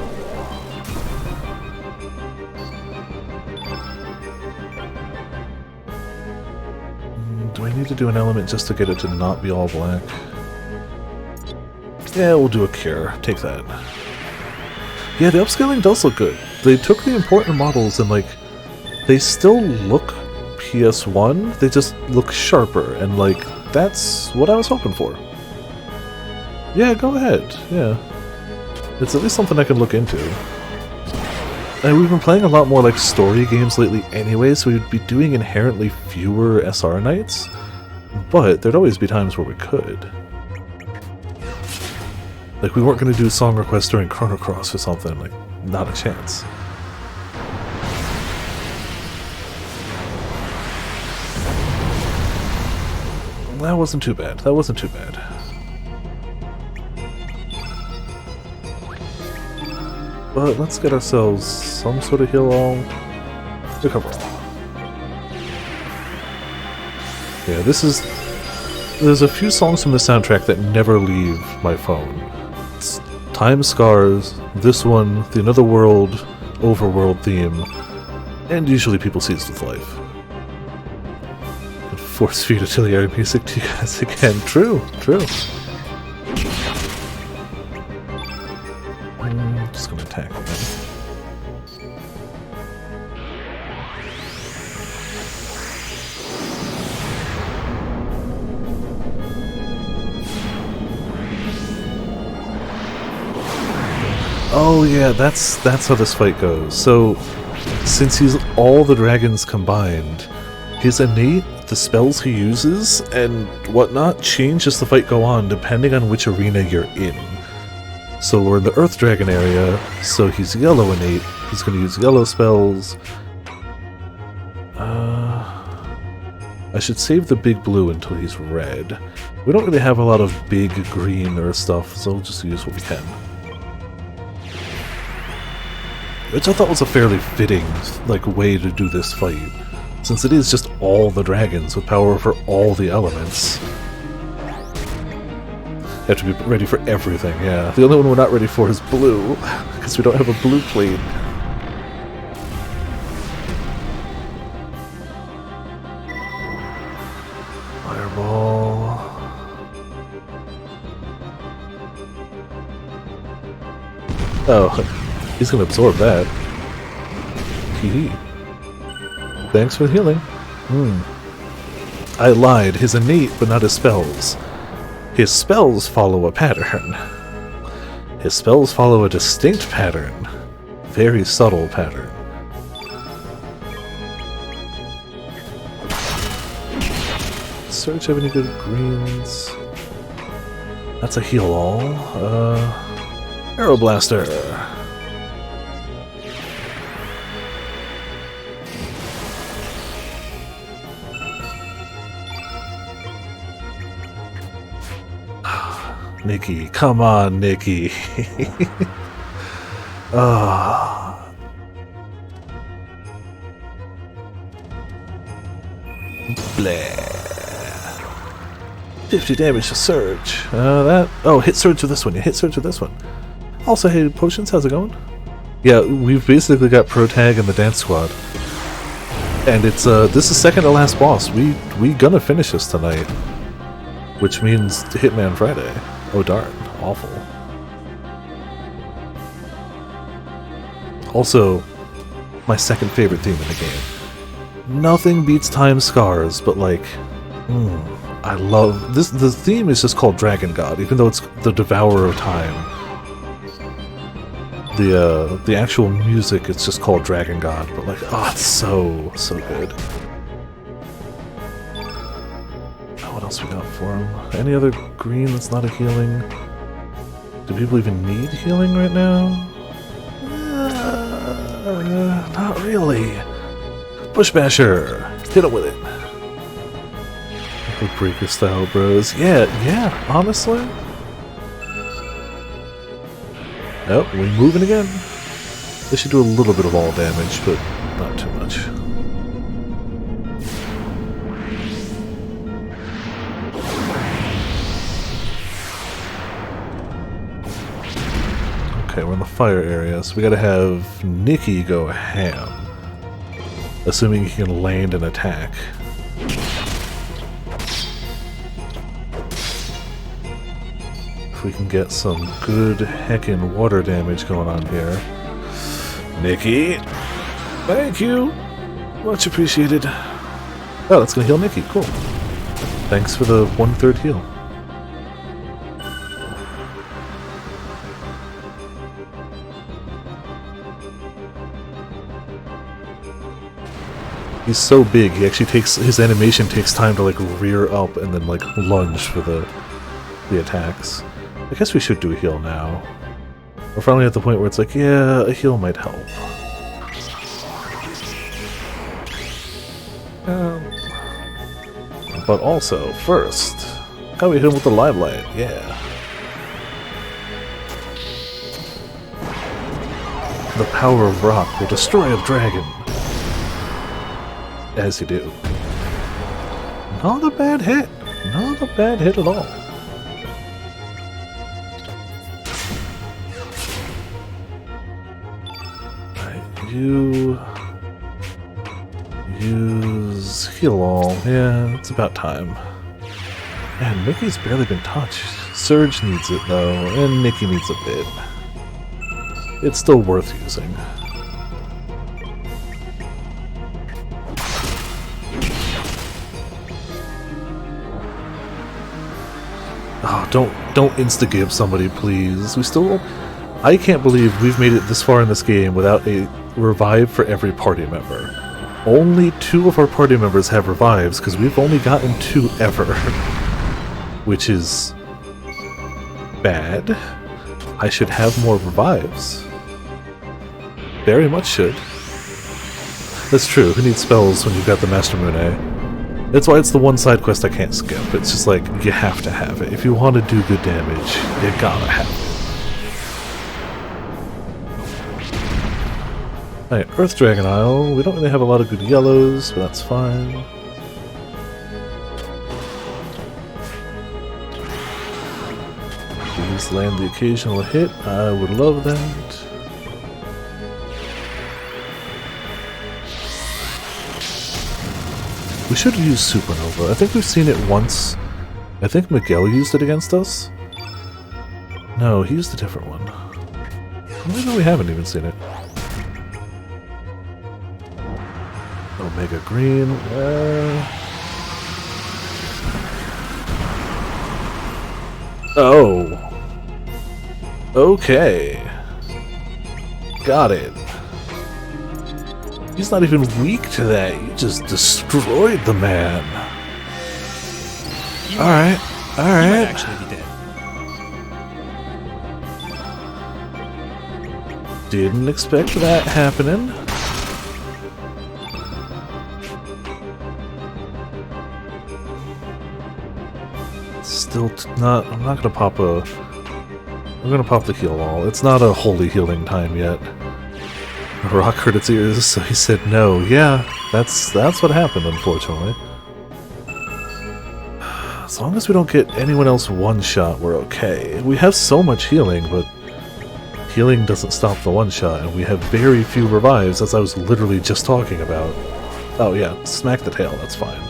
Do I need to do an element just to get it to not be all black? Yeah, we'll do a cure. Take that. Yeah, the upscaling does look good. They took the important models and, like, they still look PS1, they just look sharper, and, like, that's what I was hoping for. Yeah, go ahead. Yeah. It's at least something I can look into. And we've been playing a lot more, like, story games lately anyway, so we'd be doing inherently fewer SR nights, but there'd always be times where we could. Like, we weren't going to do song requests during Chrono Cross or something, like, not a chance. That wasn't too bad, that wasn't too bad. But let's get ourselves some sort of heal all. Recover all. Yeah, there's a few songs from the soundtrack that never leave my phone. It's Time Scars, this one, the Another World, Overworld theme, and usually People Seized with Life. And force feed artillery music to you guys again. True, true. Just gonna attack him. Oh yeah, that's how this fight goes. So, since he's all the dragons combined, his innate, the spells he uses, and whatnot change as the fight go on depending on which arena you're in. So we're in the Earth Dragon area, so he's yellow innate, he's going to use yellow spells. I should save the big blue until he's red. We don't really have a lot of big green or stuff, so we'll just use what we can. Which I thought was a fairly fitting, way to do this fight, since it is just all the dragons with power for all the elements. You have to be ready for everything, yeah. The only one we're not ready for is blue, because we don't have a blue plate. Fireball. Oh, he's gonna absorb that. Hee. Thanks for the healing. I lied. His innate, but not his spells. His spells follow a pattern. His spells follow a distinct pattern. Very subtle pattern. Search have any good greens? That's a heal all. Arrow Blaster. Nikki, come on, Nikki. Ah. Blah. 50 damage to Surge. Hit Surge with this one. You hit Surge with this one. Also, hey, Potions, how's it going? Yeah, we've basically got Pro Tag and the Dance Squad. And it's, this is second to last boss. We gonna finish this tonight. Which means Hitman Friday. Oh darn, awful. Also, my second favorite theme in the game. Nothing beats Time Scars, but I love this. The theme is just called Dragon God, even though it's the Devourer of Time. The actual music, it's just called Dragon God, but it's so good. What else we got for him? Any other green that's not a healing? Do people even need healing right now? Not really. Bush Basher! Hit him with it! Breaker style, bros. Yeah, honestly. Oh, we moving again. This should do a little bit of all damage, but not too much. Okay, we're in the fire area, so we gotta have Nikki go ham. Assuming he can land an attack. If we can get some good heckin' water damage going on here. Nikki! Thank you! Much appreciated. Oh, that's gonna heal Nikki, cool. Thanks for the 1/3 heal. He's so big, he actually his animation takes time to rear up and then lunge for the attacks. I guess we should do a heal now. We're finally at the point where it's yeah, a heal might help. But also, first, how we hit him with the live light, yeah. The power of rock will destroy a dragon. As you do. Not a bad hit. Not a bad hit at all. Alright, you use heal all. Yeah, it's about time. Man, Mickey's barely been touched. Surge needs it though, and Nikki needs a bit. It's still worth using. Oh, don't insta-give somebody, please. We still I can't believe we've made it this far in this game without a revive for every party member. Only 2 of our party members have revives, because we've only gotten 2 ever. Which is bad. I should have more revives. Very much should. That's true, who needs spells when you've got the Master Moon? That's why it's the one side quest I can't skip. It's just like, you have to have it. If you want to do good damage, you gotta have it. Alright, Earth Dragon Isle. We don't really have a lot of good yellows, but that's fine. Please land the occasional hit. I would love that. We should use Supernova. I think we've seen it once. I think Miguel used it against us. No, he used a different one. Maybe we haven't even seen it. Omega Green. Oh. Okay. Got it. He's not even weak to that. You just destroyed the man. Alright. Alright. Actually be dead. Didn't expect that happening. Still not. I'm not gonna pop a. I'm gonna pop the heal wall. It's not a holy healing time yet. Rock hurt its ears, so he said no. Yeah, that's what happened, unfortunately. As long as we don't get anyone else one shot, we're okay. We have so much healing, but healing doesn't stop the one shot, and we have very few revives, as I was literally just talking about. Oh yeah, smack the tail. That's fine.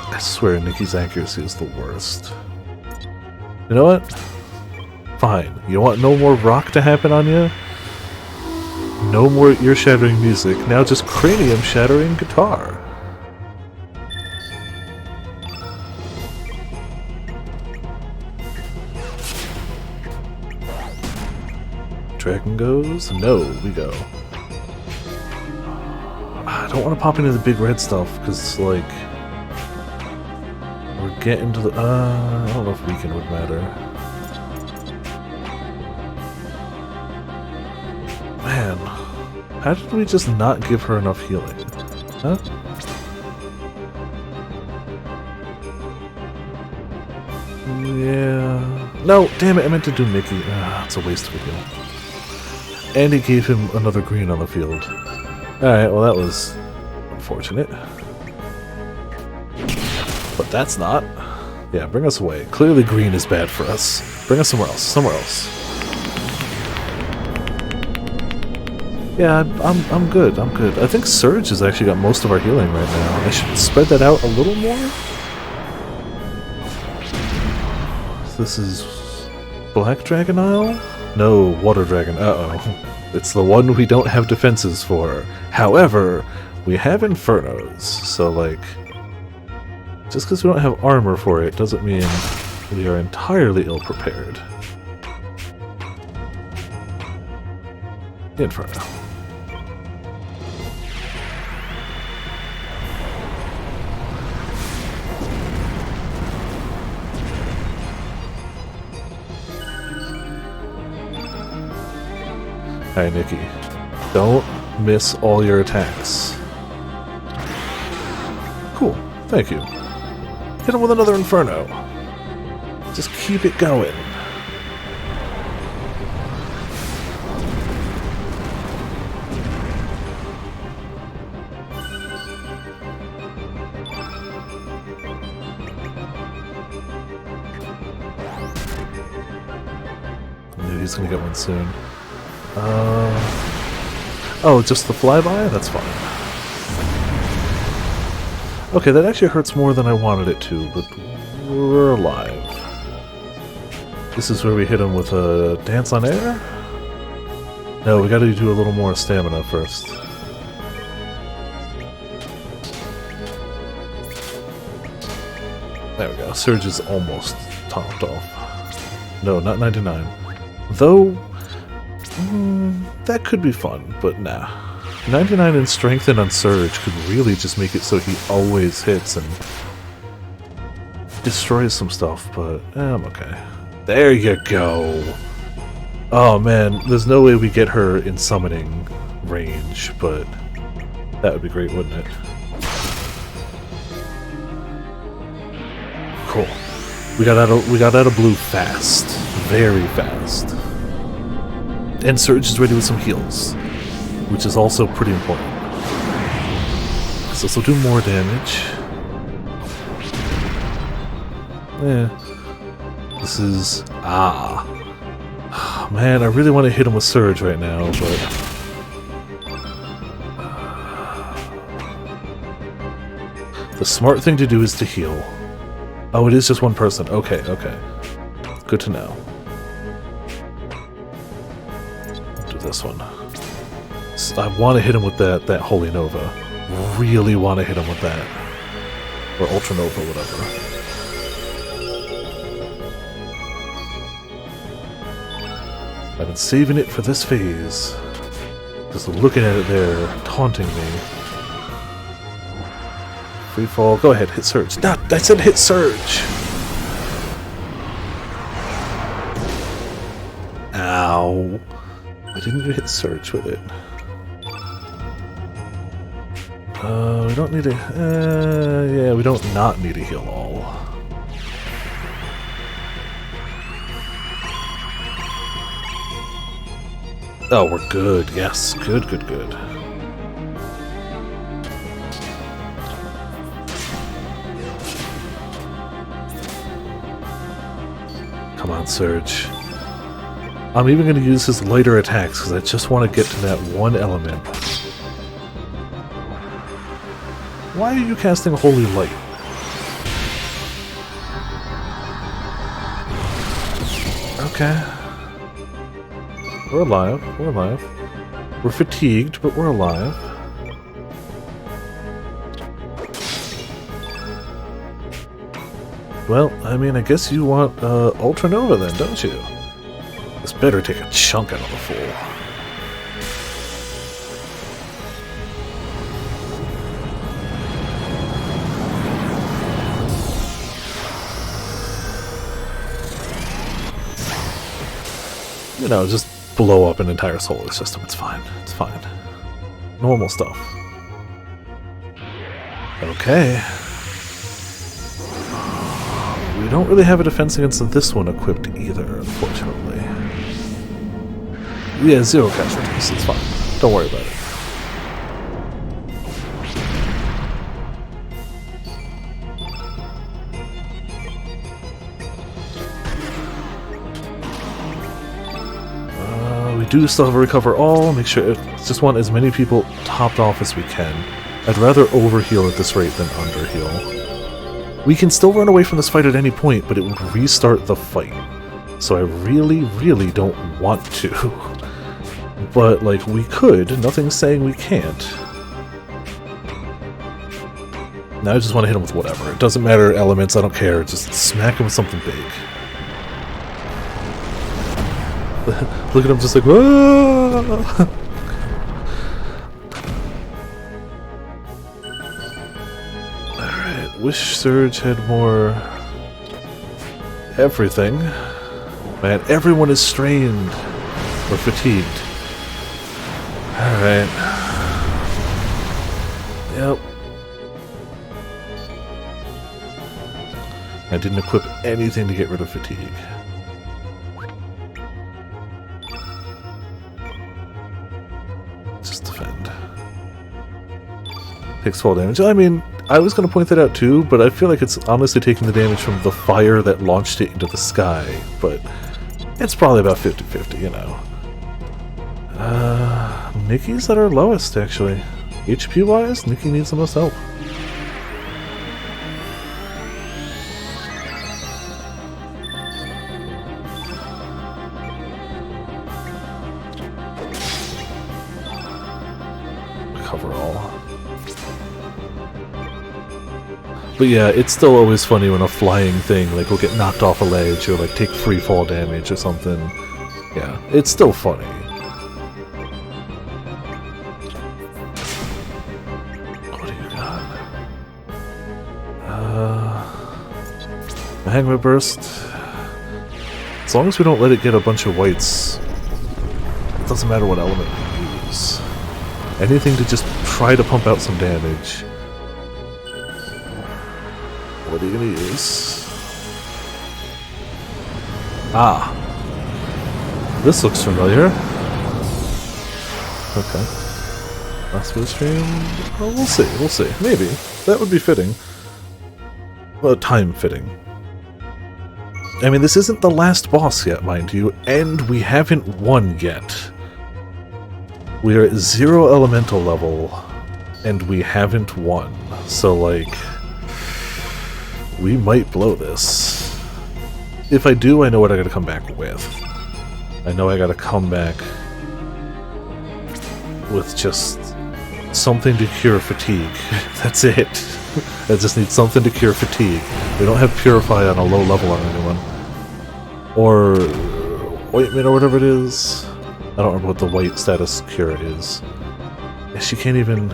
I swear Nikki's accuracy is the worst. You know what? Fine. You want no more rock to happen on you? No more ear-shattering music. Now just cranium-shattering guitar. Dragon goes? No, we go. I don't want to pop into the big red stuff, because, like... we're getting to the... I don't know if weaken would matter. Man, how did we just not give her enough healing? Huh? Yeah... No, damn it, I meant to do Mickey. It's a waste of a heal. And he gave him another green on the field. Alright, well that was unfortunate. But that's not. Yeah, bring us away. Clearly green is bad for us. Bring us somewhere else. Somewhere else. Yeah, I'm good. I'm good. I think Surge has actually got most of our healing right now. I should spread that out a little more. This is Black Dragon Isle? No, Water Dragon. Uh-oh. It's the one we don't have defenses for. However, we have Infernos, so like... just because we don't have armor for it doesn't mean we are entirely ill-prepared. Inferno. Alright, Nikki. Don't miss all your attacks. Cool. Thank you. Hit him with another Inferno. Just keep it going. Maybe he's gonna get one soon. Oh, just the flyby? That's fine. Okay, that actually hurts more than I wanted it to, but we're alive. This is where we hit him with a Dance on Air? No, we gotta do a little more stamina first. There we go. Surge is almost topped off. No, not 99. Though, that could be fun, but nah. 99 in strength and on Surge could really just make it so he always hits and destroys some stuff, but I'm okay. There you go! Oh man, there's no way we get her in summoning range, but that would be great, wouldn't it? Cool. We got out of blue fast. Very fast. And Surge is ready with some heals, which is also pretty important. So this will do more damage. This is... Man, I really want to hit him with Surge right now, but... The smart thing to do is to heal. Oh, it is just one person. Okay, okay. Good to know. Do this one. I want to hit him with that Holy Nova. Really want to hit him with that. Or Ultra Nova, whatever. I've been saving it for this phase. Just looking at it there, taunting me. Free fall. Go ahead, hit Surge. Not, I said hit Surge! Ow. Why didn't you hit Surge with it? We don't need a... yeah, we don't not need a heal all. Oh, we're good. Yes. Good, good, good. Come on, Surge. I'm even going to use his lighter attacks because I just want to get to that one element. Why are you casting Holy Light? Okay. We're alive. We're alive. We're fatigued, but we're alive. Well, I mean, I guess you want Ultra Nova then, don't you? This better take a chunk out of the fool. You know, just blow up an entire solar system. It's fine. It's fine. Normal stuff. Okay. We don't really have a defense against this one equipped either, unfortunately. Yeah, 0 casualties. It's fine. Don't worry about it. We do still have a recover all. Make sure just want as many people topped off as we can. I'd rather overheal at this rate than underheal. We can still run away from this fight at any point, but it would restart the fight. So I really, really don't want to. But, like, we could. Nothing's saying we can't. Now I just want to hit him with whatever. It doesn't matter elements, I don't care. Just smack him with something big. Look at him just like, whoa! Alright, wish Surge had more... everything. Man, everyone is strained. Or fatigued. Alright. Yep. I didn't equip anything to get rid of fatigue. Just defend. Takes fall damage. I mean, I was going to point that out too, but I feel like it's honestly taking the damage from the fire that launched it into the sky. But it's probably about 50-50, you know. Nikki's at her lowest, actually. HP-wise, Nikki needs the most help. Recover all. But yeah, it's still always funny when a flying thing like will get knocked off a ledge or like take free fall damage or something. Yeah, it's still funny. What do you got? Magma Burst. As long as we don't let it get a bunch of whites, it doesn't matter what element we use. Anything to just try to pump out some damage. What are you gonna use? Ah. This looks familiar. Okay. Last video stream? Well, we'll see. Maybe. That would be fitting. Well, time fitting. I mean, this isn't the last boss yet, mind you, and we haven't won yet. We are at 0 elemental level, and we haven't won. So, like, we might blow this. If I do, I know what I gotta come back with. I know I gotta come back with just something to cure fatigue. That's it. I just need something to cure fatigue. We don't have Purify on a low level on anyone. Or Ointment or whatever it is. I don't remember what the white status cure is. Yeah, she can't even...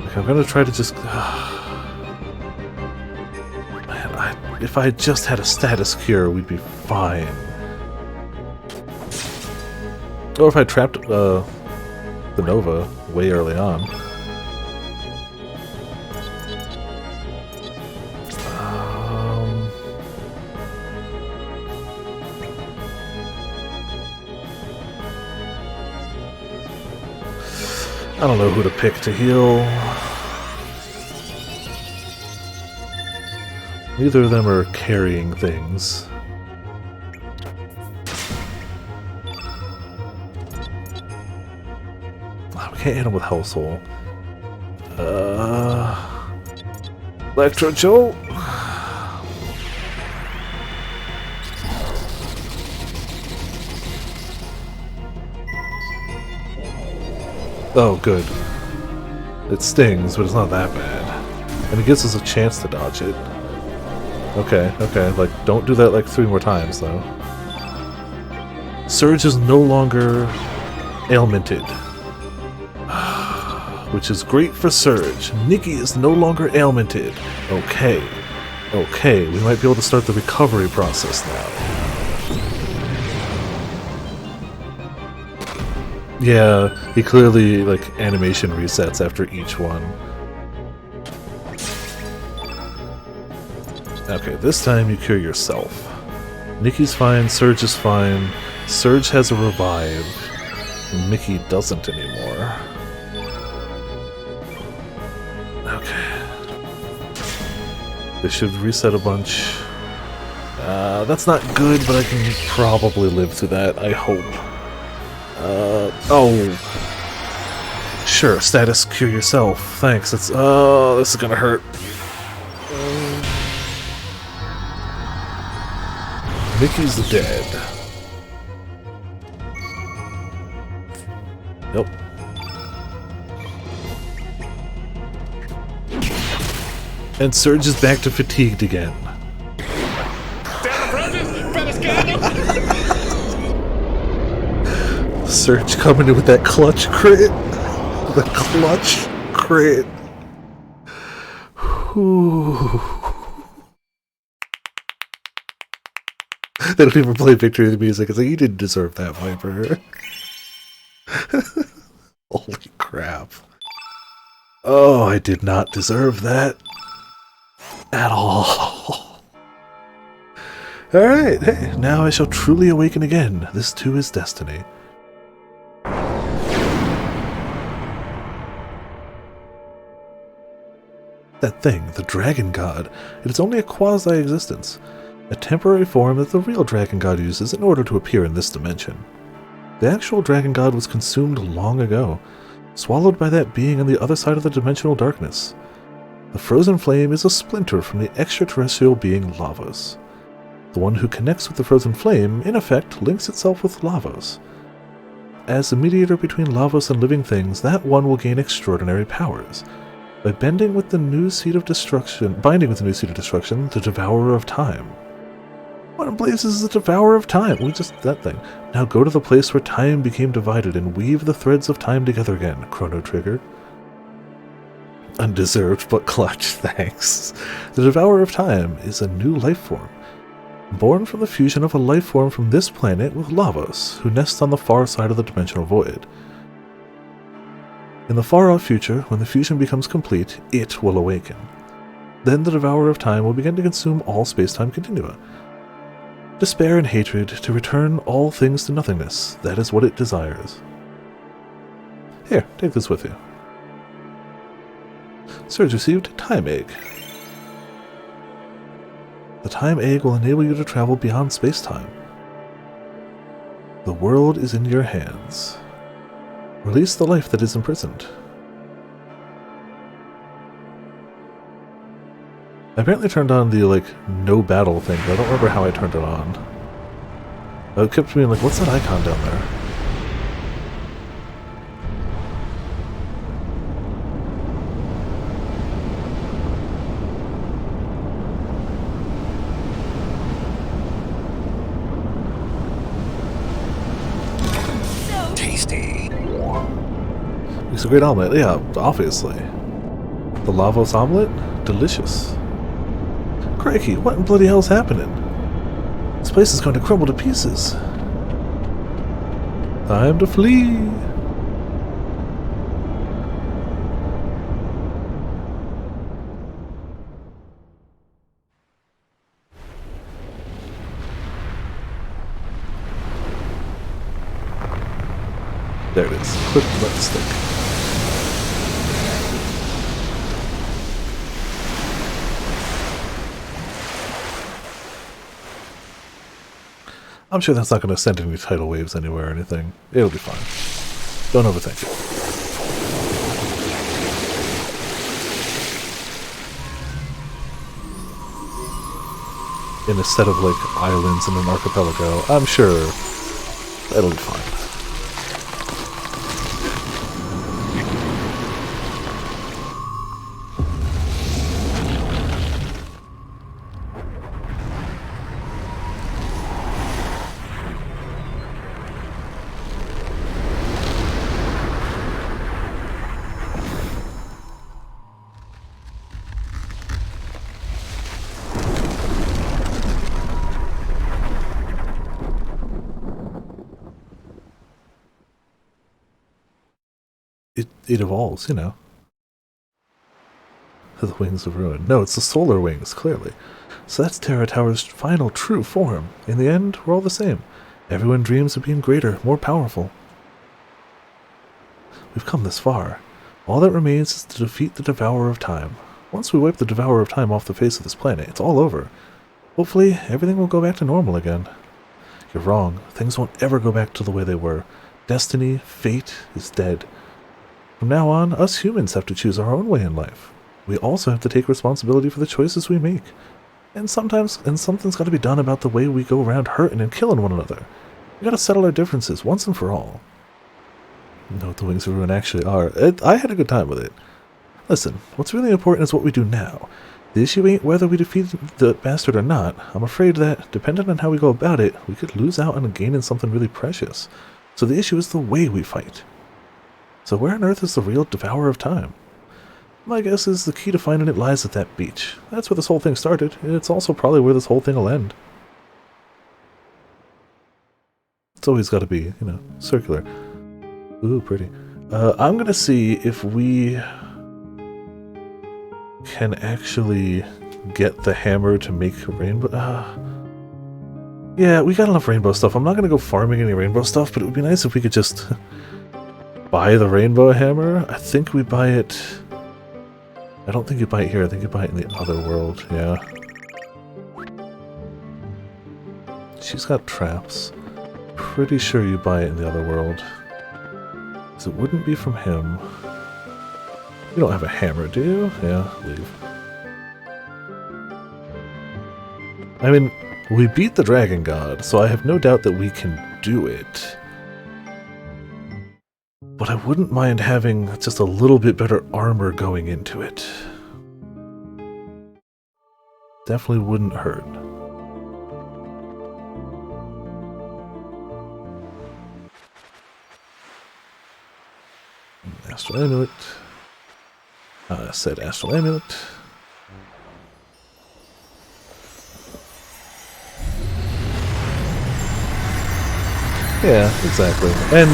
Okay, I'm gonna try to just... Man, if I just had a status cure, we'd be fine. Or if I trapped the Nova way early on. I don't know who to pick to heal. Neither of them are carrying things. We can't hit him with Hell Soul. Electro Jolt. Oh, good. It stings, but it's not that bad. And it gives us a chance to dodge it. Okay, like, don't do that like 3 more times, though. Surge is no longer ailmented. Which is great for Surge. Nikki is no longer ailmented. Okay, we might be able to start the recovery process now. Yeah, he clearly, like, animation resets after each one. Okay, this time you cure yourself. Nikki's fine, Surge is fine. Surge has a revive. Mickey doesn't anymore. Okay. They should reset a bunch. That's not good, but I can probably live through that, I hope. Oh. Sure, status cure yourself. Thanks. It's, this is gonna hurt. Mickey's dead. Yep. And Surge is back to fatigued again. Surge coming in with that clutch crit. The clutch crit. Whew. They don't even play Victory the music. It's like, you didn't deserve that, Viper. Holy crap. Oh, I did not deserve that. At all. Alright, hey, now I shall truly awaken again. This too is destiny. That thing, the Dragon God, it is only a quasi-existence. A temporary form that the real Dragon God uses in order to appear in this dimension. The actual Dragon God was consumed long ago, swallowed by that being on the other side of the dimensional darkness. The frozen flame is a splinter from the extraterrestrial being Lavos. The one who connects with the frozen flame, in effect, links itself with Lavos. as the mediator between Lavos and living things, that one will gain extraordinary powers. By binding with the new seed of destruction, the Devourer of Time. What in blazes is the Devourer of Time? That thing. Now go to the place where time became divided and weave the threads of time together again, Chrono trigger. Undeserved but clutch, thanks. The Devourer of Time is a new life form. Born from the fusion of a life form from this planet with Lavos, who nests on the far side of the dimensional void. In the far-off future, when the fusion becomes complete, it will awaken. Then the Devourer of Time will begin to consume all space-time continua. Despair and hatred, to return all things to nothingness. That is what it desires. Here, take this with you. Surge received Time Egg. The Time Egg will enable you to travel beyond space-time. The world is in your hands. Release the life that is imprisoned. I apparently turned on the, no battle thing, but I don't remember how I turned it on. It kept being like, what's that icon down there? Tasty. It's a great omelet, yeah, obviously. The Lavos omelet? Delicious. Crikey, what in bloody hell's happening? This place is going to crumble to pieces. Time to flee! There it is. Click the left stick. I'm sure that's not going to send any tidal waves anywhere or anything. It'll be fine. Don't overthink it. In a set of, islands in an archipelago, I'm sure it'll be fine. It evolves, you know. The wings of ruin. No, it's the solar wings, clearly. So that's Terra Tower's final true form. In the end, we're all the same. Everyone dreams of being greater, more powerful. We've come this far. All that remains is to defeat the Devourer of Time. Once we wipe the Devourer of Time off the face of this planet, it's all over. Hopefully, everything will go back to normal again. You're wrong. Things won't ever go back to the way they were. Destiny, fate, is dead. From now on, us humans have to choose our own way in life. We also have to take responsibility for the choices we make. And something's got to be done about the way we go around hurting and killing one another. We gotta settle our differences once and for all. You know what the Wings of Ruin actually are. I had a good time with it. Listen, what's really important is what we do now. The issue ain't whether we defeat the bastard or not. I'm afraid that, depending on how we go about it, we could lose out on gaining something really precious. So the issue is the way we fight. So where on earth is the real Devourer of Time? My guess is the key to finding it lies at that beach. That's where this whole thing started, and it's also probably where this whole thing will end. It's always got to be, you know, circular. Ooh, pretty. I'm gonna see if we can actually get the hammer to make a rainbow. Yeah, we got enough rainbow stuff. I'm not gonna go farming any rainbow stuff, but it would be nice if we could just buy the rainbow hammer. I think we buy it. I don't think you buy it here. I think you buy it in the other world. Yeah. She's got traps. Pretty sure you buy it in the other world. Because it wouldn't be from him. You don't have a hammer, do you? Yeah, leave. I mean, we beat the Dragon God, so I have no doubt that we can do it. But I wouldn't mind having just a little bit better armor going into it. Definitely wouldn't hurt. Astral Amulet. Said Astral Amulet. Yeah, exactly. And,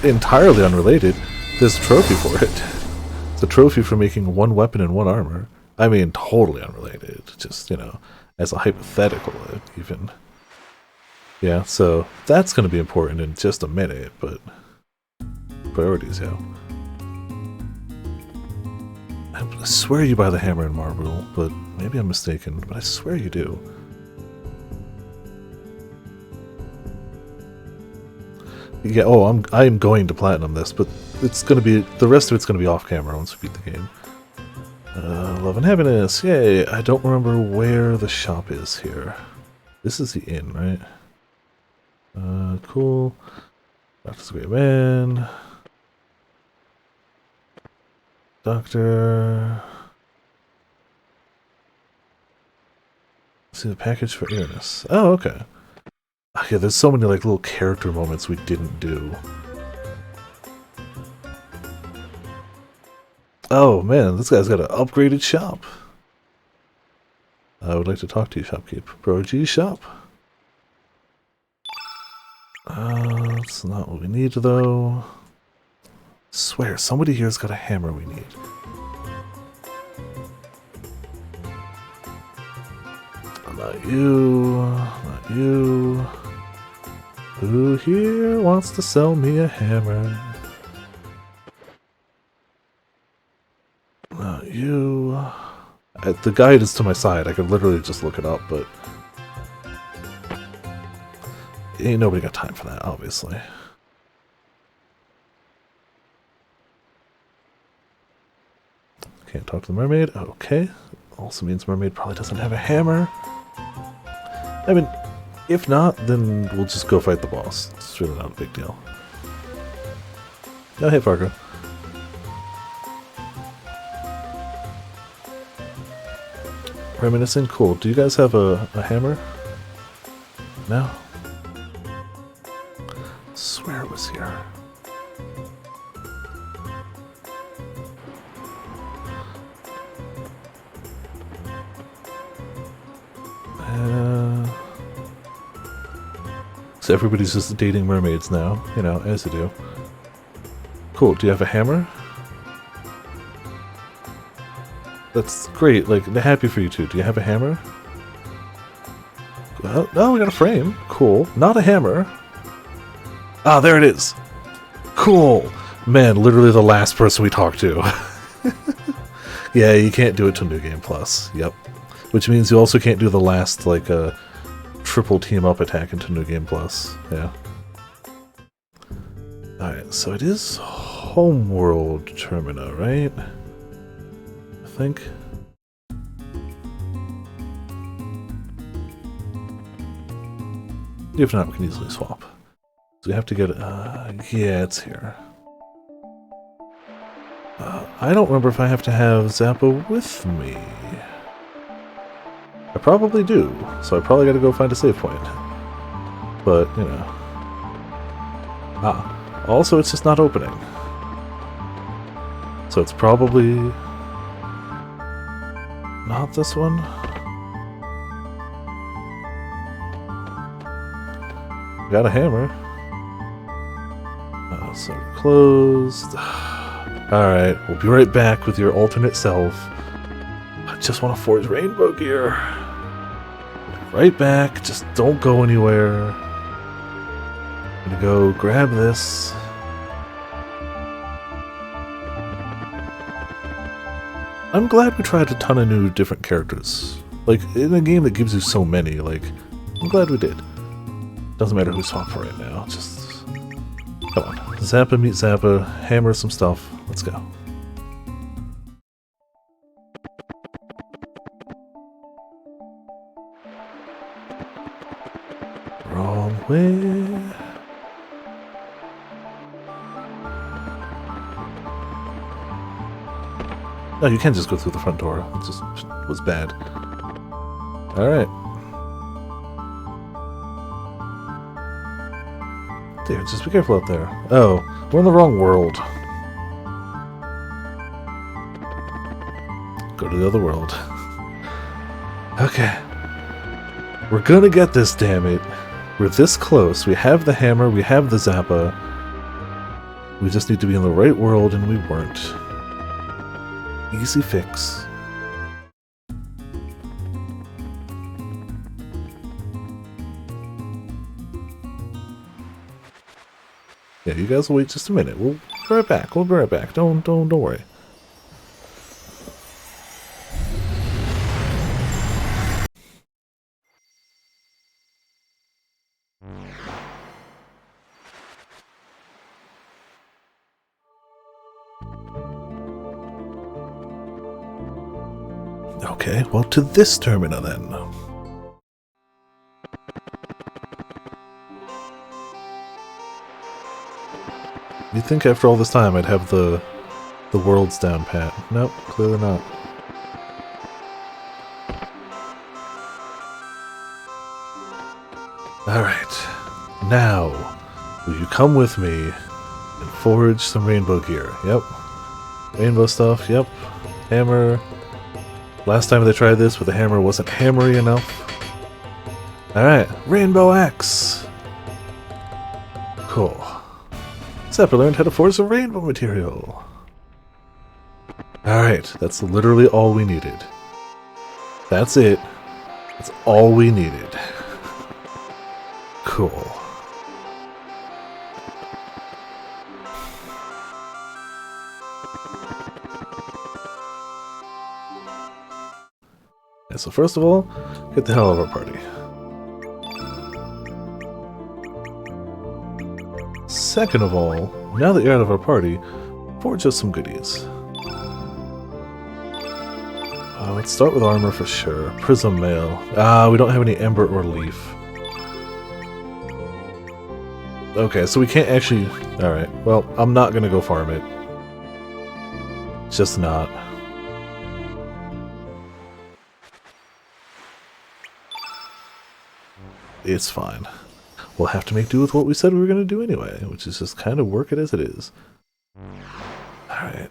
entirely unrelated, there's a trophy for it. It's a trophy for making one weapon and one armor. I mean, totally unrelated. Just, you know, as a hypothetical, even. Yeah, so that's going to be important in just a minute, but priorities, yeah. I swear you buy the hammer and marble, but maybe I'm mistaken, but I swear you do. Yeah, oh, I am going to platinum this, but it's going to be, the rest of it's going to be off camera once we beat the game. Love and happiness, yay! I don't remember where the shop is here. This is the inn, right? Cool. Doctor's a great man. Doctor. See the package for earnest. Oh, okay. Yeah, there's so many like little character moments we didn't do. Oh man, this guy's got an upgraded shop. I would like to talk to you, shopkeep. Bro G shop. That's not what we need though. Swear, somebody here's got a hammer we need. Not you, not you. Who here wants to sell me a hammer? Not you. The guide is to my side. I could literally just look it up, but ain't nobody got time for that, obviously. Can't talk to the mermaid. Okay. Also means mermaid probably doesn't have a hammer. I mean, if not, then we'll just go fight the boss. It's really not a big deal. Oh, hey, Fargo. Reminiscing? Cool. Do you guys have a hammer? No? I swear it was here. So everybody's just dating mermaids now, you know, as they do. Cool, do you have a hammer? That's great, like, happy for you too. Do you have a hammer? Oh, we got a frame. Cool. Not a hammer. Ah, there it is. Cool. Man, literally the last person we talked to. Yeah, you can't do it till New Game Plus. Yep. Which means you also can't do the last, like, triple team up attack into New Game Plus. Yeah. Alright, so it is Homeworld Termina, right? I think. If not, we can easily swap. So we have to get, yeah, it's here. I don't remember if I have to have Zappa with me. I probably do, so I probably gotta go find a save point. But, you know. Ah, also it's just not opening. So it's probably not this one. Got a hammer. So closed. Alright, we'll be right back with your alternate self. I just want to forge rainbow gear. Right back, just don't go anywhere. I'm gonna go grab this. I'm glad we tried a ton of new different characters. Like, in a game that gives you so many, like, I'm glad we did. Doesn't matter who's top for right now, just... Come on. Zappa meet Zappa, hammer some stuff, let's go. Wrong way. No, you can just go through the front door. It just was bad. Alright. Dude, just be careful out there. Oh, we're in the wrong world. Go to the other world. Okay. We're gonna get this, damn it. We're this close. We have the hammer, we have the Zappa. We just need to be in the right world, and we weren't. Easy fix. Yeah, you guys will wait just a minute. We'll be right back. We'll be right back. Don't worry. Okay, well, to this terminal then. You'd think after all this time I'd have the worlds down pat. Nope, clearly not. Alright, now, will you come with me and forge some rainbow gear? Yep. Rainbow stuff, yep. Hammer. Last time they tried this with the hammer wasn't hammery enough. Alright, Rainbow Axe! Cool. Zappa learned how to forge the rainbow material. Alright, that's literally all we needed. That's it. That's all we needed. Cool. Yeah, so first of all, get the hell out of our party. Second of all, now that you're out of our party, forge us some goodies. Let's start with armor for sure. Prism mail. We don't have any ember or leaf. Okay, so we can't actually... Alright, well, I'm not gonna go farm it. Just not. It's fine. We'll have to make do with what we said we were going to do anyway, which is just kind of work it as it is. Alright.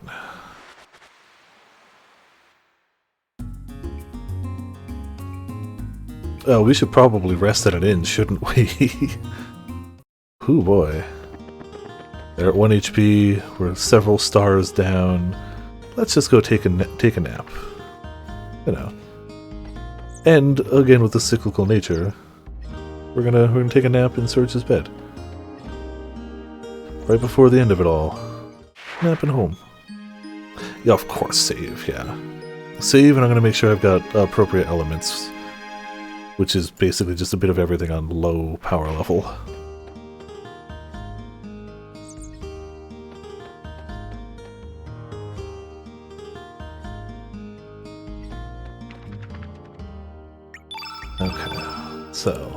Oh, we should probably rest at an inn, shouldn't we? Ooh boy. They're at 1 HP, we're several stars down. Let's just go take a nap. You know. And, again with the cyclical nature, we're gonna take a nap in Surge's bed. Right before the end of it all. Napping home. Yeah, of course, save, yeah. Save, and I'm gonna make sure I've got appropriate elements. Which is basically just a bit of everything on low power level. Okay, so...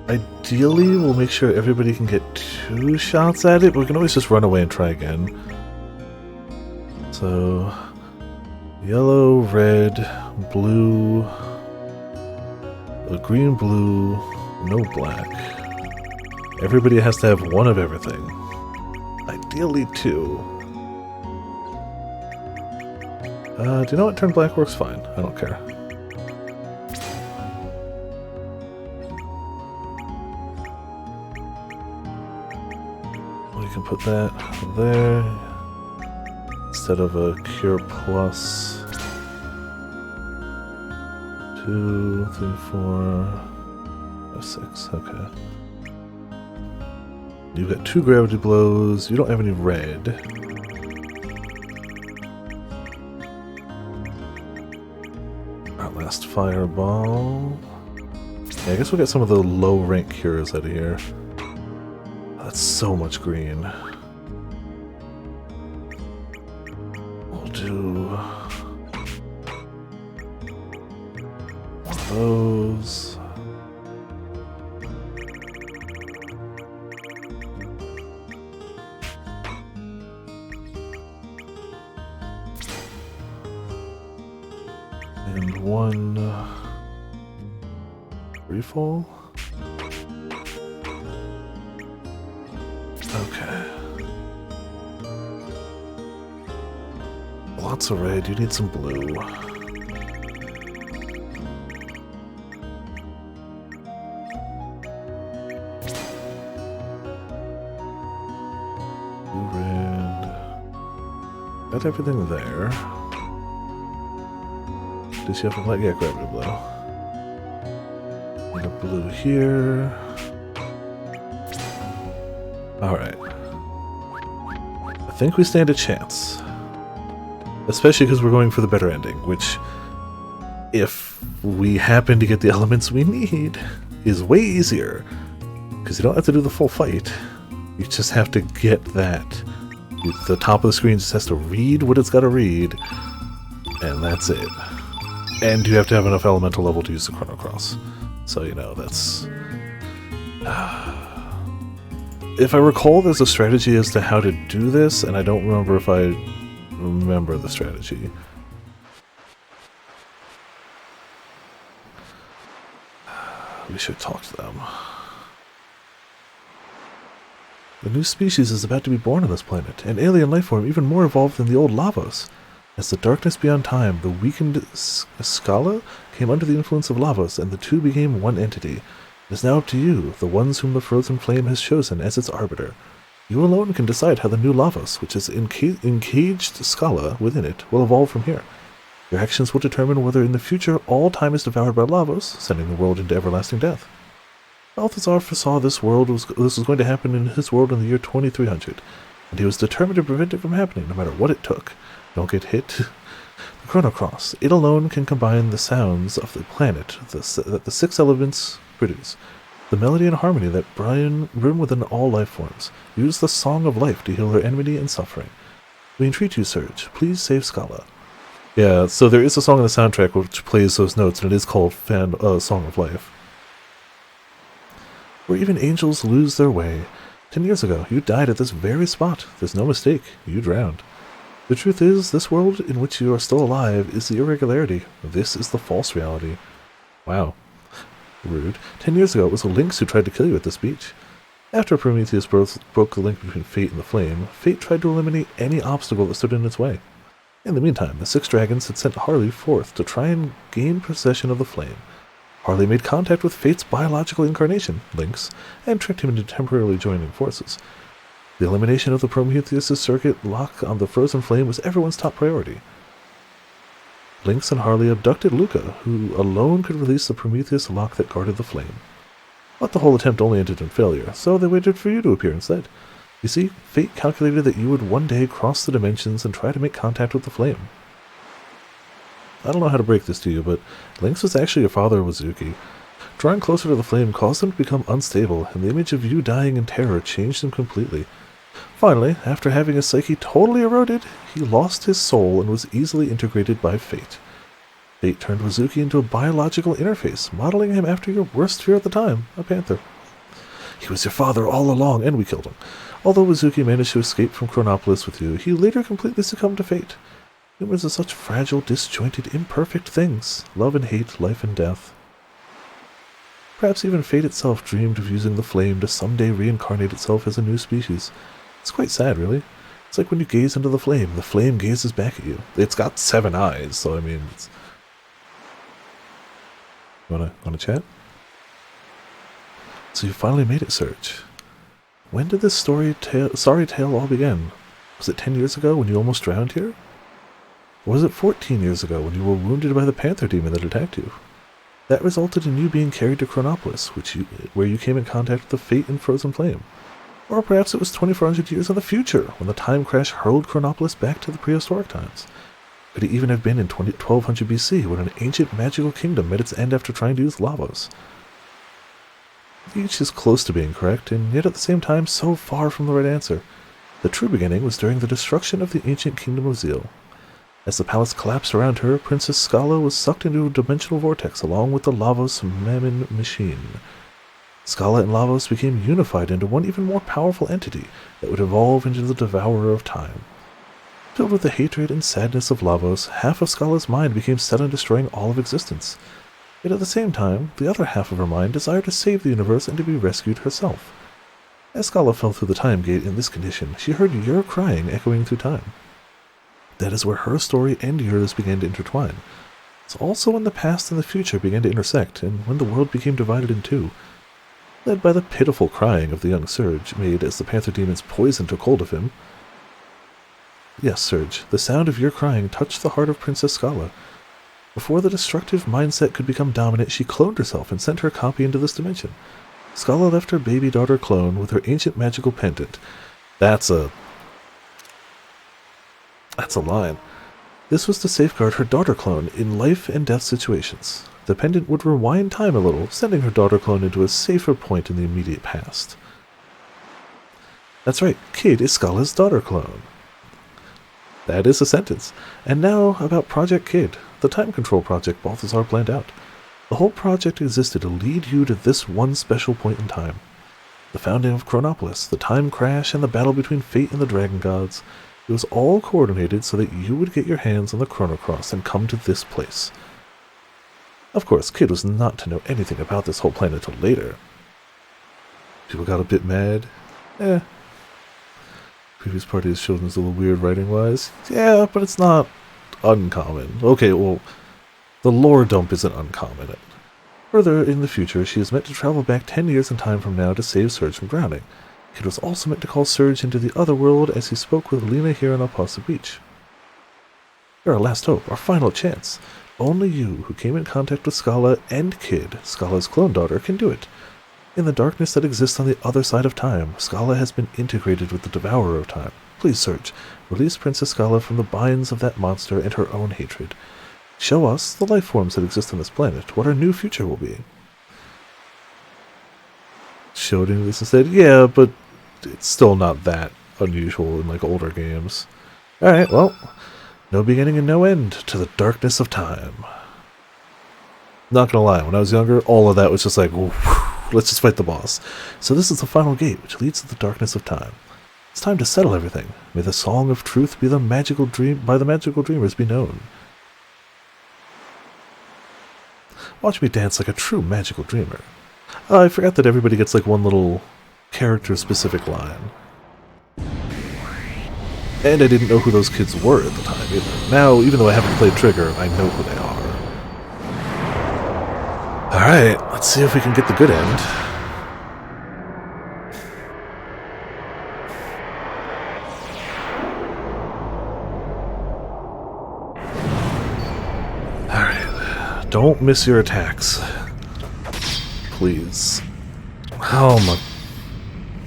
Ideally, we'll make sure everybody can get 2 shots at it, but we can always just run away and try again. So... Yellow, red, blue... A green, blue, no black. Everybody has to have 1 of everything. Ideally 2. Do you know what? Turn black works fine. I don't care. We can put that there instead of a cure plus 2, 3, 4, 5, 6. Okay. You've got 2 gravity blows. You don't have any red. Our last fireball. Yeah, I guess we'll get some of the low rank cures out of here. That's so much green. We'll do one of those. And one refall. Okay. Lots of red. You need some blue. Blue, red. Got everything there. Does she have a light? Yeah, grab it blue. And a blue here. Alright. I think we stand a chance. Especially because we're going for the better ending, which, if we happen to get the elements we need, is way easier. Because you don't have to do the full fight. You just have to get that. The top of the screen just has to read what it's got to read, and that's it. And you have to have enough elemental level to use the Chrono Cross. So, you know, that's... If I recall, there's a strategy as to how to do this, and I don't remember if I remember the strategy. We should talk to them. The new species is about to be born on this planet, an alien life form even more evolved than the old Lavos. As the darkness beyond time, the weakened Scala came under the influence of Lavos, and the two became one entity. It is now up to you, the ones whom the frozen flame has chosen as its arbiter. You alone can decide how the new Lavos, which is encaged Scala within it, will evolve from here. Your actions will determine whether in the future all time is devoured by Lavos, sending the world into everlasting death. Balthazar foresaw this was going to happen in his world in the year 2300, and he was determined to prevent it from happening, no matter what it took. Don't get hit. The Chrono Cross. It alone can combine the sounds of the planet that the six elements produce. The melody and harmony that burn within all life forms. Use the Song of Life to heal their enmity and suffering. We entreat you, Surge. Please save Scala. Yeah, so there is a song in the soundtrack which plays those notes, and it is called Song of Life. Where even angels lose their way. 10 years ago, you died at this very spot. There's no mistake. You drowned. The truth is, this world in which you are still alive is the irregularity. This is the false reality. Wow. Rude. 10 years ago, it was the Lynx who tried to kill you at this beach. After Prometheus broke the link between fate and the flame, fate tried to eliminate any obstacle that stood in its way. In the meantime, the six dragons had sent Harley forth to try and gain possession of the flame. Harley made contact with fate's biological incarnation, Lynx, and tricked him into temporarily joining forces. The elimination of the Prometheus' circuit lock on the frozen flame was everyone's top priority. Lynx and Harley abducted Luca, who alone could release the Prometheus lock that guarded the flame. But the whole attempt only ended in failure, so they waited for you to appear instead. You see, fate calculated that you would one day cross the dimensions and try to make contact with the flame. I don't know how to break this to you, but Lynx was actually your father, Wazuki. Drawing closer to the flame caused him to become unstable, and the image of you dying in terror changed him completely. Finally, after having his psyche totally eroded, he lost his soul and was easily integrated by fate. Fate turned Wazuki into a biological interface, modeling him after your worst fear at the time, a panther. He was your father all along, and we killed him. Although Wazuki managed to escape from Chronopolis with you, he later completely succumbed to fate. Humans are such fragile, disjointed, imperfect things. Love and hate, life and death. Perhaps even fate itself dreamed of using the flame to someday reincarnate itself as a new species. It's quite sad, really. It's like when you gaze into the flame gazes back at you. It's got 7 eyes, so I mean, it's... Wanna chat? So you finally made it, Surge. When did this sorry tale all begin? Was it 10 years ago when you almost drowned here? Or was it 14 years ago when you were wounded by the panther demon that attacked you? That resulted in you being carried to Chronopolis, where you came in contact with the fate and frozen flame. Or perhaps it was 2,400 years in the future, when the time crash hurled Chronopolis back to the prehistoric times. Could it even have been in 1200 BC, when an ancient magical kingdom met its end after trying to use Lavos? Each is close to being correct, and yet at the same time so far from the right answer. The true beginning was during the destruction of the ancient kingdom of Zeal. As the palace collapsed around her, Princess Scala was sucked into a dimensional vortex along with the Lavos Mammon machine. Scala and Lavos became unified into one even more powerful entity that would evolve into the Devourer of Time. Filled with the hatred and sadness of Lavos, half of Scala's mind became set on destroying all of existence. Yet at the same time, the other half of her mind desired to save the universe and to be rescued herself. As Scala fell through the time gate in this condition, she heard your crying echoing through time. That is where her story and yours began to intertwine. It's also when the past and the future began to intersect, and when the world became divided in two. Led by the pitiful crying of the young Surge, made as the Panther Demon's poison took hold of him. Yes, Surge, the sound of your crying touched the heart of Princess Scala. Before the destructive mindset could become dominant, she cloned herself and sent her copy into this dimension. Scala left her baby daughter clone with her ancient magical pendant. That's a line. This was to safeguard her daughter clone in life and death situations. The pendant would rewind time a little, sending her daughter clone into a safer point in the immediate past. That's right, Kid is Scala's daughter clone. That is a sentence. And now about Project Kid, the time control project Balthazar planned out. The whole project existed to lead you to this one special point in time. The founding of Chronopolis, the time crash, and the battle between Fate and the Dragon Gods. It was all coordinated so that you would get your hands on the Chrono Cross and come to this place. Of course, Kid was not to know anything about this whole plan until later. People got a bit mad. Previous party has shown us a little weird writing-wise. Yeah, but it's not uncommon. Okay, well, the lore dump isn't uncommon. Further in the future, she is meant to travel back 10 years in time from now to save Surge from drowning. Kid was also meant to call Surge into the other world as he spoke with Lena here on Alpasa Beach. You're our last hope, our final chance. Only you, who came in contact with Scala and Kid, Scala's clone daughter, can do it. In the darkness that exists on the other side of time, Scala has been integrated with the Devourer of Time. Please, Surge, release Princess Scala from the binds of that monster and her own hatred. Show us, the life forms that exist on this planet, what our new future will be. Showing this instead? Yeah, but it's still not that unusual in, like, older games. Alright, well, no beginning and no end to the darkness of time. Not gonna lie, when I was younger, all of that was just like, let's just fight the boss. So this is the final gate, which leads to the darkness of time. It's time to settle everything. May the song of truth be the magical dreamers be known. Watch me dance like a true magical dreamer. I forgot that everybody gets like one little character-specific line. And I didn't know who those kids were at the time either. Now, even though I haven't played Trigger, I know who they are. Alright, let's see if we can get the good end. Alright, don't miss your attacks. Please. Oh my...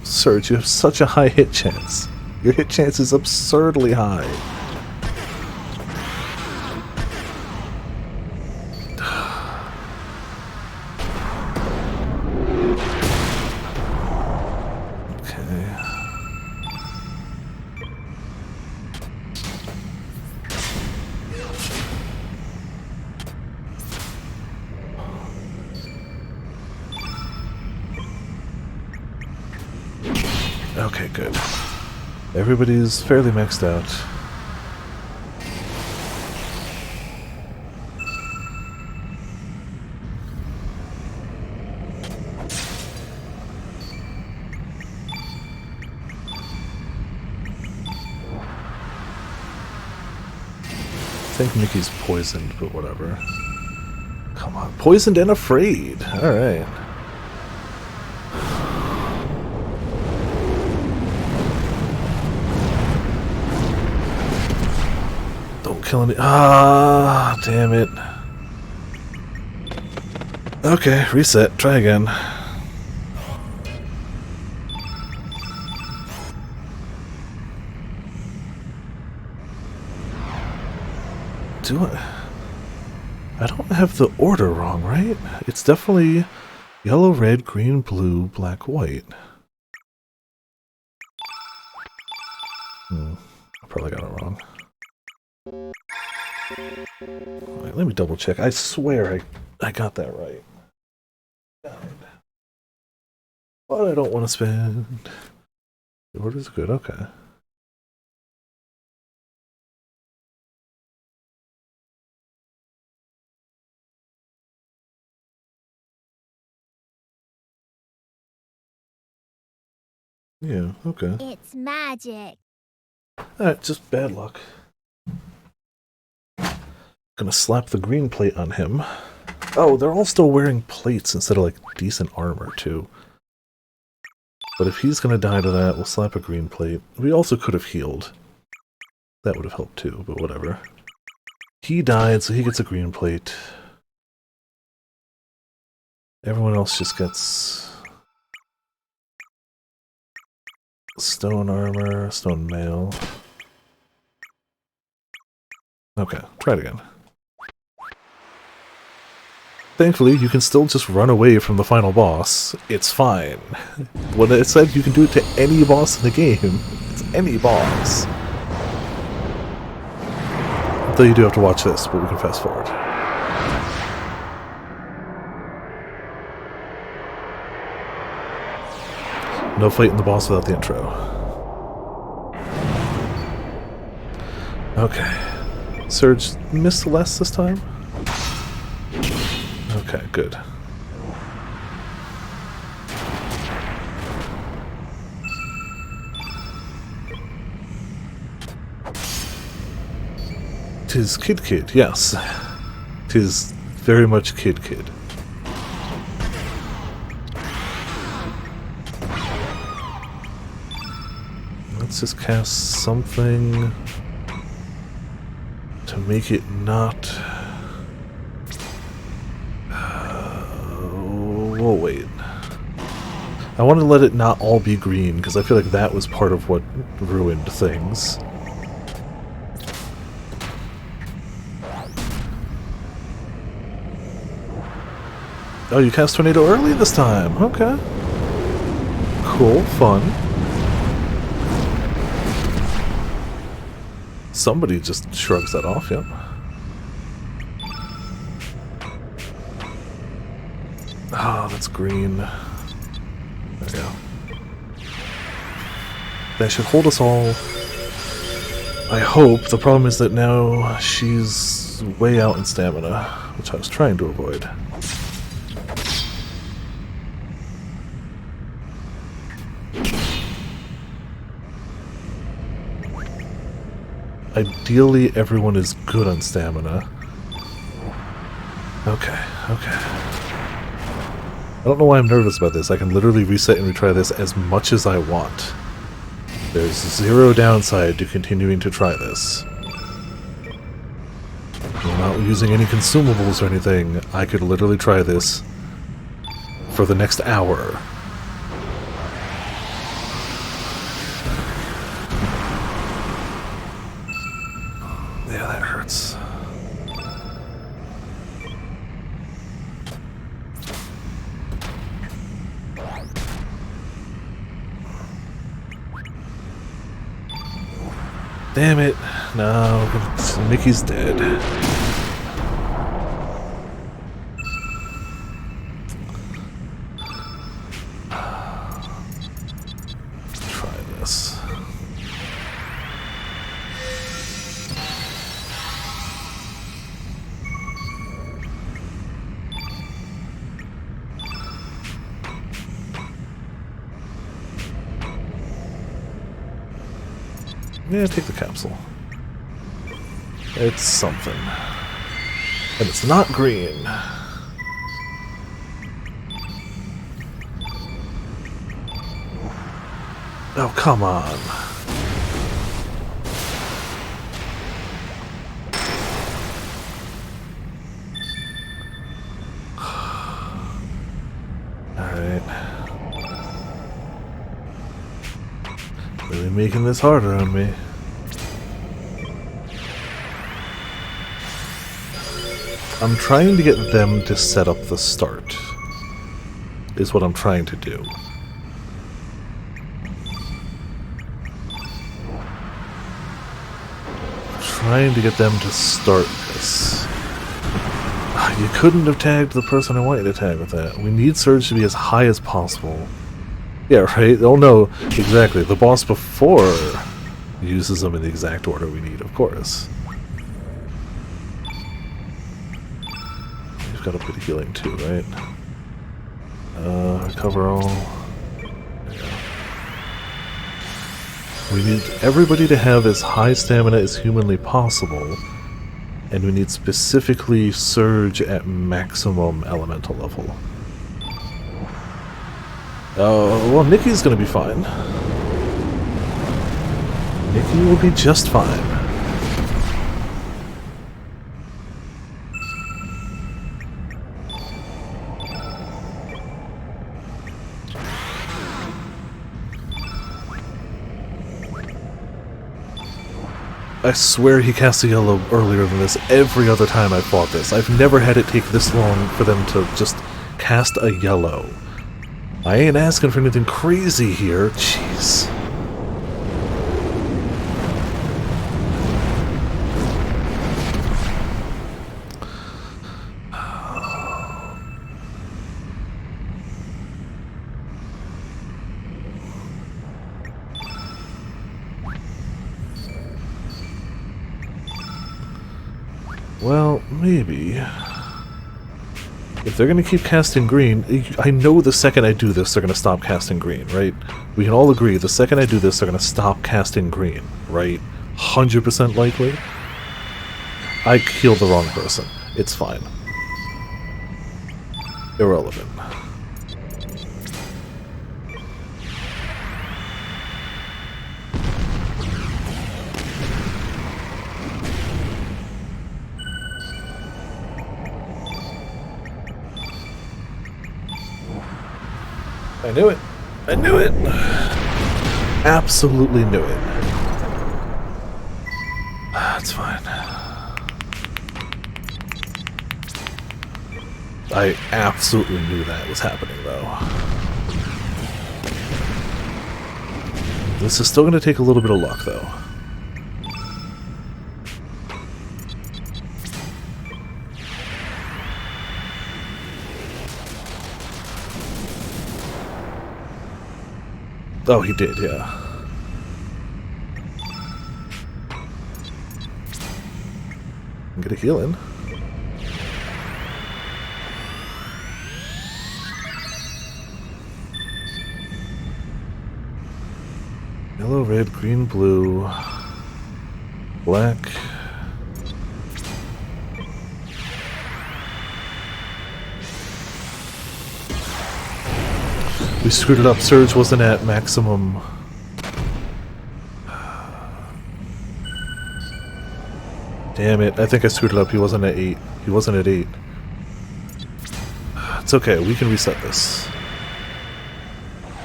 Surge, you have such a high hit chance. Your hit chance is absurdly high. Okay, good. Everybody's fairly maxed out. I think Mickey's poisoned, but whatever. Come on. Poisoned and afraid! Alright. Kill any. Ah, damn it. Okay, reset. Try again. I don't have the order wrong, right? It's definitely yellow, red, green, blue, black, white. I probably got it wrong. Right, let me double check. I swear I got that right. But I don't want to spend... The order's good, okay. Yeah, okay. It's magic. Alright, just bad luck. Gonna slap the green plate on him. Oh, they're all still wearing plates instead of, like, decent armor, too. But if he's gonna die to that, we'll slap a green plate. We also could have healed. That would have helped, too, but whatever. He died, so he gets a green plate. Everyone else just gets stone armor, stone mail. Okay, try it again. Thankfully, you can still just run away from the final boss. It's fine. When it said you can do it to any boss in the game, it's any boss. Though you do have to watch this, but we can fast forward. No fighting the boss without the intro. Okay. Surge missed less this time? Okay, good. Tis Kid, yes. Tis very much Kid. Let's just cast something to make it not... we'll wait. I want to let it not all be green, because I feel like that was part of what ruined things. Oh, you cast Tornado early this time. Okay. Cool, fun. Somebody just shrugs that off, yep. Oh, that's green. There we go. That should hold us all. I hope. The problem is that now she's way out in stamina, which I was trying to avoid. Ideally, everyone is good on stamina. Okay. I don't know why I'm nervous about this. I can literally reset and retry this as much as I want. There's zero downside to continuing to try this. I'm not using any consumables or anything. I could literally try this for the next hour. Yeah, that hurts. Damn it. No, Mickey's dead. Try this. Yeah, take the capsule. It's something. And it's not green. Oh, come on. Alright. Really making this harder on me. I'm trying to get them to set up the start, is what I'm trying to do. Trying to get them to start this. You couldn't have tagged the person I want you to tag with that. We need Surge to be as high as possible. Yeah, right? Oh no, exactly. The boss before uses them in the exact order we need, of course. You've got a bit of healing too, right? Recover all. There you go. We need everybody to have as high stamina as humanly possible, and we need specifically Surge at maximum elemental level. Well, Nikki's gonna be fine. Nikki will be just fine. I swear he cast a yellow earlier than this every other time I fought this. I've never had it take this long for them to just cast a yellow. I ain't asking for anything crazy here. Jeez. Well, maybe. If they're gonna keep casting green, I know the second I do this, they're gonna stop casting green, right? We can all agree, the second I do this, they're gonna stop casting green, right? 100% likely. I killed the wrong person. It's fine. Irrelevant. I knew it. I knew it. Absolutely knew it. That's fine. I absolutely knew that was happening, though. This is still going to take a little bit of luck, though. Oh, he did, yeah. Get a heal in. Yellow, red, green, blue, black. We screwed it up. Surge wasn't at maximum. Damn it. I think I screwed it up. He wasn't at 8. He wasn't at 8. It's okay. We can reset this.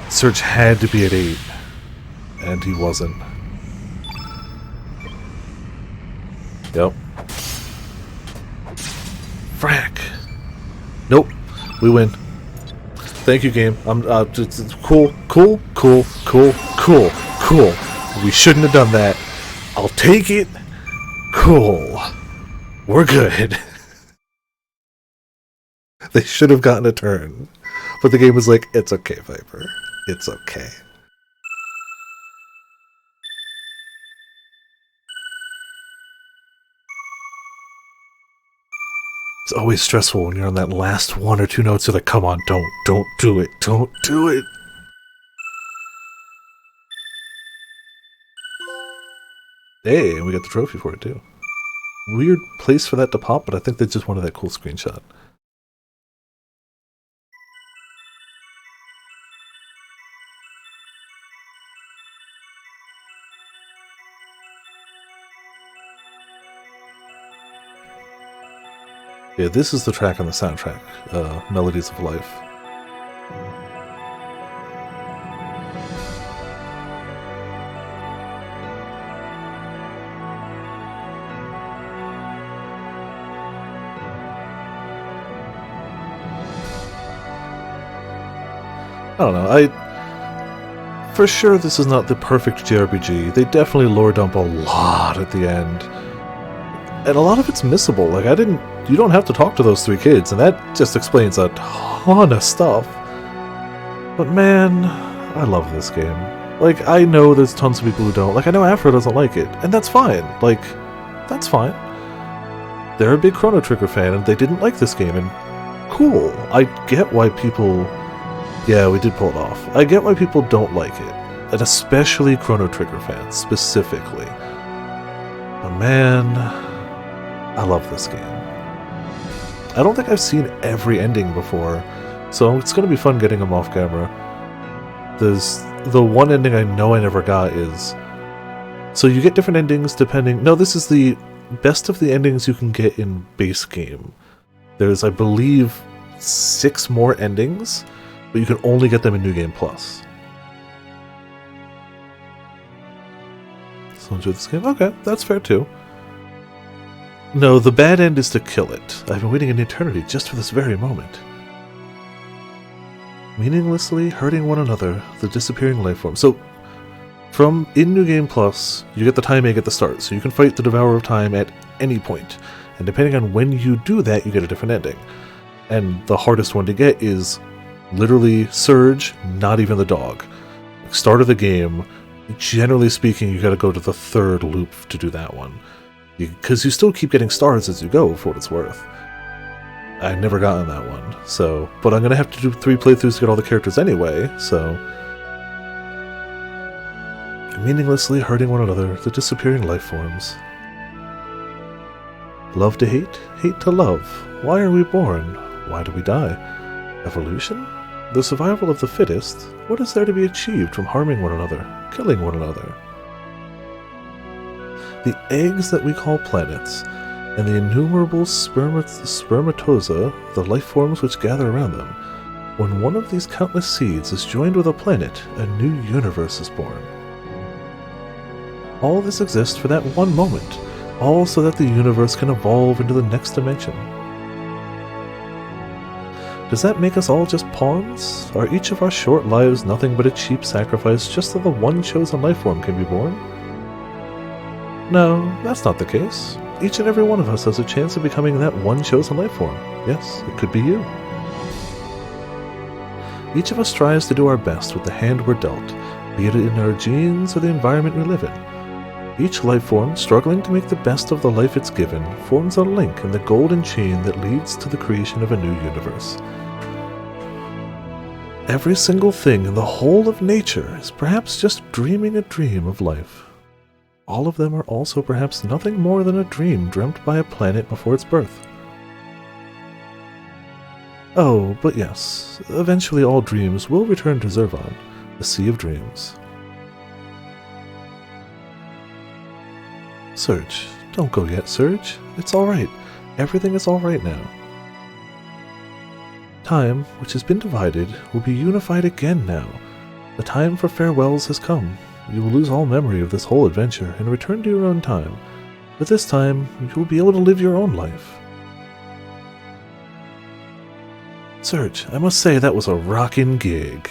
Surge had to be at 8. And he wasn't. Yep. Frack. Nope. We win. Thank you, game. I'm cool. We shouldn't have done that. I'll take it. Cool. We're good. They should have gotten a turn. But the game was like, it's okay, Viper. It's okay. It's always stressful when you're on that last 1 or 2 notes. You're like, come on, don't do it. Don't do it. Hey, and we got the trophy for it, too. Weird place for that to pop, but I think they just wanted that cool screenshot. Yeah, this is the track on the soundtrack, Melodies of Life. I don't know, for sure this is not the perfect JRPG. They definitely lore dump a lot at the end. And a lot of it's missable. Like, you don't have to talk to those 3 kids, and that just explains a ton of stuff. But man, I love this game. Like, I know there's tons of people who don't. Like, I know Afro doesn't like it, and that's fine. Like, that's fine. They're a big Chrono Trigger fan, and they didn't like this game, and cool. I get why people... Yeah, we did pull it off. I get why people don't like it. and especially Chrono Trigger fans, specifically. But man, I love this game. I don't think I've seen every ending before, so it's going to be fun getting them off camera. There's the one ending I know I never got is... So you get different endings depending... No, this is the best of the endings you can get in base game. There's, I believe, 6 more endings, but you can only get them in New Game Plus. So enjoy this game? Okay, that's fair too. No, the bad end is to kill it. I've been waiting an eternity just for this very moment. Meaninglessly hurting one another, the disappearing life form. So, from in New Game Plus, you get the time egg at the start, so you can fight the Devourer of Time at any point. And depending on when you do that, you get a different ending. And the hardest one to get is literally Surge, not even the dog. Start of the game, generally speaking, you gotta go to the 3rd loop to do that one. Because you still keep getting stars as you go, for what it's worth. I've never gotten that one, so... But I'm gonna have to do 3 playthroughs to get all the characters anyway, so... Meaninglessly hurting one another, the disappearing life forms. Love to hate, hate to love. Why are we born? Why do we die? Evolution? The survival of the fittest? What is there to be achieved from harming one another, killing one another? The eggs that we call planets, and the innumerable spermatozoa, the life forms which gather around them. When one of these countless seeds is joined with a planet, a new universe is born. All this exists for that one moment, all so that the universe can evolve into the next dimension. Does that make us all just pawns? Are each of our short lives nothing but a cheap sacrifice just so the one chosen life form can be born? No, that's not the case. Each and every one of us has a chance of becoming that one chosen life form. Yes, it could be you. Each of us tries to do our best with the hand we're dealt, be it in our genes or the environment we live in. Each life form, struggling to make the best of the life it's given, forms a link in the golden chain that leads to the creation of a new universe. Every single thing in the whole of nature is perhaps just dreaming a dream of life. All of them are also perhaps nothing more than a dream dreamt by a planet before its birth. Oh, but yes, eventually all dreams will return to Zervan, the Sea of Dreams. Surge, don't go yet, Surge. It's alright. Everything is alright now. Time, which has been divided, will be unified again now. The time for farewells has come. You will lose all memory of this whole adventure and return to your own time. But this time, you will be able to live your own life. Surge, I must say that was a rockin' gig.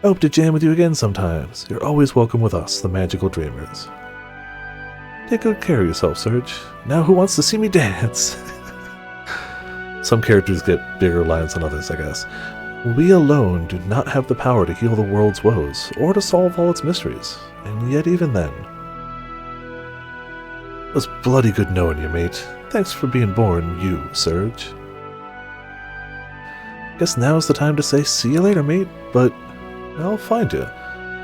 I hope to jam with you again sometimes. You're always welcome with us, the Magical Dreamers. Take good care of yourself, Surge. Now who wants to see me dance? Some characters get bigger lines than others, I guess. We alone do not have the power to heal the world's woes, or to solve all its mysteries, and yet even then. It was bloody good knowing you, mate. Thanks for being born, you, Surge. Guess now's the time to say see you later, mate, but I'll find you.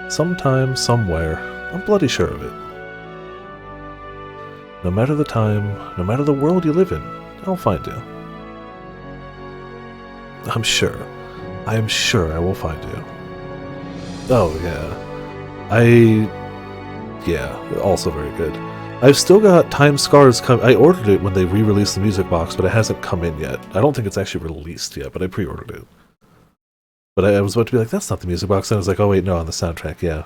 Sometime, somewhere. I'm bloody sure of it. No matter the time, no matter the world you live in, I'll find you. I'm sure. I am sure I will find you. Oh, yeah. Yeah, also very good. I've still got Time Scars come. I ordered it when they re-released the music box, but it hasn't come in yet. I don't think it's actually released yet, but I pre-ordered it. But I was about to be like, that's not the music box, and I was like, oh wait, no, on the soundtrack, yeah,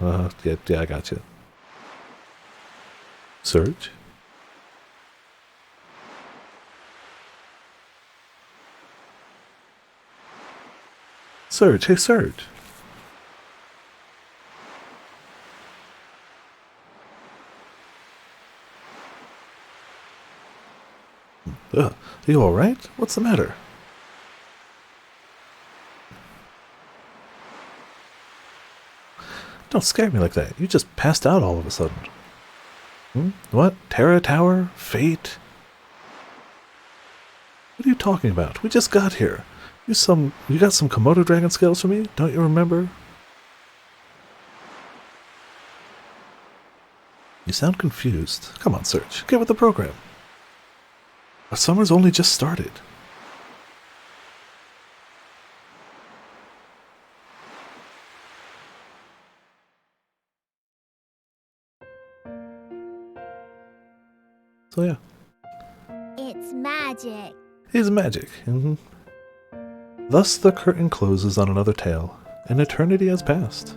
I got you. Surge? Surge, hey Surge. Are you alright? What's the matter? Don't scare me like that. You just passed out all of a sudden. What? Terra Tower? Fate? What are you talking about? We just got here. You got some Komodo dragon scales for me? Don't you remember? You sound confused. Come on, Serge. Get with the program. Our summer's only just started. So yeah. It's magic. It's magic. Thus the curtain closes on another tale. An eternity has passed.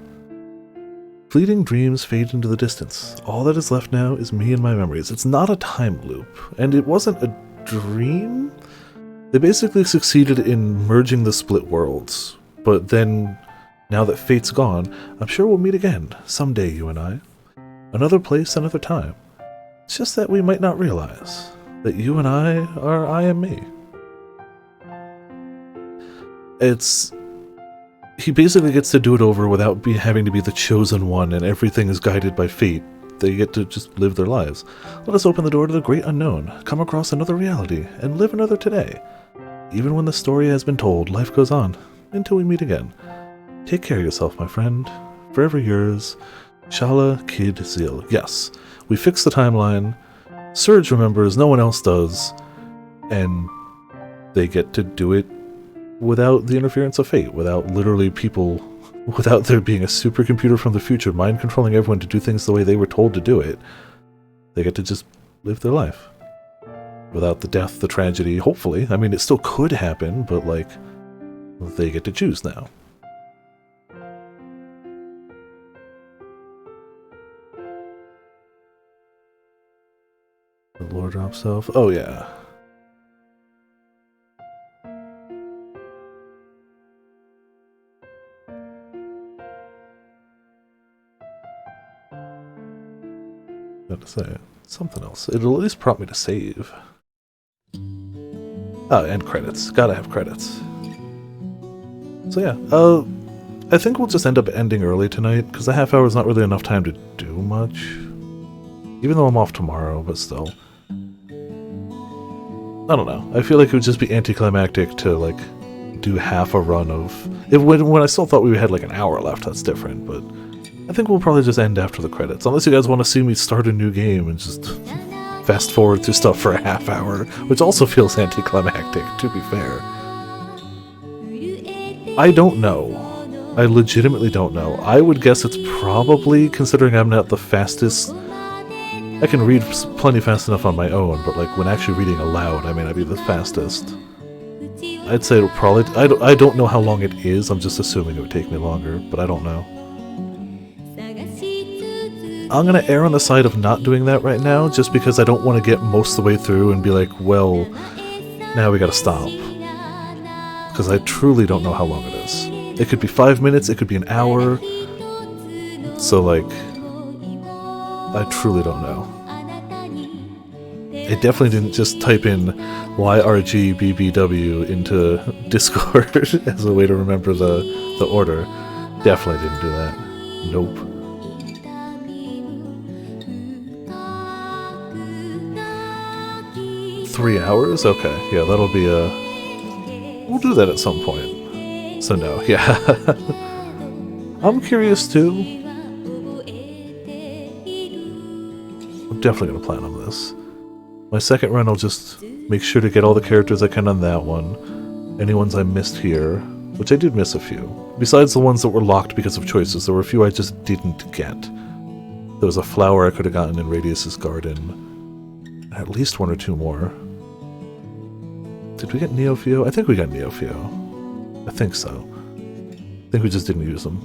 Fleeting dreams fade into the distance. All that is left now is me and my memories. It's not a time loop, and it wasn't a dream? They basically succeeded in merging the split worlds, but then, now that fate's gone, I'm sure we'll meet again, someday, you and I. Another place, another time. It's just that we might not realize that you and I are I and me. He basically gets to do it over without having to be the chosen one, and everything is guided by fate. They get to just live their lives. Let us open the door to the great unknown, come across another reality, and live another today. Even when the story has been told, life goes on, until we meet again. Take care of yourself, my friend. Forever yours, Shala Kid Zil. Yes, we fixed the timeline. Serge remembers, no one else does. And they get to do it without the interference of fate, without literally people, without there being a supercomputer from the future mind controlling everyone to do things the way they were told to do it. They get to just live their life. Without the death, the tragedy, hopefully. I mean, it still could happen, but like, they get to choose now. The lore drops off. Oh yeah. To say something else. It'll at least prompt me to save. Oh, and credits. Gotta have credits. So yeah, I think we'll just end up ending early tonight, because a half hour is not really enough time to do much. Even though I'm off tomorrow, but still. I don't know. I feel like it would just be anticlimactic to, like, do half a run of... When I still thought we had, like, an hour left, that's different, but... I think we'll probably just end after the credits, unless you guys want to see me start a new game and just fast forward through stuff for a half hour, which also feels anticlimactic, to be fair. I don't know. I legitimately don't know. I would guess it's probably, considering I'm not the fastest... I can read plenty fast enough on my own, but like when actually reading aloud, I may not be the fastest. I'd say it'll probably... I don't know how long it is, I'm just assuming it would take me longer, but I don't know. I'm going to err on the side of not doing that right now, just because I don't want to get most of the way through and be like, well, now we gotta stop. Because I truly don't know how long it is. It could be 5 minutes, it could be an hour. So, like, I truly don't know. I definitely didn't just type in YRGBBW into Discord as a way to remember the order. Definitely didn't do that. Nope. $3 hours? Okay, yeah, that'll be we'll do that at some point. So no, yeah. I'm curious too. I'm definitely gonna plan on this. My second run, I'll just make sure to get all the characters I can on that one. Any ones I missed here, which I did miss a few. Besides the ones that were locked because of choices, there were a few I just didn't get. There was a flower I could have gotten in Radius's garden. At least one or two more. Did we get Neofeo? I think we got Neofeo. I think so. I think we just didn't use them.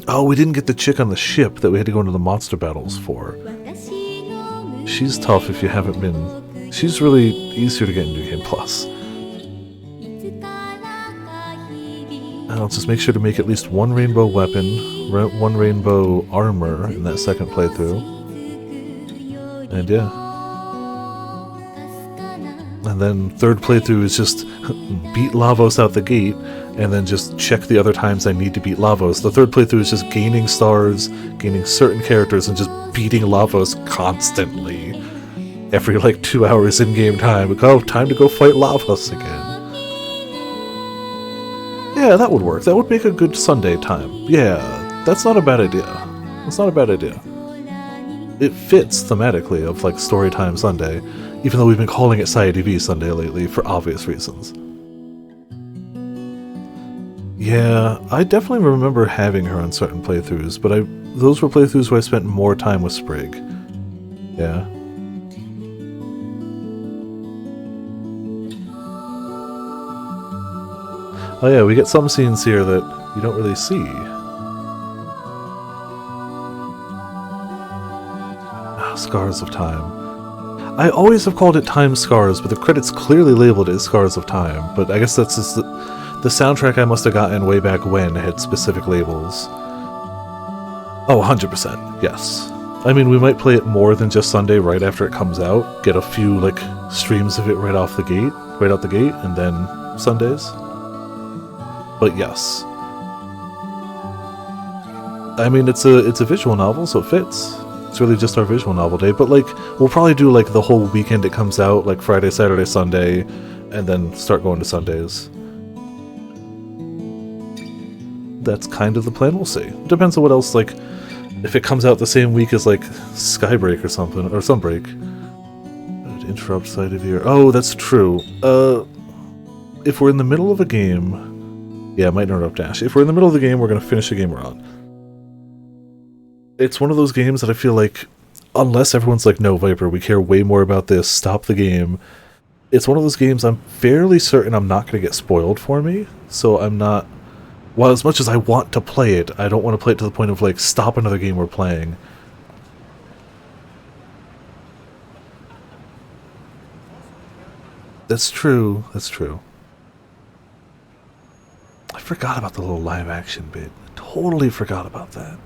Oh, we didn't get the chick on the ship that we had to go into the monster battles for. She's tough if you haven't been... She's really easier to get in New Game Plus. And I'll just make sure to make at least one rainbow weapon, one rainbow armor in that second playthrough. And yeah. And then third playthrough is just beat Lavos out the gate, and then just check the other times I need to beat Lavos. The third playthrough is just gaining stars, gaining certain characters, and just beating Lavos constantly. Every like 2 hours in-game time. Like, oh, time to go fight Lavos again. Yeah, that would work. That would make a good Sunday time. Yeah, that's not a bad idea. It's not a bad idea. It fits thematically of like Storytime Sunday, even though we've been calling it SciTV Sunday lately for obvious reasons. Yeah, I definitely remember having her on certain playthroughs, but those were playthroughs where I spent more time with Sprig. Yeah. Oh yeah, we get some scenes here that you don't really see. Scars of Time. I always have called it Time Scars, but the credits clearly labeled it Scars of Time. But I guess that's just the soundtrack I must have gotten way back when had specific labels. Oh, 100%, yes. I mean, we might play it more than just Sunday right after it comes out. Get a few, like, streams of it right out the gate, and then Sundays. But yes. I mean, it's a visual novel, so it fits. It's really just our visual novel day, but like we'll probably do like the whole weekend it comes out, like Friday, Saturday, Sunday, and then start going to Sundays. That's kind of the plan, we'll see. Depends on what else, like, if it comes out the same week as like Skybreak or something, or Sunbreak. Interrupt side of year. Oh, that's true. If we're in the middle of a game, yeah, it might interrupt Dash. If we're in the middle of the game, we're going to finish the game we're on. It's one of those games that I feel like, unless everyone's like, no, Viper, we care way more about this, stop the game. It's one of those games I'm fairly certain I'm not going to get spoiled for me, so I'm not... While as much as I want to play it, I don't want to play it to the point of like, stop another game we're playing. That's true, that's true. I forgot about the little live action bit. Totally forgot about that.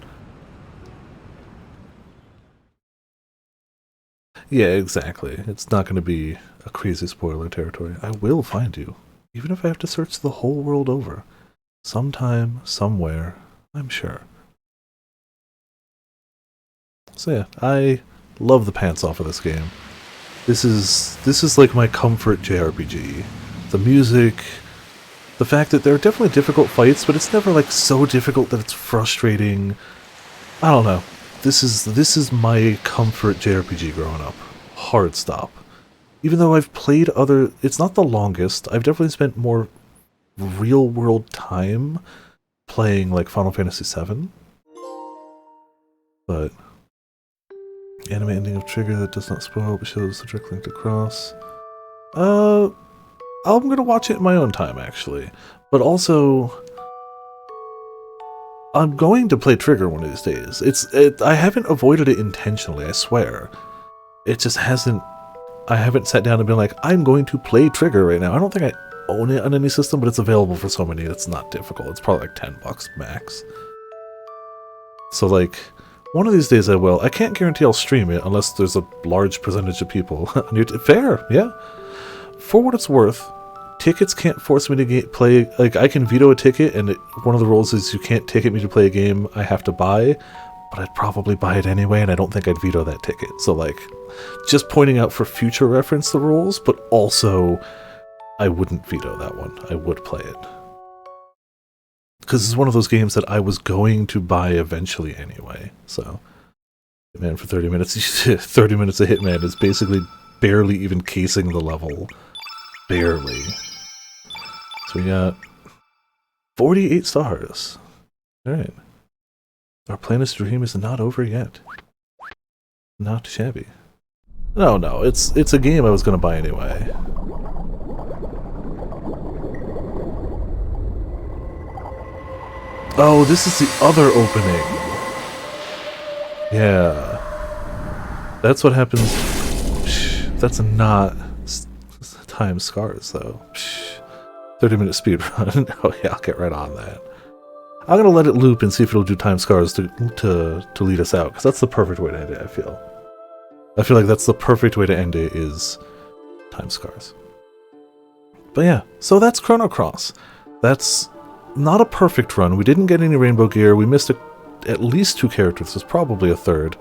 Yeah, exactly. It's not going to be a crazy spoiler territory. I will find you, even if I have to search the whole world over. Sometime, somewhere, I'm sure. So yeah, I love the pants off of this game. This is like my comfort JRPG. The music, the fact that there are definitely difficult fights, but it's never like so difficult that it's frustrating. I don't know. This is my comfort JRPG growing up. Hard stop. Even though I've played other... It's not the longest. I've definitely spent more real-world time playing, like, Final Fantasy VII. But... Anime ending of Trigger that does not spoil, but shows the direct link to Cross. I'm gonna watch it in my own time, actually. But also... I'm going to play Trigger one of these days. I haven't avoided it intentionally, I swear. It just hasn't... I haven't sat down and been like, I'm going to play Trigger right now. I don't think I own it on any system, but it's available for so many. It's not difficult. It's probably like $10 max. So like, one of these days I will. I can't guarantee I'll stream it unless there's a large percentage of people. Fair, yeah. For what it's worth, tickets can't force me to play... Like, I can veto a ticket, and one of the rules is you can't ticket me to play a game I have to buy, but I'd probably buy it anyway, and I don't think I'd veto that ticket. So, like, just pointing out for future reference the rules, but also, I wouldn't veto that one. I would play it. Because it's one of those games that I was going to buy eventually anyway, so... Hitman for 30 minutes. 30 minutes of Hitman is basically barely even casing the level. Barely. So we got 48 stars. Alright. Our planet's dream is not over yet. Not shabby. No, it's a game I was gonna buy anyway. Oh, this is the other opening. Yeah. That's what happens. That's not Time Scars, though. 30-minute speedrun. Oh yeah, I'll get right on that. I'm gonna let it loop and see if it'll do Time Scars to lead us out, because that's the perfect way to end it, I feel. I feel like that's the perfect way to end it, is Time Scars. But yeah, so that's Chrono Cross. That's not a perfect run. We didn't get any rainbow gear. We missed at least 2 characters. There's probably a third.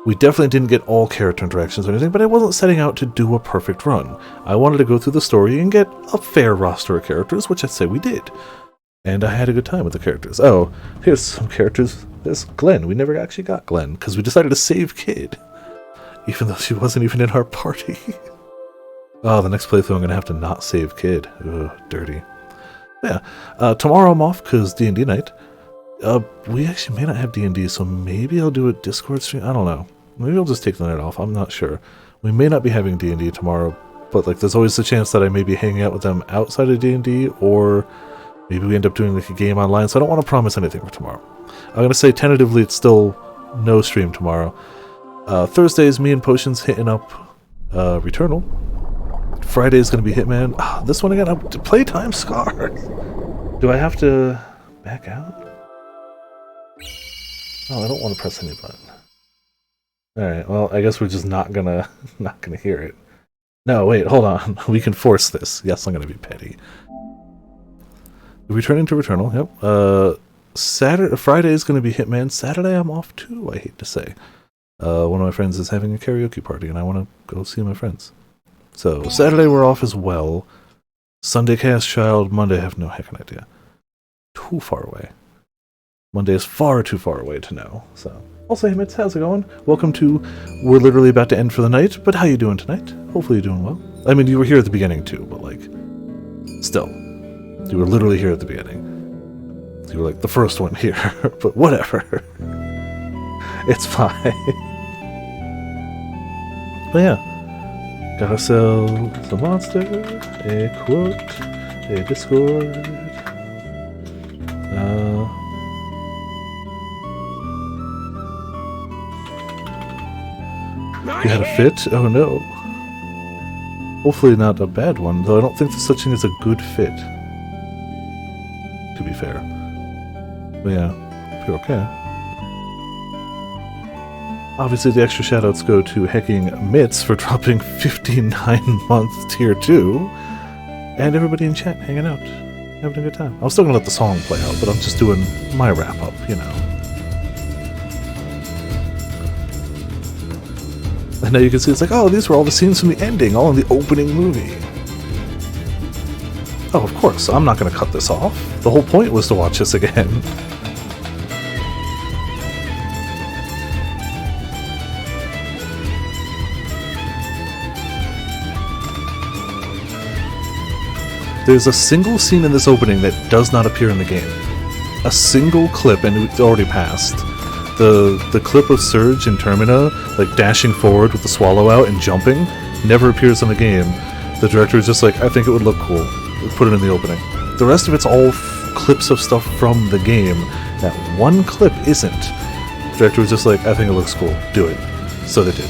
We definitely didn't get all character interactions or anything, but I wasn't setting out to do a perfect run. I wanted to go through the story and get a fair roster of characters, which I'd say we did. And I had a good time with the characters. Oh, here's some characters. There's Glenn. We never actually got Glenn, because we decided to save Kid. Even though she wasn't even in our party. Oh, the next playthrough I'm going to have to not save Kid. Ugh, dirty. Yeah, tomorrow I'm off, because D&D night. We actually may not have D&D, so maybe I'll do a Discord stream. I don't know. Maybe I'll just take the night off. I'm not sure. We may not be having D&D tomorrow, but like, there's always the chance that I may be hanging out with them outside of D&D, or maybe we end up doing like a game online, so I don't want to promise anything for tomorrow. I'm going to say tentatively it's still no stream tomorrow. Thursdays, me and Potions hitting up Returnal. Friday is going to be Hitman. This one again, Playtime Scars. Do I have to back out? Oh, I don't want to press any button. Alright, well, I guess we're just not gonna hear it. No, wait, hold on. We can force this. Yes, I'm gonna be petty. Returning to Returnal, yep. Friday is gonna be Hitman. Saturday I'm off too, I hate to say. One of my friends is having a karaoke party and I want to go see my friends. So, Saturday we're off as well. Sunday Cast Child, Monday I have no heckin' idea. Too far away. Monday is far too far away to know, so... Also, hey Mitz, how's it going? Welcome to... We're literally about to end for the night, but how you doing tonight? Hopefully you're doing well. I mean, you were here at the beginning too, but like... Still. You were literally here at the beginning. You were like the first one here, but whatever. It's fine. But yeah. Got ourselves a monster, a quote, a Discord... You had a fit? Oh no. Hopefully not a bad one, though I don't think there's such thing as a good fit. To be fair. But yeah, if you're okay. Obviously the extra shoutouts go to hecking Mitz for dropping 59 months tier 2. And everybody in chat hanging out. Having a good time. I'm still gonna let the song play out, but I'm just doing my wrap up, you know. And now you can see it's like, oh, these were all the scenes from the ending, all in the opening movie. Oh, of course, I'm not going to cut this off. The whole point was to watch this again. There's a single scene in this opening that does not appear in the game. A single clip, and it's already passed. The clip of Surge and Termina, like dashing forward with the swallow out and jumping, never appears in the game. The director is just like, I think it would look cool. Put it in the opening. The rest of it's all clips of stuff from the game. That one clip isn't. The director was just like, I think it looks cool. Do it. So they did.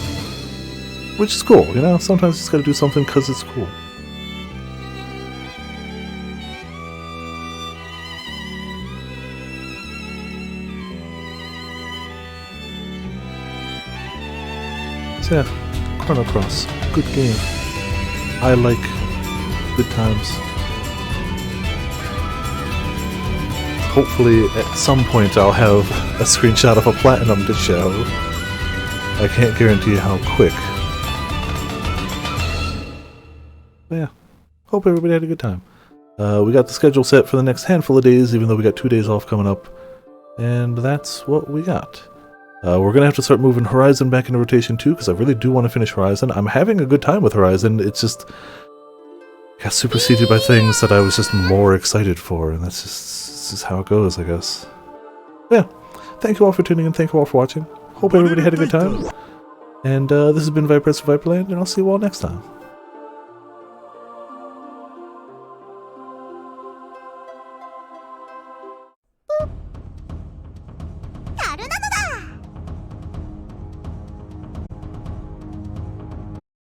Which is cool, you know? Sometimes you just gotta do something because it's cool. So yeah, Chrono Cross, good game. I like good times. Hopefully at some point I'll have a screenshot of a platinum to show. I can't guarantee how quick. But yeah, hope everybody had a good time. We got the schedule set for the next handful of days, even though we got 2 days off coming up. And that's what we got. We're going to have to start moving Horizon back into rotation too, because I really do want to finish Horizon. I'm having a good time with Horizon, it's just got superseded by things that I was just more excited for, and that's just how it goes, I guess. Yeah, thank you all for tuning in, thank you all for watching. Hope everybody had a good time. And this has been Viper's Viperland, and I'll see you all next time.